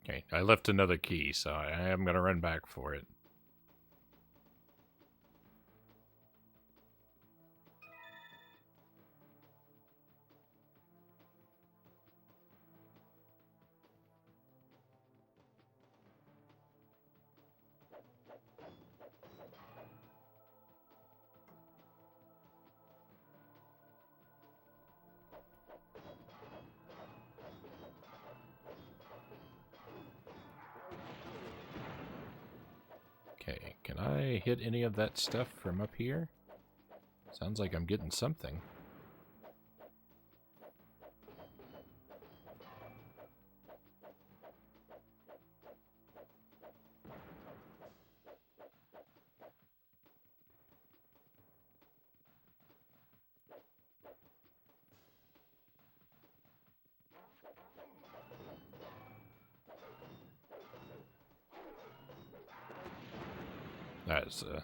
S1: Okay, I left another key, so I am going to run back for it. Okay, can I hit any of that stuff from up here? Sounds like I'm getting something.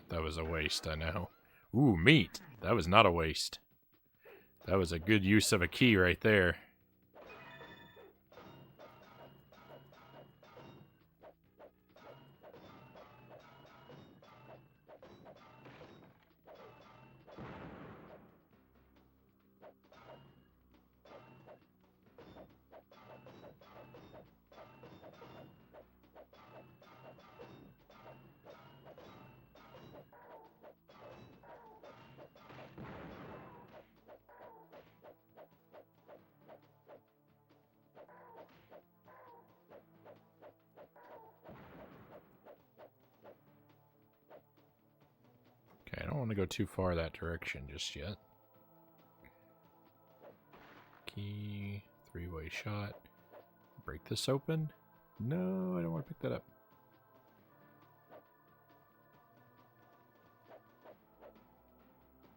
S1: That was a waste, I know. Ooh, meat! That was not a waste. That was a good use of a key right there. Okay, I don't want to go too far that direction just yet. Key, three-way shot. Break this open? No, I don't want to pick that up.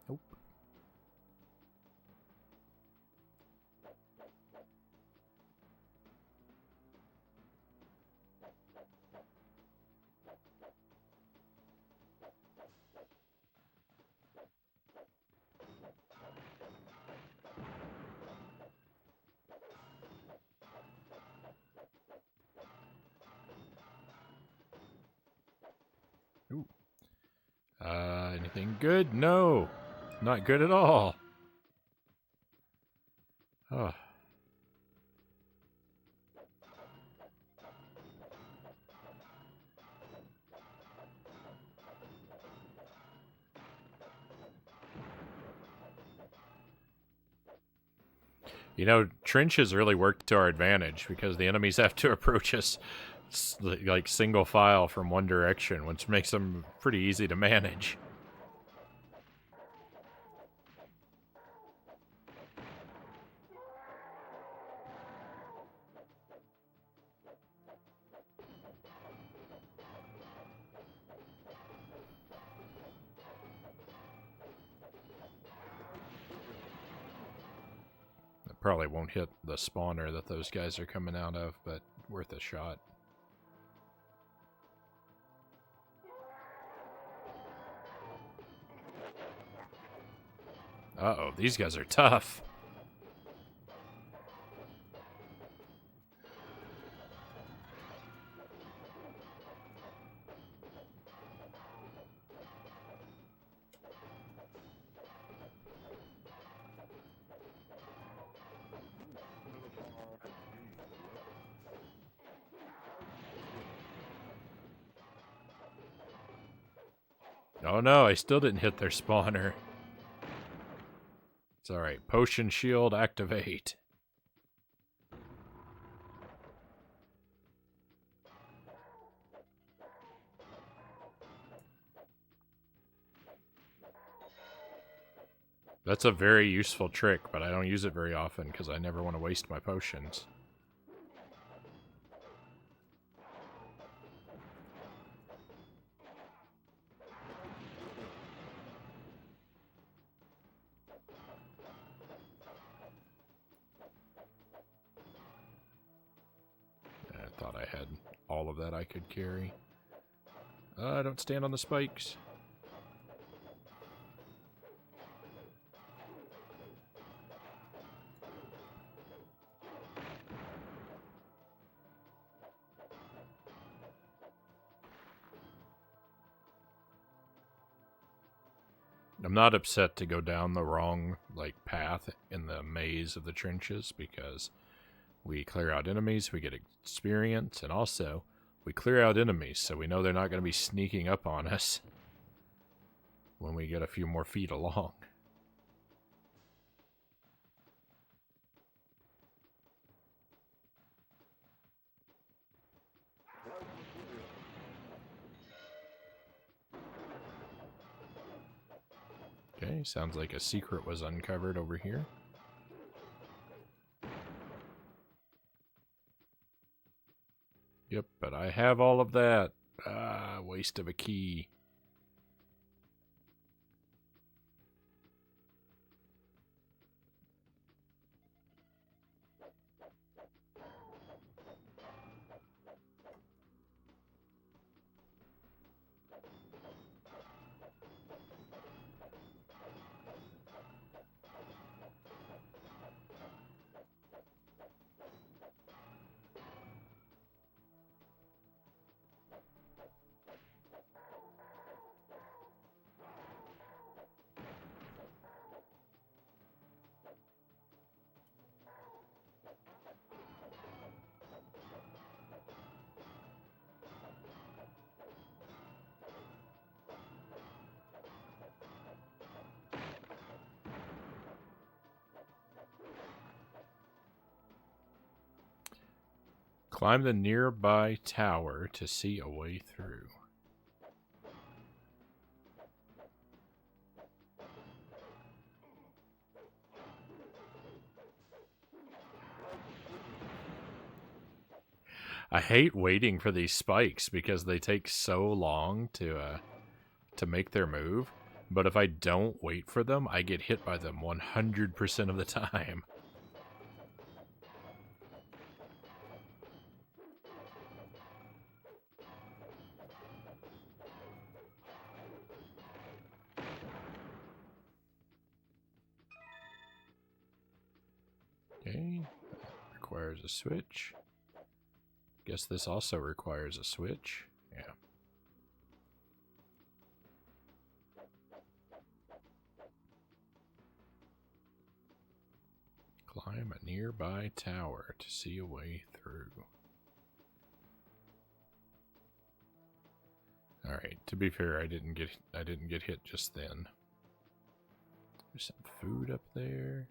S1: Nope. Anything good? No. Not good at all. Oh. You know, trenches really work to our advantage because the enemies have to approach us like single file from one direction, which makes them pretty easy to manage. Probably won't hit the spawner that those guys are coming out of, but worth a shot. Uh-oh, these guys are tough. Oh no, I still didn't hit their spawner. It's alright. Potion shield activate. That's a very useful trick, but I don't use it very often because I never want to waste my potions. I thought I had all of that I could carry. Don't stand on the spikes. I'm not upset to go down the wrong path in the maze of the trenches because we clear out enemies, we get experience, and also we clear out enemies so we know they're not going to be sneaking up on us when we get a few more feet along. Okay, sounds like a secret was uncovered over here. Yep, but I have all of that. Waste of a key. Climb the nearby tower to see a way through. I hate waiting for these spikes because they take so long to make their move. But if I don't wait for them, I get hit by them 100% of the time. Okay, requires a switch. Guess this also requires a switch. Yeah. Climb a nearby tower to see a way through. Alright, to be fair, I didn't get hit just then. There's some food up there.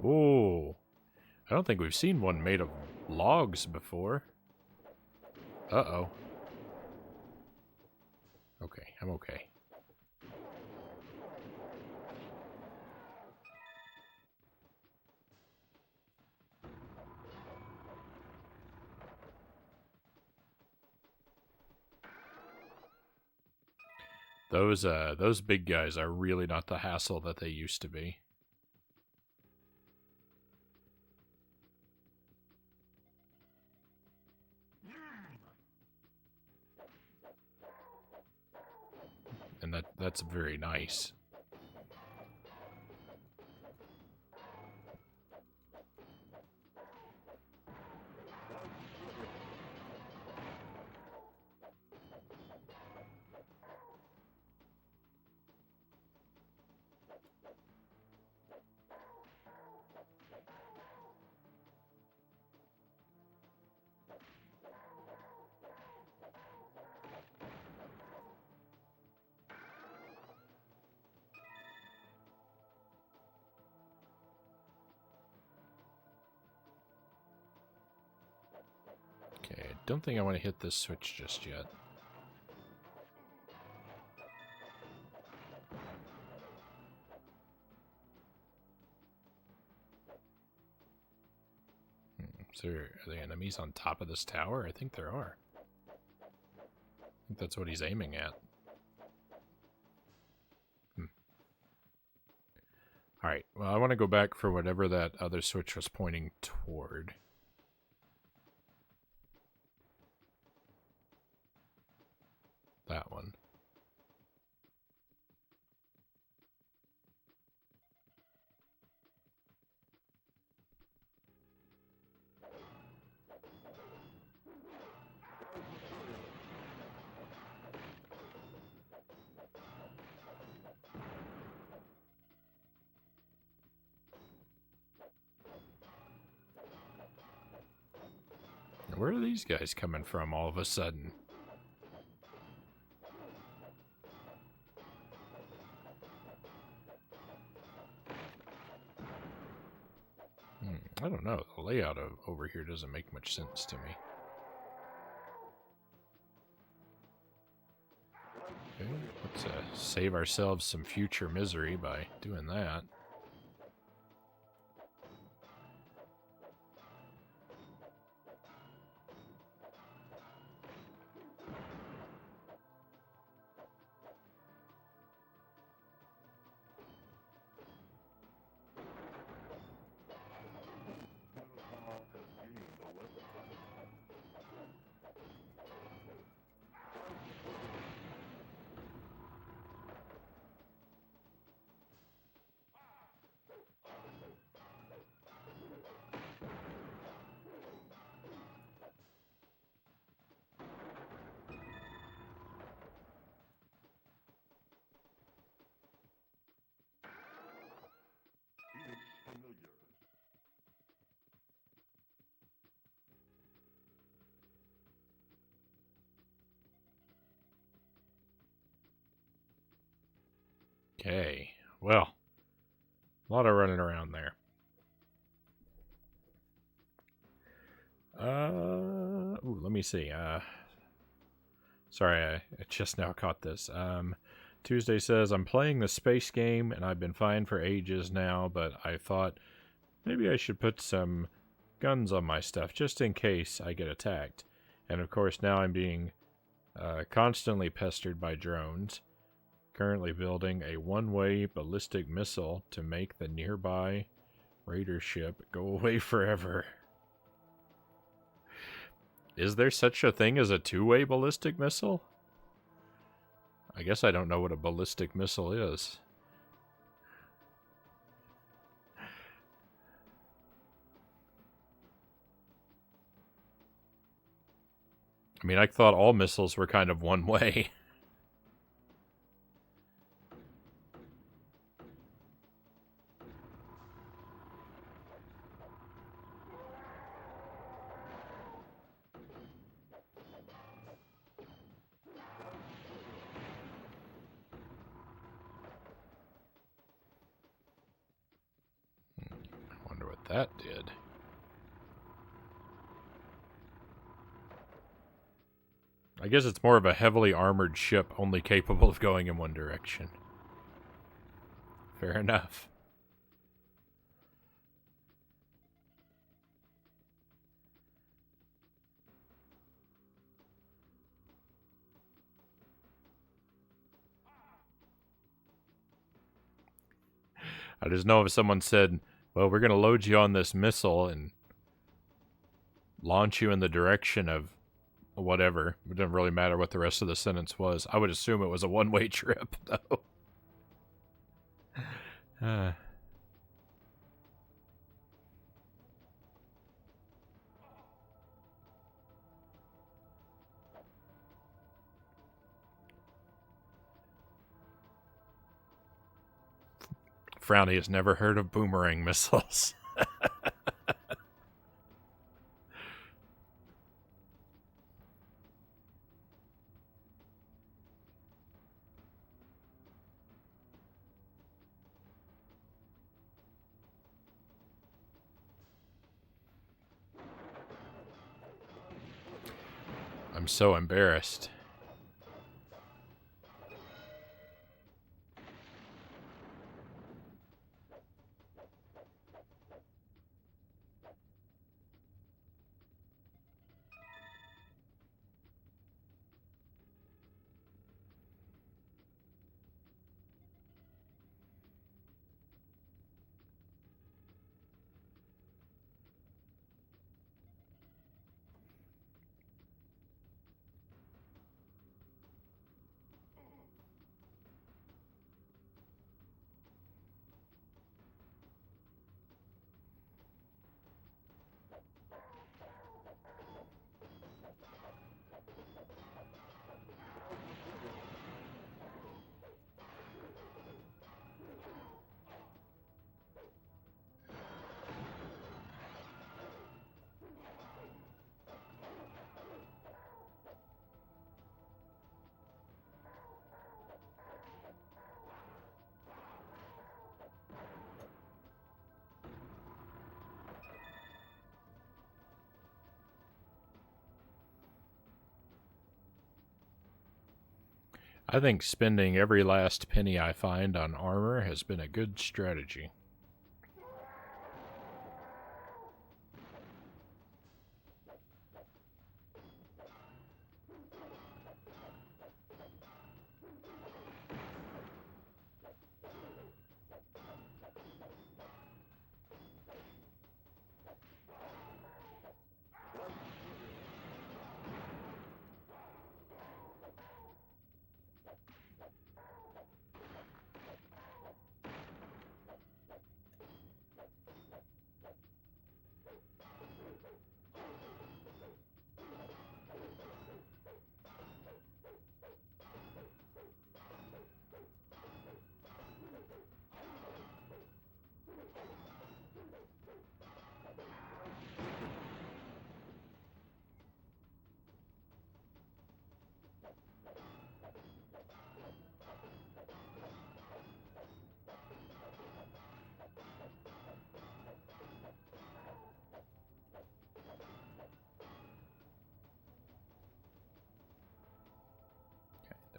S1: Oh, I don't think we've seen one made of logs before. Uh-oh. Okay, I'm okay. Those big guys are really not the hassle that they used to be. And that's very nice. Okay, I don't think I want to hit this switch just yet. Are there enemies on top of this tower? I think there are. I think that's what he's aiming at. Alright, well, I want to go back for whatever that other switch was pointing toward. That one. Where are these guys coming from all of a sudden? I don't know. The layout of over here doesn't make much sense to me. Okay, let's save ourselves some future misery by doing that. Okay, well, a lot of running around there. Ooh, let me see. Sorry, I just now caught this. Tuesday says, I'm playing the space game, and I've been fine for ages now, but I thought maybe I should put some guns on my stuff, just in case I get attacked. And of course, now I'm being constantly pestered by drones. Currently building a one-way ballistic missile to make the nearby raider ship go away forever. Is there such a thing as a two-way ballistic missile? I guess I don't know what a ballistic missile is. I mean, I thought all missiles were kind of one way. I wonder what that did. I guess it's more of a heavily armored ship, only capable of going in one direction. Fair enough. I just know if someone said, well, we're going to load you on this missile and launch you in the direction of whatever. It didn't really matter what the rest of the sentence was. I would assume it was a one-way trip, though. Frownie has never heard of boomerang missiles. I'm so embarrassed. I think spending every last penny I find on armor has been a good strategy.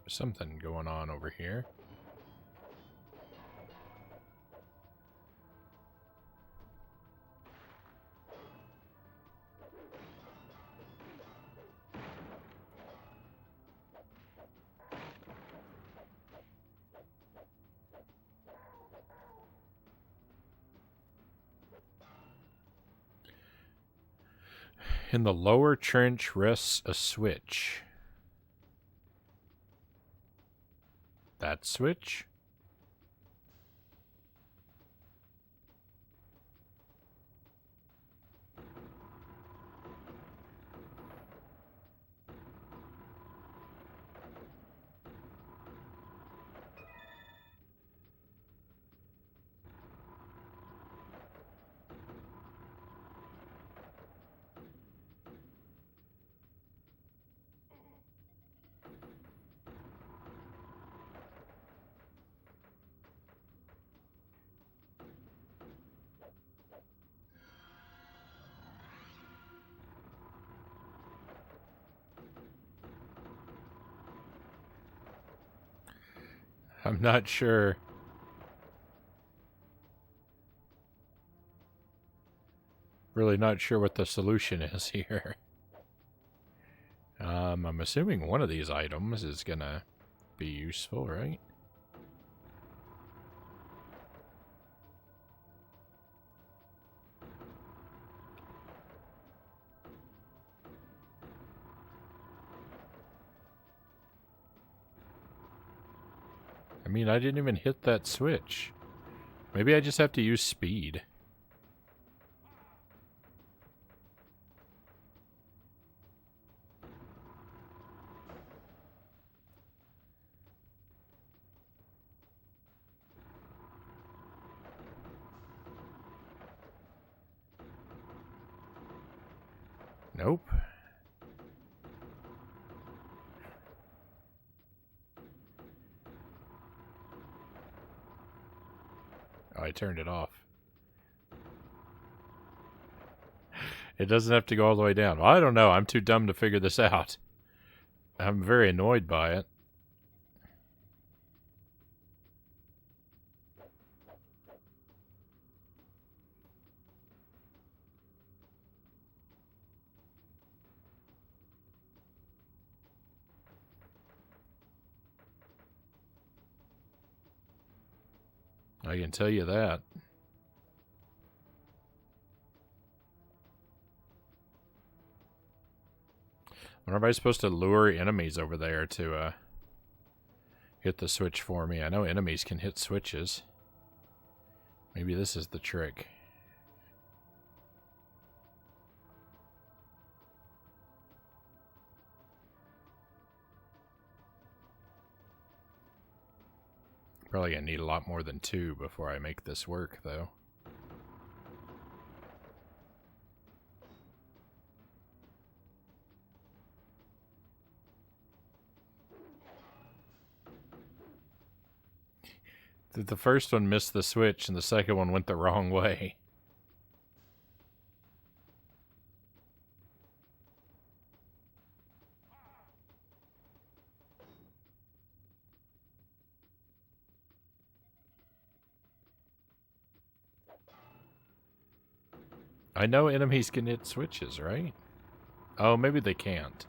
S1: There's something going on over here. In the lower trench rests a switch. That switch? I'm not sure. Really not sure what the solution is here. I'm assuming one of these items is gonna be useful, right? I mean, I didn't even hit that switch. Maybe I just have to use speed. Nope. Oh, I turned it off. It doesn't have to go all the way down. Well, I don't know. I'm too dumb to figure this out. I'm very annoyed by it. I can tell you that. When am I supposed to lure enemies over there to hit the switch for me? I know enemies can hit switches. Maybe this is the trick. Probably gonna need a lot more than 2 before I make this work, though. The first one missed the switch, and the second one went the wrong way. I know enemies can hit switches, right? Oh, maybe they can't.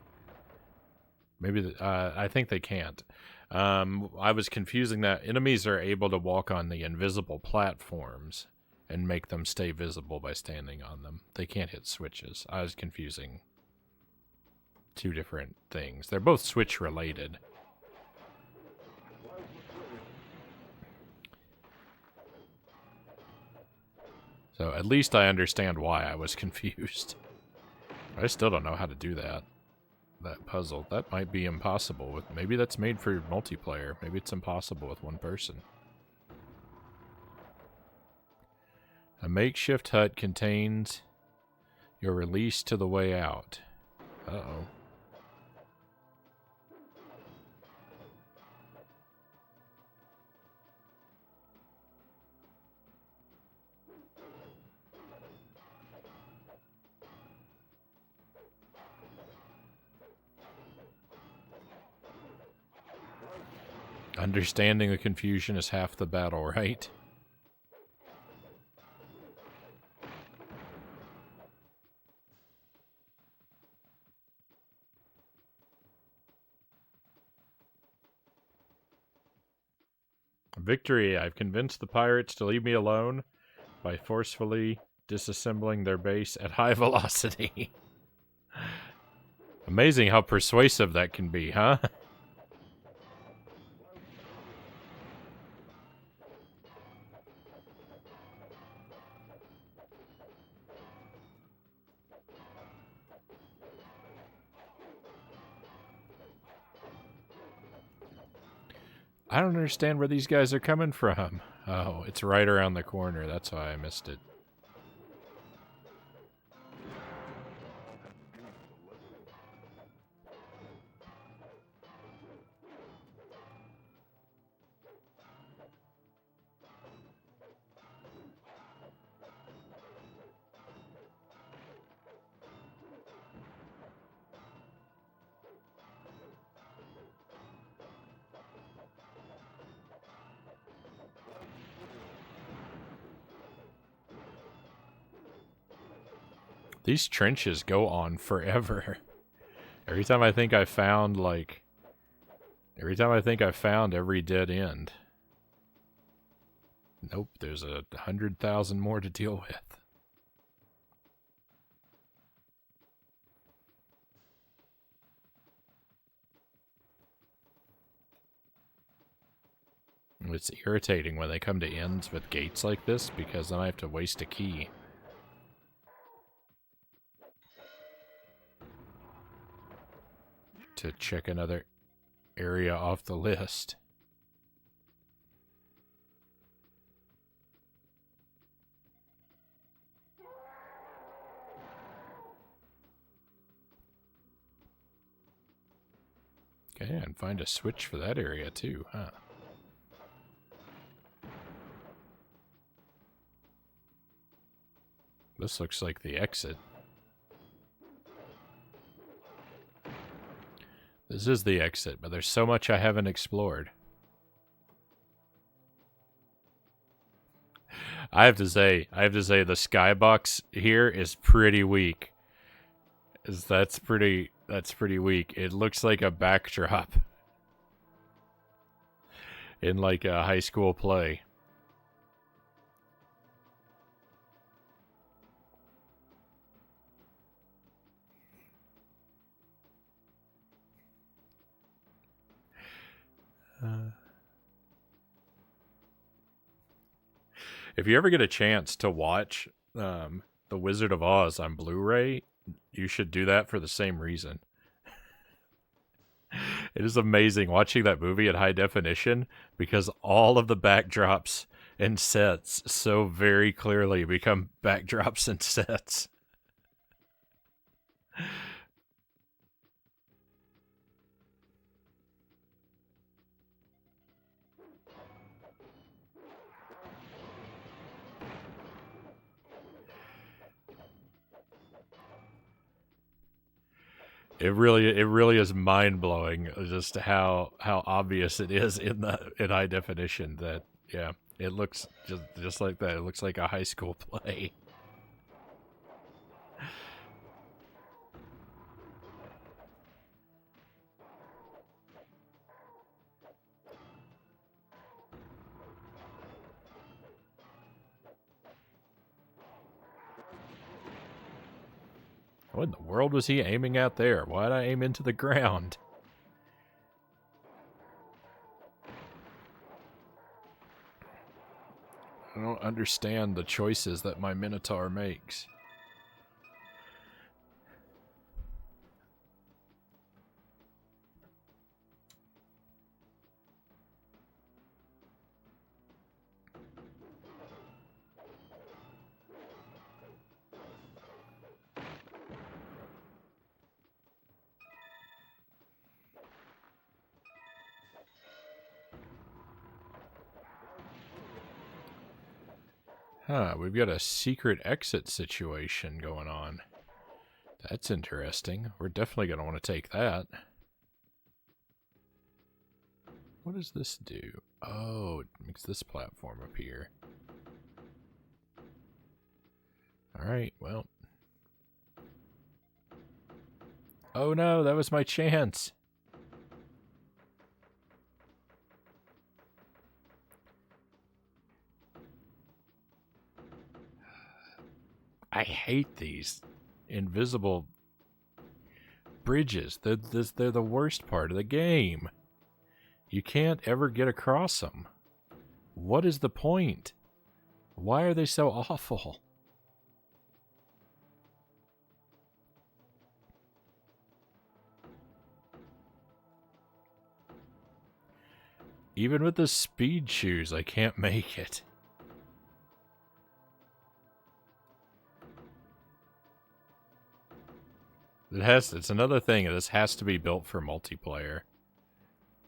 S1: Maybe I think they can't. I was confusing that. Enemies are able to walk on the invisible platforms and make them stay visible by standing on them. They can't hit switches. I was confusing 2 different things. They're both switch related. So at least I understand why I was confused. I still don't know how to do that. That puzzle. That might be impossible. With maybe that's made for multiplayer. Maybe it's impossible with one person. A makeshift hut contains your release to the way out. Uh-oh. Understanding the confusion is half the battle, right? Victory! I've convinced the pirates to leave me alone by forcefully disassembling their base at high velocity. Amazing how persuasive that can be, huh? I don't understand where these guys are coming from. Oh, it's right around the corner. That's why I missed it. These trenches go on forever. Every time I think I found, like... Every time I think I found every dead end. Nope, there's 100,000 more to deal with. It's irritating when they come to ends with gates like this, because then I have to waste a key. To check another area off the list. Okay, and find a switch for that area too, huh? This looks like the exit. This is the exit, but there's so much I haven't explored. I have to say the skybox here is pretty weak. That's pretty weak. It looks like a backdrop in like a high school play. If you ever get a chance to watch The Wizard of Oz on Blu-ray, you should do that for the same reason. It is amazing watching that movie at high definition because all of the backdrops and sets so very clearly become backdrops and sets. It really is mind blowing just how obvious it is in high definition that yeah, it looks just like that. It looks like a high school play. What in the world was he aiming at there? Why'd I aim into the ground? I don't understand the choices that my Minotaur makes. Huh, we've got a secret exit situation going on. That's interesting. We're definitely going to want to take that. What does this do? Oh, it makes this platform appear. Alright, well. Oh no, that was my chance. I hate these invisible bridges. They're the worst part of the game. You can't ever get across them. What is the point? Why are they so awful? Even with the speed shoes, I can't make it. It's another thing. This has to be built for multiplayer.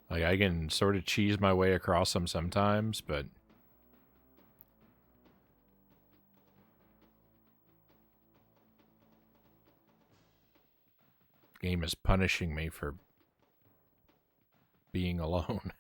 S1: Like, I can sort of cheese my way across them sometimes, but the game is punishing me for being alone.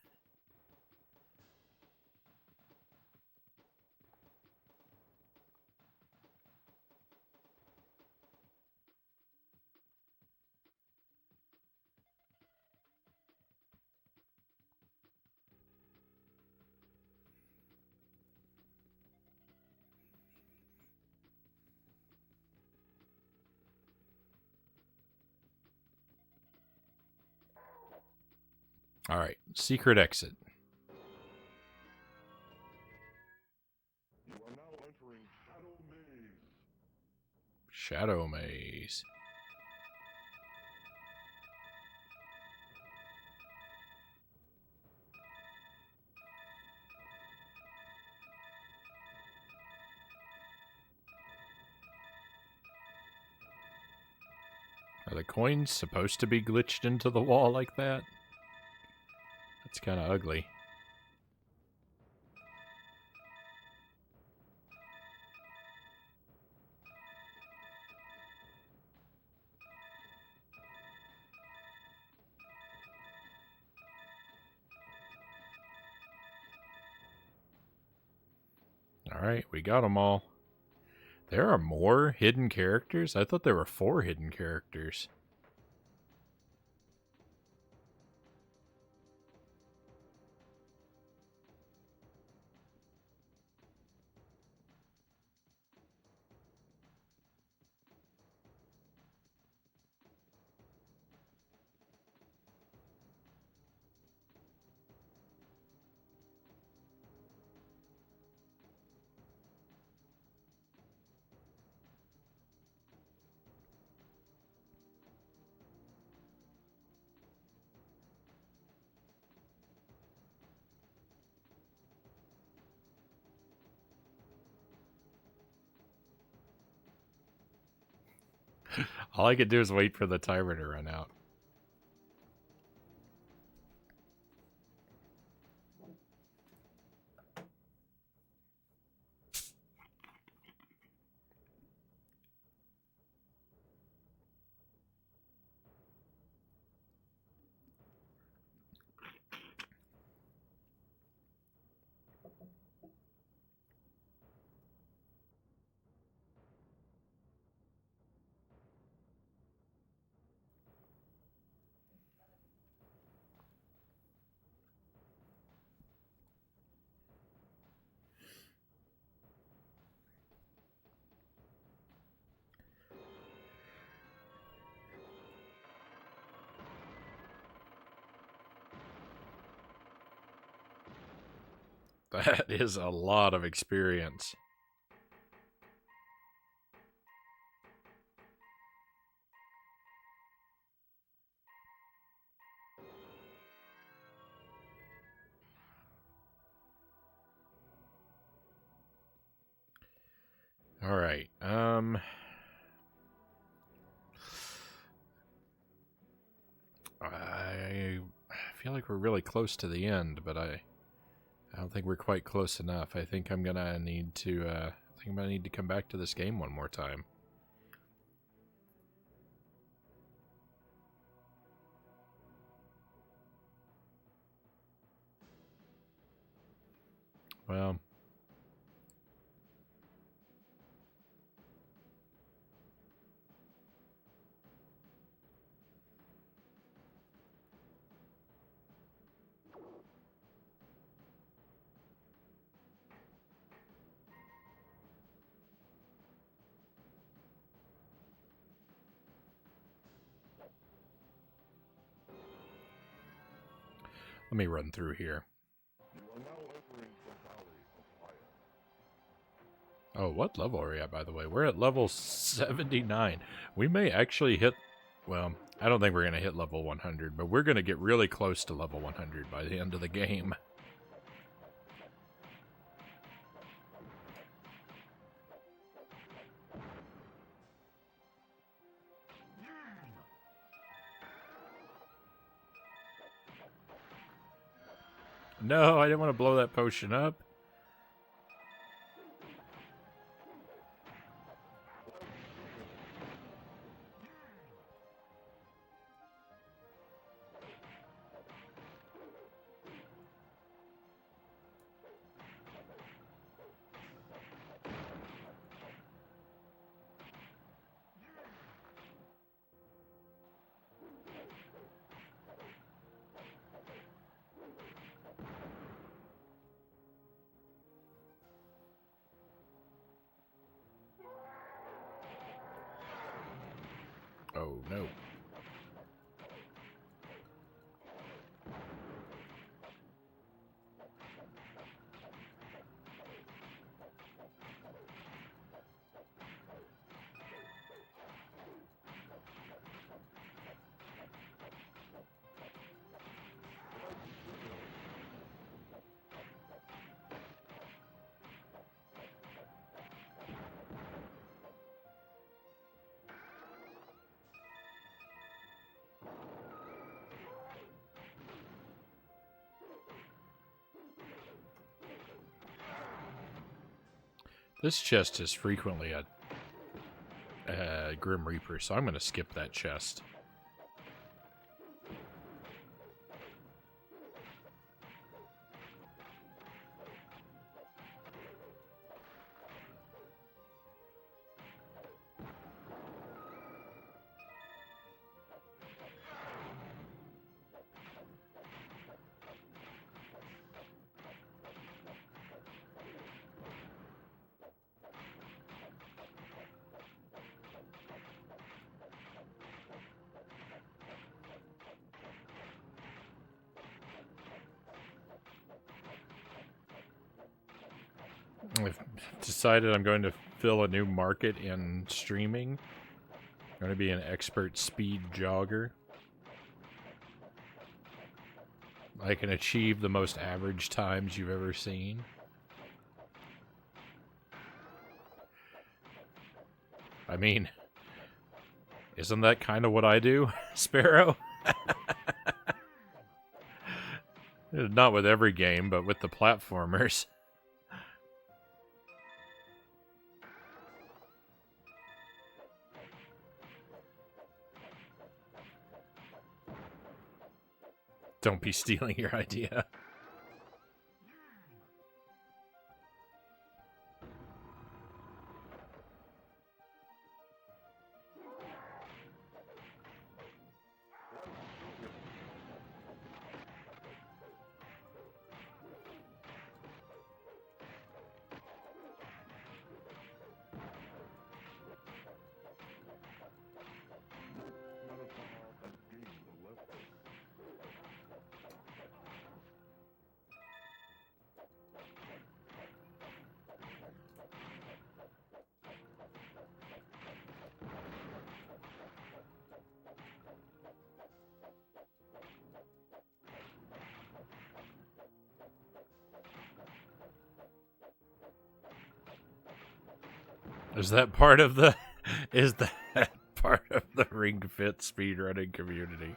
S1: All right, secret exit.
S2: You are now entering Shadow Maze.
S1: Shadow Maze. Are the coins supposed to be glitched into the wall like that? That's kind of ugly. Alright, we got them all. There are more hidden characters? I thought there were 4 hidden characters. All I could do is wait for the timer to run out. That is a lot of experience. All right. I feel like we're really close to the end, but I don't think we're quite close enough. I think I'm gonna need to come back to this game one more time. Well, Let me run through here.
S2: You are now entering the Valley of Fire.
S1: Oh, what level are we at, by the way? We're at level 79. We may actually hit... Well, I don't think we're going to hit level 100, but we're going to get really close to level 100 by the end of the game. No, I didn't want to blow that potion up. Oh, no. This chest is frequently a Grim Reaper, so I'm going to skip that chest. I've decided I'm going to fill a new market in streaming. I'm going to be an expert speed jogger. I can achieve the most average times you've ever seen. I mean, isn't that kind of what I do, Sparrow? Not with every game, but with the platformers. Don't be stealing your idea. Is that part of the... Is that part of the Ring Fit speedrunning community?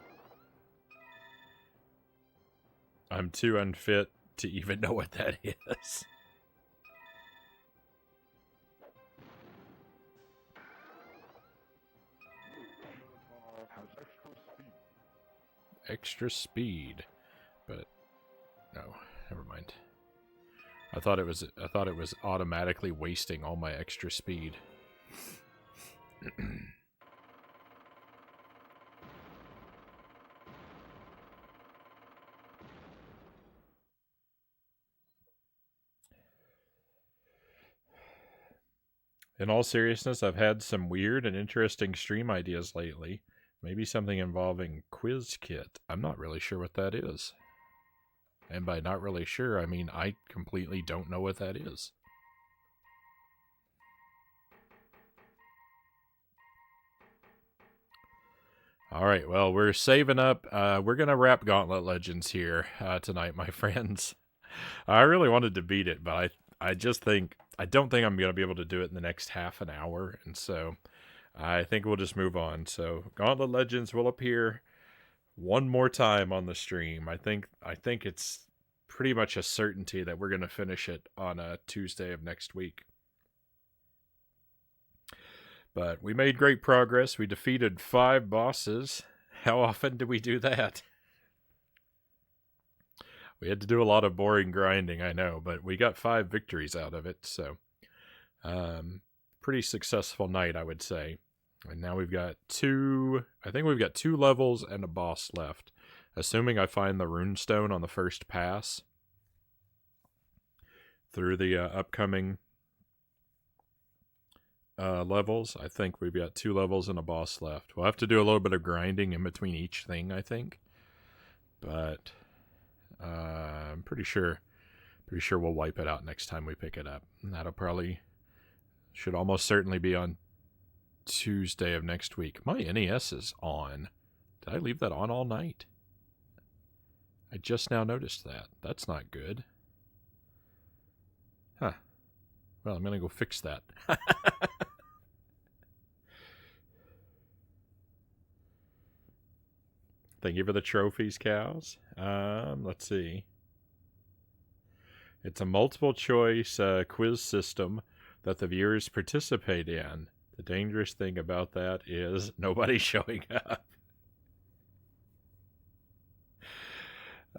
S1: I'm too unfit to even know what that is. Extra speed. But no, never mind. I thought it was automatically wasting all my extra speed. In all seriousness, I've had some weird and interesting stream ideas lately. Maybe something involving Quiz Kit. I'm not really sure what that is. And by not really sure, I mean I completely don't know what that is. All right, well, we're saving up. We're going to wrap Gauntlet Legends here tonight, my friends. I really wanted to beat it, but I just think, I don't think I'm going to be able to do it in the next half an hour. And so I think we'll just move on. So Gauntlet Legends will appear one more time on the stream. I think it's pretty much a certainty that we're going to finish it on a Tuesday of next week. But we made great progress. We defeated 5 bosses. How often do we do that? We had to do a lot of boring grinding, I know, but we got 5 victories out of it, so pretty successful night, I would say. And now we've got 2, I think we've got 2 levels and a boss left. Assuming I find the runestone on the first pass through the upcoming levels. I think we've got 2 levels and a boss left. We'll have to do a little bit of grinding in between each thing, I think. But I'm pretty sure we'll wipe it out next time we pick it up. And that'll probably, should almost certainly be on Tuesday of next week. My NES is on. Did I leave that on all night? I just now noticed that. That's not good. Huh. Well, I'm going to go fix that. Thank you for the trophies, cows. Let's see. It's a multiple choice quiz system that the viewers participate in. The dangerous thing about that is nobody's showing up.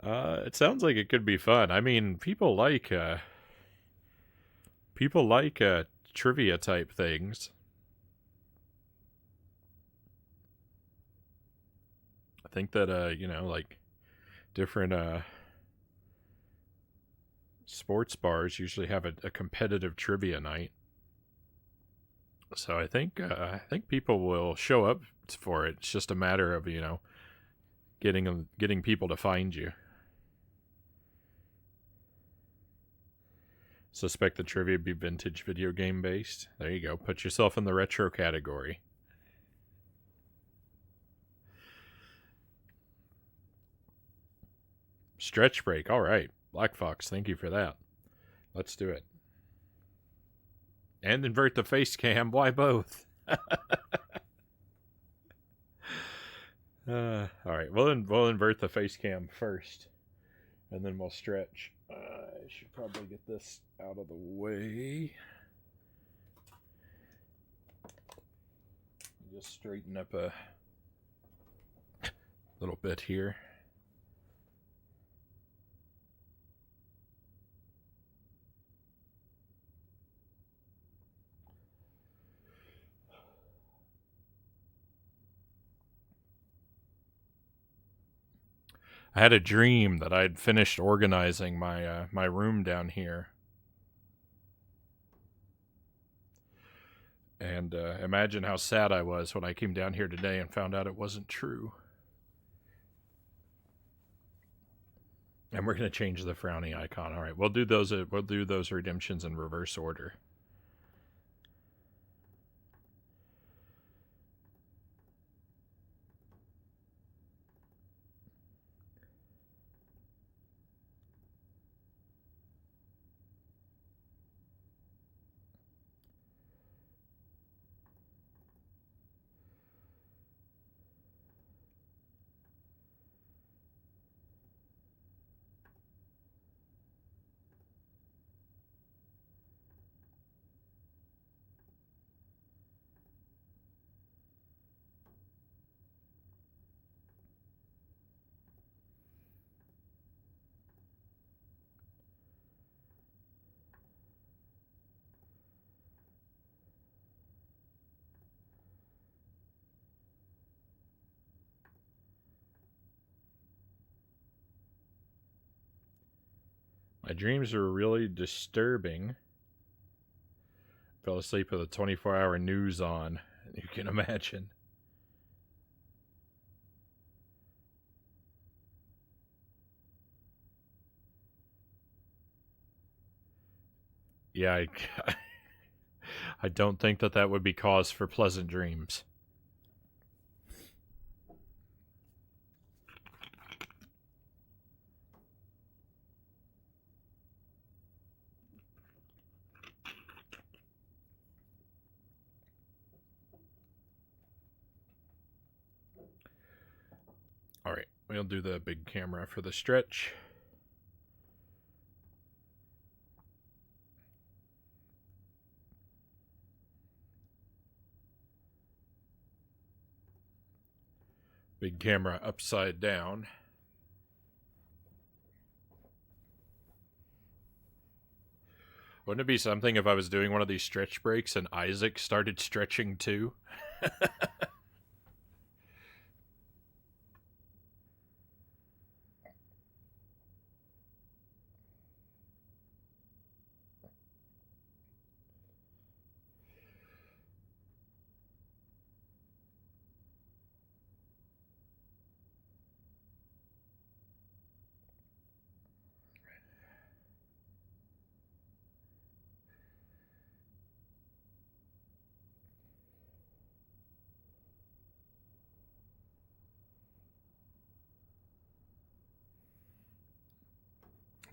S1: It sounds like it could be fun. I mean, people like trivia type things. I think that like different sports bars usually have a competitive trivia night. So I think people will show up for it. It's just a matter of, getting people to find you. Suspect the trivia be vintage video game based. There you go. Put yourself in the retro category. Stretch break. All right. Black Fox, thank you for that. Let's do it. And invert the face cam. Why both? All right. We'll invert the face cam first. And then we'll stretch. I should probably get this out of the way. Just straighten up a little bit here. I had a dream that I'd finished organizing my room down here. And imagine how sad I was when I came down here today and found out it wasn't true. And we're going to change the Frownie icon. All right, we'll do those redemptions in reverse order. My dreams are really disturbing. Fell asleep with a 24-hour news on. You can imagine. yeah, I don't think that would be cause for pleasant dreams. All right, we'll do the big camera for the stretch. Big camera upside down. Wouldn't it be something if I was doing one of these stretch breaks and Isaac started stretching too?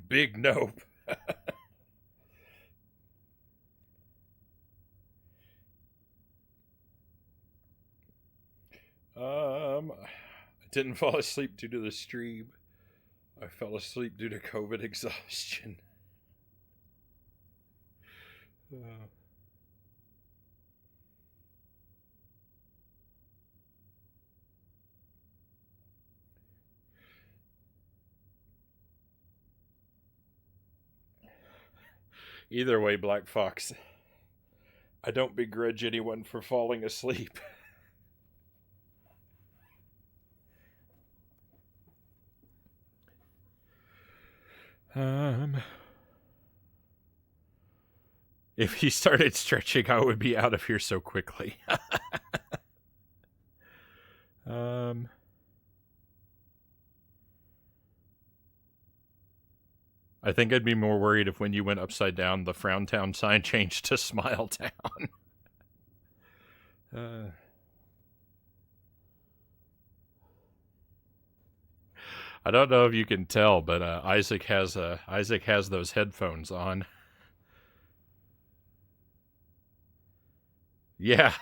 S1: Big nope. I didn't fall asleep due to the stream. I fell asleep due to COVID exhaustion. Either way, Black Fox, I don't begrudge anyone for falling asleep. If he started stretching, I would be out of here so quickly. I think I'd be more worried if when you went upside down, the Frown Town sign changed to Smile Town. I don't know if you can tell, but Isaac has those headphones on. Yeah.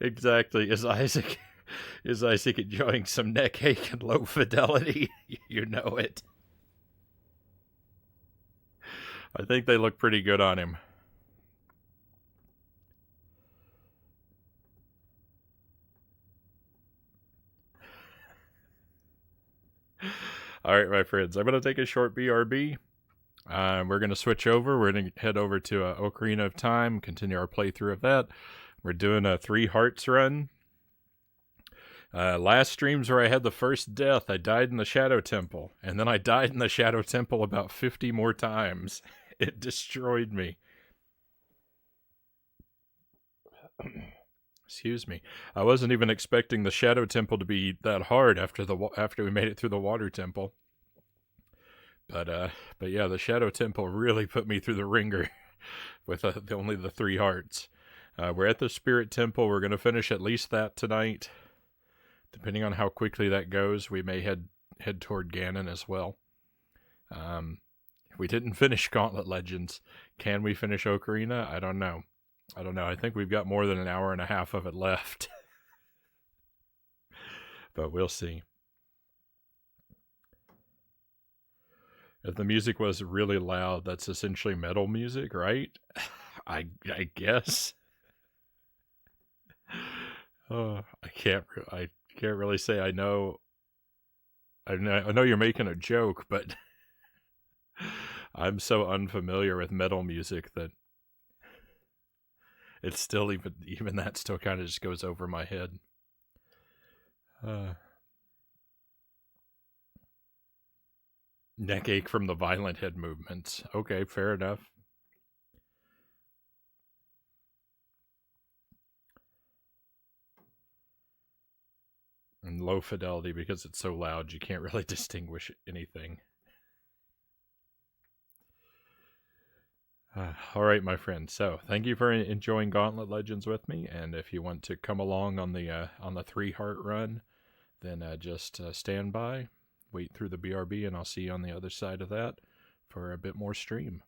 S1: Exactly. Is Isaac enjoying some neck ache and low fidelity? You know it. I think they look pretty good on him. All right, my friends, I'm going to take a short BRB. We're going to switch over. We're going to head over to Ocarina of Time, continue our playthrough of that. We're doing a 3 Hearts run. Last streams where I had the first death, I died in the Shadow Temple. And then I died in the Shadow Temple about 50 more times. It destroyed me. Excuse me. I wasn't even expecting the Shadow Temple to be that hard after we made it through the Water Temple. But yeah, the Shadow Temple really put me through the ringer with only the 3 hearts. We're at the Spirit Temple. We're going to finish at least that tonight. Depending on how quickly that goes, we may head toward Ganon as well. If we didn't finish Gauntlet Legends, can we finish Ocarina? I don't know. I think we've got more than an hour and a half of it left. But we'll see. If the music was really loud, that's essentially metal music, right? I guess. Oh, I can't really say I know. I know you're making a joke, but I'm so unfamiliar with metal music that it's still even that still kind of just goes over my head. Neck ache from the violent head movements. Okay, fair enough. And low fidelity because it's so loud you can't really distinguish anything. All right, my friend. So, thank you for enjoying Gauntlet Legends with me. And if you want to come along on the 3 heart run, then just stand by, wait through the BRB, and I'll see you on the other side of that for a bit more stream.